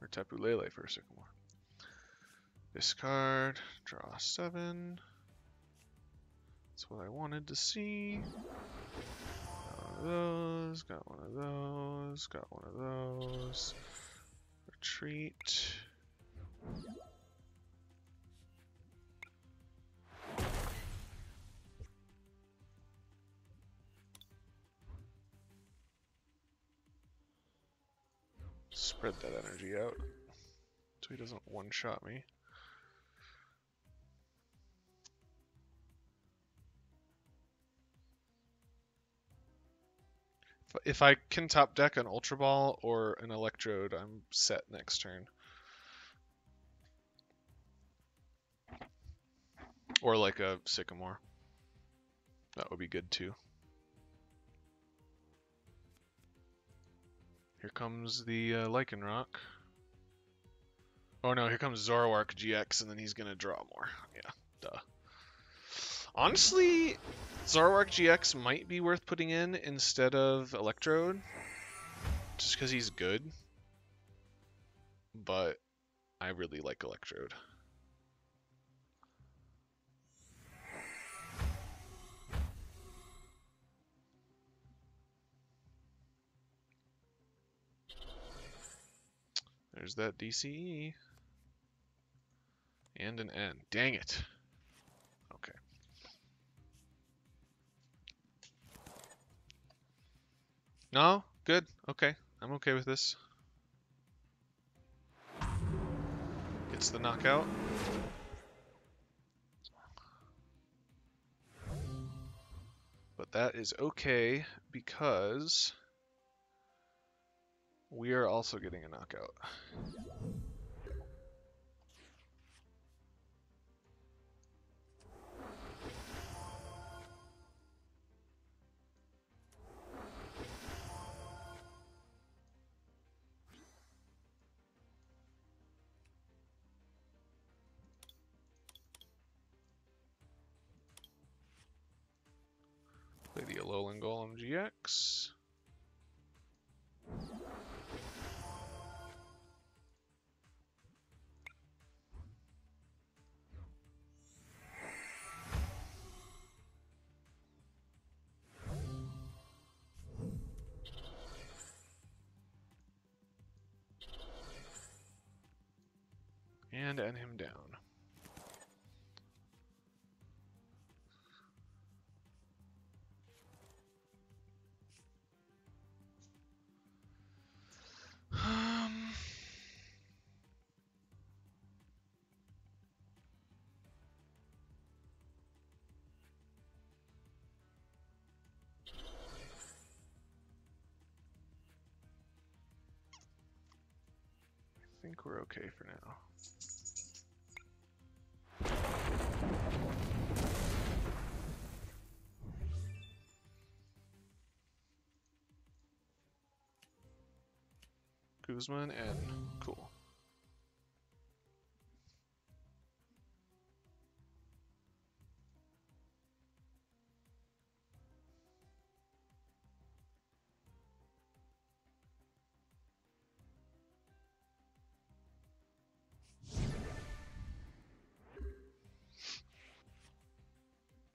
A: Or Tapu Lele for Sycamore. Discard, draw 7. That's what I wanted to see. Got one of those, got one of those, got one of those. Retreat. Spread that energy out so he doesn't one-shot me. If I can top deck an Ultra Ball or an Electrode, I'm set next turn. Or like a Sycamore. That would be good too. Here comes the Lycanroc. Oh no, here comes Zoroark GX, and then he's gonna draw more. Yeah, duh. Honestly, Zoroark GX might be worth putting in instead of Electrode, just because he's good. but I really like Electrode. There's that DCE. And an N. Dang it. Okay. No? Good. Okay. I'm okay with this. Gets the knockout. But that is okay because we are also getting a knockout. Play the Alolan Golem GX. And end him down. I think we're okay for now. Guzman and cool.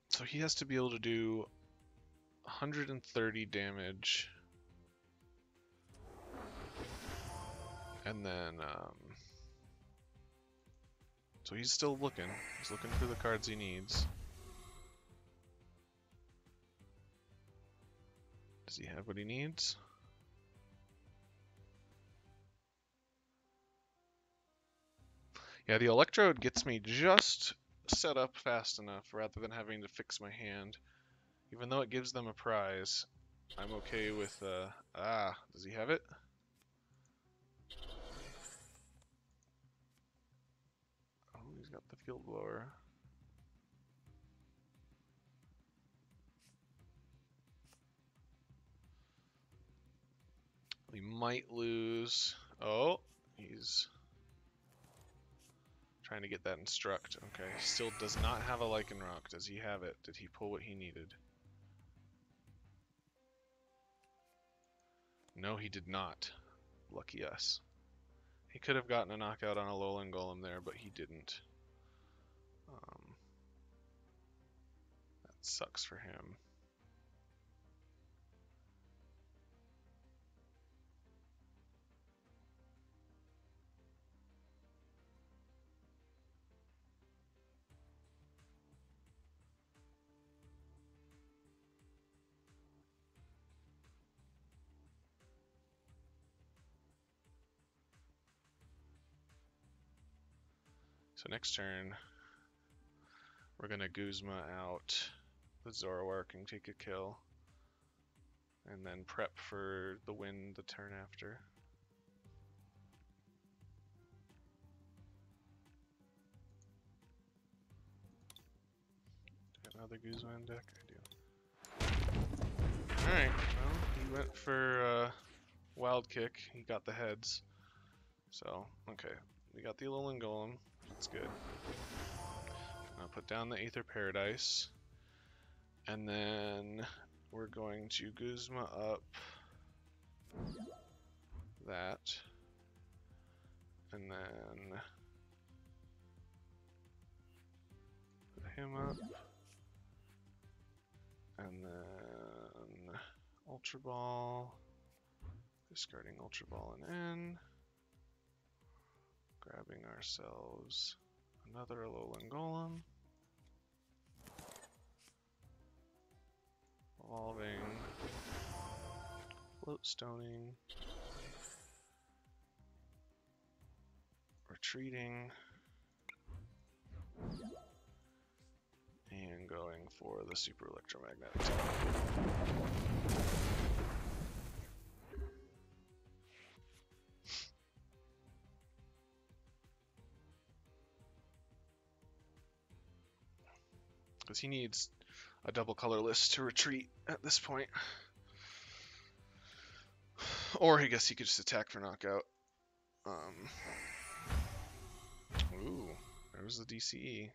A: So he has to be able to do 130 damage. And then, so he's still looking. He's looking for the cards he needs. Does he have what he needs? Yeah, the Electrode gets me just set up fast enough rather than having to fix my hand. Even though it gives them a prize, I'm okay with, does he have it? Oh, he's got the Field Blower. We might lose. Oh, he's trying to get that Instruct. Okay, still does not have a Lycanroc. Does he have it? Did he pull what he needed? No, he did not. Lucky us. He could have gotten a knockout on a Alolan Golem there, but he didn't. That sucks for him. So next turn, we're going to Guzma out. The Zoroark can take a kill. And then prep for the win the turn after. Another Guzman deck? I do. Alright, well, he went for Wild Kick. He got the heads. So, okay. We got the Alolan Golem. That's good. I'll put down the Aether Paradise. And then we're going to Guzma up that. and then put him up, and then Ultra Ball, discarding Ultra Ball and N, grabbing ourselves another Alolan Golem, evolving, float stoning, retreating, and going for the super electromagnetic type. Because he needs a double colorless to retreat at this point. Or I guess he could just attack for knockout. Ooh, there's the DCE.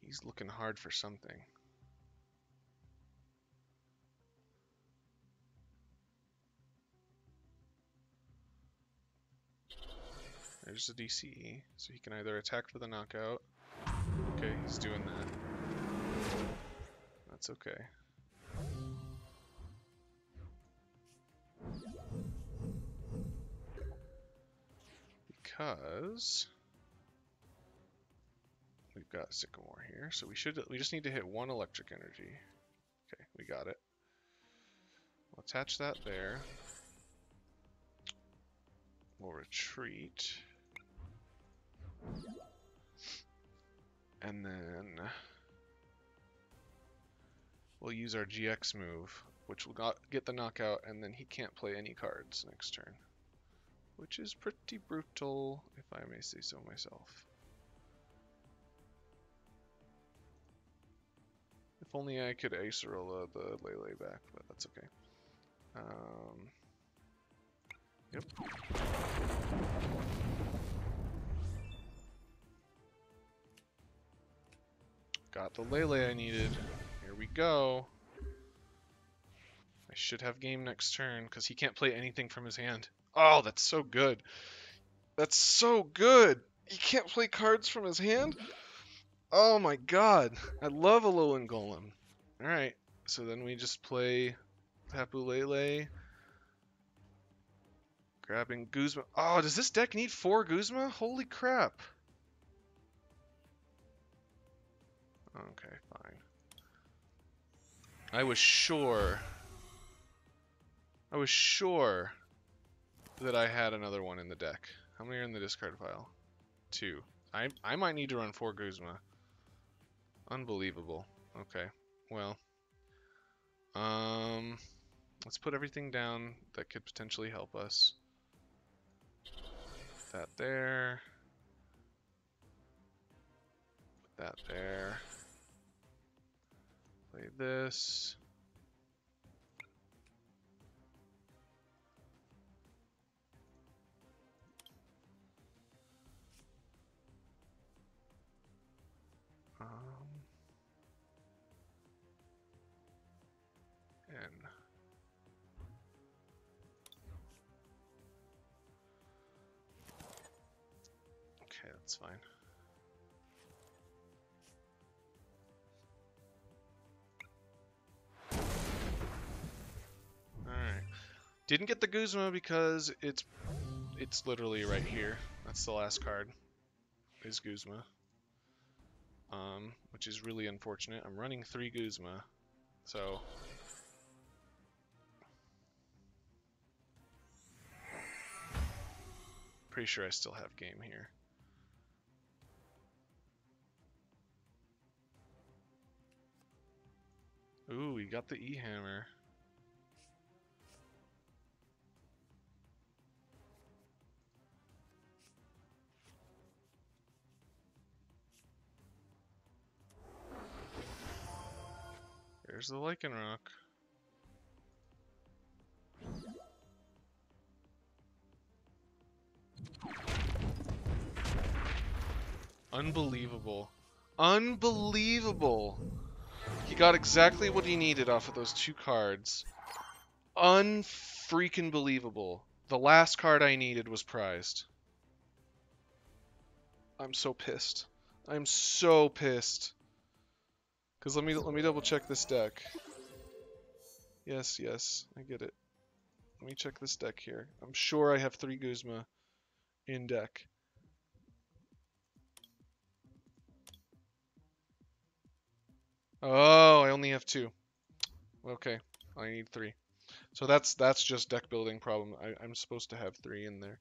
A: He's looking hard for something. There's the DCE, so he can either attack for the knockout. Okay, he's doing that. That's okay. Because we've got Sycamore here, so we just need to hit one electric energy. Okay, we got it. We'll attach that there. We'll retreat. And then we'll use our GX move, which will get the knockout, and then he can't play any cards next turn. Which is pretty brutal, if I may say so myself. If only I could Acerola the Lele back, but that's okay. Yep. Got the Lele I needed. Here we go. I should have game next turn, because he can't play anything from his hand. Oh, that's so good. That's so good. He can't play cards from his hand? Oh my god. I love Alolan Golem. Alright, so then we just play Tapu Lele. Grabbing Guzma. Oh, does this deck need 4 Guzma? Holy crap. Okay, fine. I was sure that I had another one in the deck. How many are in the discard pile? 2. I might need to run 4 Guzma. Unbelievable. Okay, well. Let's put everything down that could potentially help us. Put that there. Put that there. Play this. And okay, that's fine. Alright. Didn't get the Guzma because it's literally right here. That's the last card. Is Guzma. Which is really unfortunate. I'm running 3 Guzma. So pretty sure I still have game here. Ooh, we got the E-Hammer. There's the Lycanroc. Unbelievable. Unbelievable! He got exactly what he needed off of those 2 cards. Unfreaking believable. The last card I needed was prized. I'm so pissed. I'm so pissed. Cause let me double check this deck. Yes, yes, I get it. Let me check this deck here. I'm sure I have 3 Guzma in deck. Oh, I only have 2. Okay, I need 3. So that's just deck building problem. I'm supposed to have 3 in there.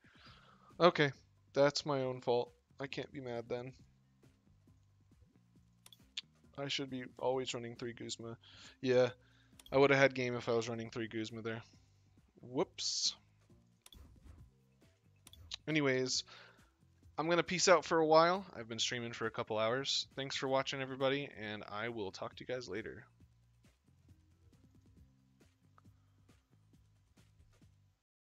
A: Okay, that's my own fault. I can't be mad then. I should be always running 3 Guzma. Yeah, I would have had game if I was running 3 Guzma there. Whoops. Anyways, I'm going to peace out for a while. I've been streaming for a couple hours. Thanks for watching, everybody, and I will talk to you guys later.